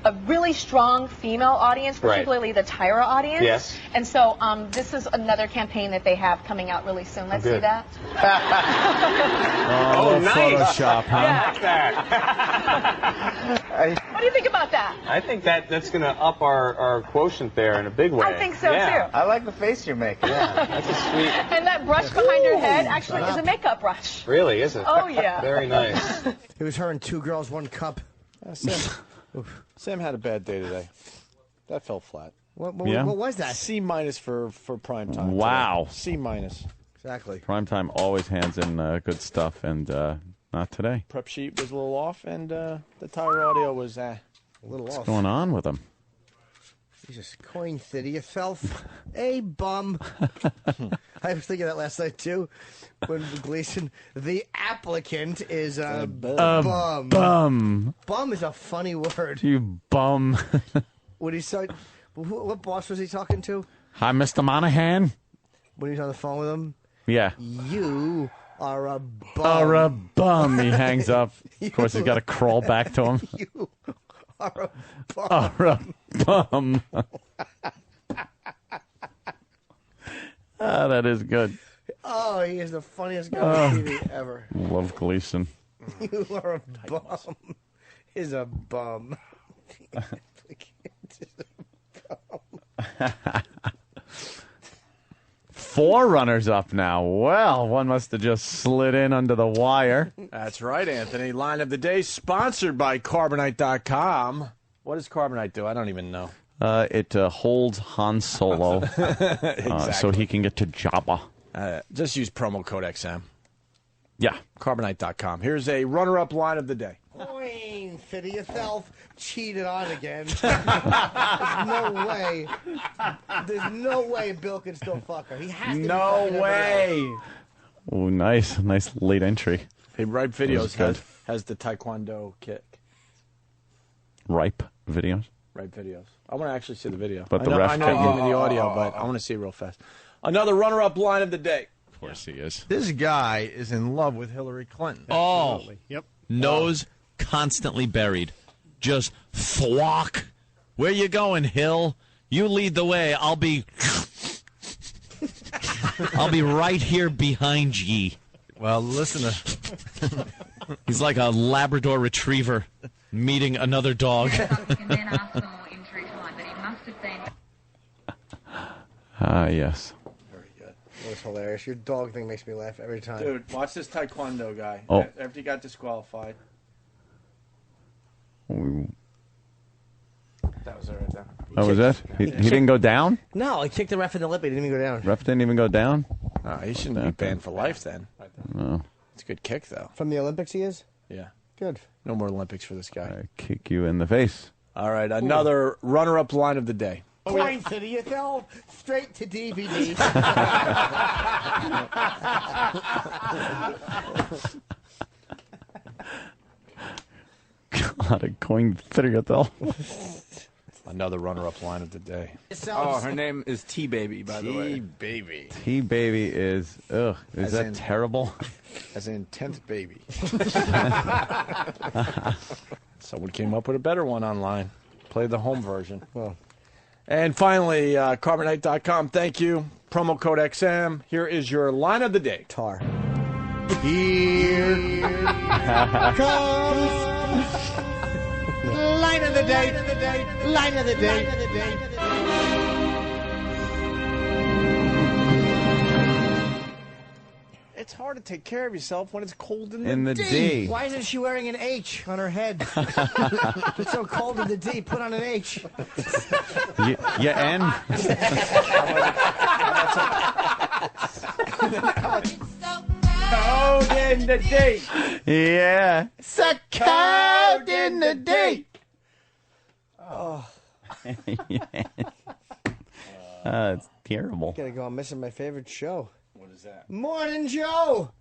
a really strong female audience, particularly the Tyra audience. Yes. And so this is another campaign that they have coming out really soon. Let's see that. Oh, nice. Photoshop, huh? What do you think about that? I think that's going to up our quotient there in a big way. I think so, too. I like the face you're making. Yeah, that's a sweet. And that brush behind her head actually is a makeup brush. Really, is it? Oh, yeah. Very nice. It was her and Two Girls, One Cup. Sam had a bad day today. That fell flat. What was that? C- for prime time. Wow. Today. C-. Exactly. Primetime always hands in good stuff, and not today. Prep sheet was a little off, and the Tyra audio was a little off. What's going on with them? Jesus, coin city yourself. A bum. I was thinking that last night, too. When Gleason, the applicant is a bum. Bum. Bum is a funny word. You bum. When he said, what boss was he talking to? Hi, Mr. Monahan. When he was on the phone with him? Yeah. You are a bum. Are a bum. He hangs up. Of course, he's got to crawl back to him. You are a bum. Are a bum. That is good. Oh, he is the funniest guy on TV ever. Love Gleason. You are a bum. Is a bum. Four runners up now. Well, one must have just slid in under the wire. That's right, Anthony. Line of the day sponsored by Carbonite.com. What does Carbonite do? I don't even know. It holds Han Solo Exactly. so he can get to Jabba. Just use promo code XM. Yeah. Carbonite.com. Here's a runner-up line of the day. Coin city yourself. Cheated on again. There's no way. There's no way Bill can still fuck her. He has to. No way. Oh, nice late entry. Hey, Ripe Videos has the Taekwondo kick. Ripe Videos. Ripe Videos. I want to actually see the video. But I the know, ref I know can't- you gave me the audio, but I want to see it real fast. Another runner-up line of the day. Of course he is. This guy is in love with Hillary Clinton. Oh. Yep. Nose constantly buried. Just thwack. Where you going, Hill? You lead the way. I'll be right here behind ye. Well, listen to... He's like a Labrador retriever meeting another dog. Yes. That was hilarious. Your dog thing makes me laugh every time. Dude, watch this Taekwondo guy. Oh. After he got disqualified. That was it right there. Oh, was that? He didn't go down? No, he kicked the ref in the lip. He didn't even go down. Ref didn't even go down? He shouldn't be banned for life then. No. It's a good kick, though. From the Olympics, he is? Yeah. Good. No more Olympics for this guy. I kick you in the face. All right, another runner-up line of the day. Coin city yourself. Straight to DVD. God, a coin through though. Another runner-up line of the day. Oh, her name is T-Baby, by the way. T-Baby. T-Baby is, ugh, is that terrible? As in 10th baby. Someone came up with a better one online. Play the home version. Well, And finally, Carbonite.com. Thank you. Promo code XM. Here is your line of the day. Tar. Here comes line of the day. Line of the day. It's hard to take care of yourself when it's cold in the D. Why isn't she wearing an H on her head? It's so cold in the D. Put on an H. You N? Cold in the D. Yeah. So cold in the D. Oh. It's terrible. Gotta go. I'm missing my favorite show. What is that? Morning Joe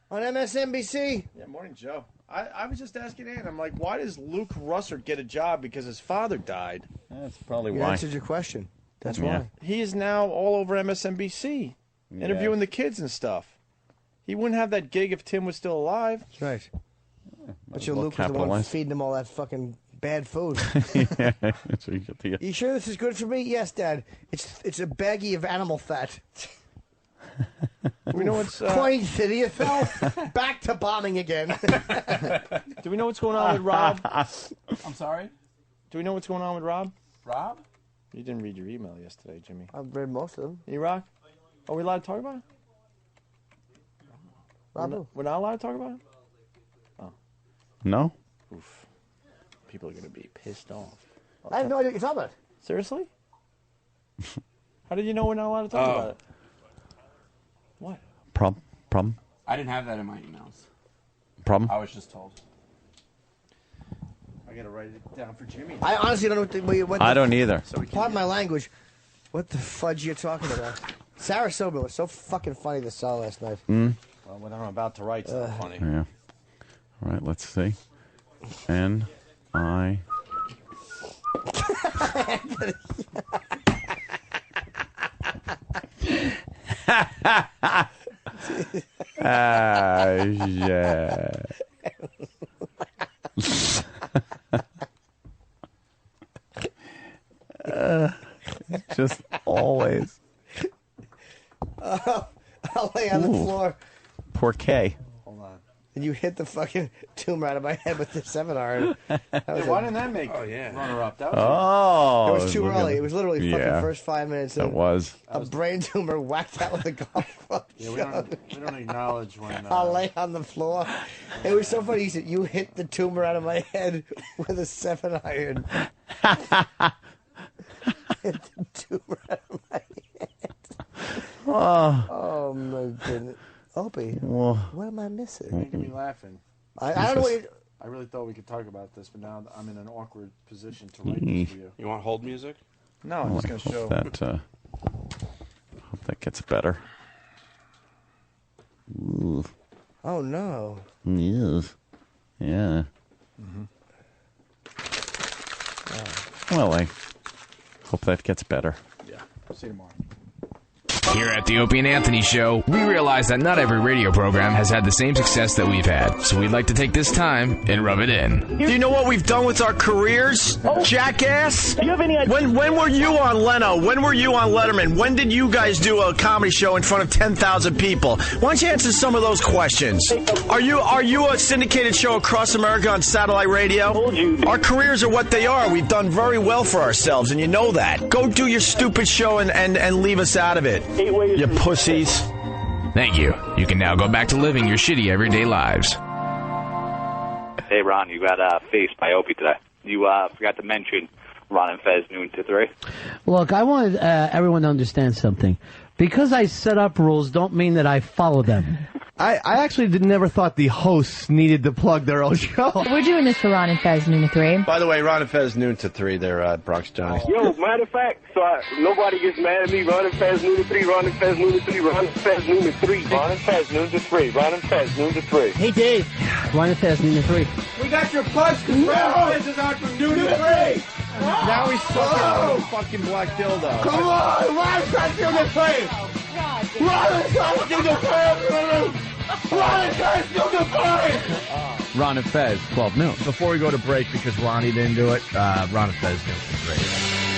on MSNBC. Yeah, Morning Joe. I was just asking Ann. I'm like, why does Luke Russert get a job because his father died? That's probably You answered your question. That's why. He is now all over MSNBC, interviewing the kids and stuff. He wouldn't have that gig if Tim was still alive. That's right. But your Luke was the one feeding him all that fucking bad food. Yeah, so you get the, You sure this is good for me? Yes, Dad. It's a baggie of animal fat. Do we know what's Point City fell back to bombing again. Do we know what's going on with Rob? I'm sorry? Do we know what's going on with Rob? Rob? You didn't read your email yesterday, Jimmy. I've read most of them. E-Rock? Are we allowed to talk about it? We're not allowed to talk about it? Oh. No? Oof. People are going to be pissed off. I have no idea what you're talking about. Seriously? How did you know we're not allowed to talk about it? What? Problem? I didn't have that in my emails. Problem? I was just told. I got to write it down for Jimmy. I honestly don't know what I don't either. Pardon my language. What the fudge you're talking about? Sarah Sobel was so fucking funny this saw last night. Well, what I'm about to write's not funny. Yeah. All right, let's see. N-I... yeah. Just always. I'll lay on the floor. Poor K. Hold on. And you hit the fucking tumor out of my head with the 7-iron. Why didn't that make runner-up? That was it was too early. It was literally fucking first 5 minutes. That was. A brain tumor whacked out with a golf club. Yeah, we don't acknowledge when... I'll lay on the floor. It was so funny. He said, you hit the tumor out of my head with a 7-iron. Hit the tumor out of my head. Oh my goodness. Opie, what am I missing? You're making me laughing. I don't know what I really thought we could talk about this, but now I'm in an awkward position to write this for you. You want hold music? No, I'm just going to show. Hope that gets better. Ooh. Oh, no. Yes. Yeah. Well, I hope that gets better. Yeah. See you tomorrow. Here at the Opie and Anthony Show, we realize that not every radio program has had the same success that we've had, so we'd like to take this time and rub it in. Do you know what we've done with our careers, jackass? Do you have any idea? When were you on Leno? When were you on Letterman? When did you guys do a comedy show in front of 10,000 people? Why don't you answer some of those questions? Are you a syndicated show across America on satellite radio? Our careers are what they are. We've done very well for ourselves, and you know that. Go do your stupid show and leave us out of it. You pussies. Thank you. You can now go back to living your shitty everyday lives. Hey, Ron, you got faced by Opie today. You forgot to mention Ron and Fez noon to 3. Look, I wanted everyone to understand something. Because I set up rules don't mean that I follow them. I actually never thought the hosts needed to plug their own show. We're doing this for Ron and Fez noon to 3. By the way, Ron and Fez noon to 3. They're Bronx Johnny. Yo, matter of fact, so nobody gets mad at me. Ron and Fez noon to 3. Ron and Fez noon to 3. Ron and Fez noon to 3. Ron and Fez noon to 3. Ron and Fez noon to 3. Hey, Dave. Ron and Fez noon to 3. We got your plugs because Ron and Fez is on from noon to 3. Now he's fucking fucking black dildo. Come on, Ron and Fez noon to 3. Ron and Fez noon to 3. Ron and Fez noon to 3. Ron and Fez, 12 noon. Before we go to break, because Ronnie didn't do it, Ron and Fez noon to 3.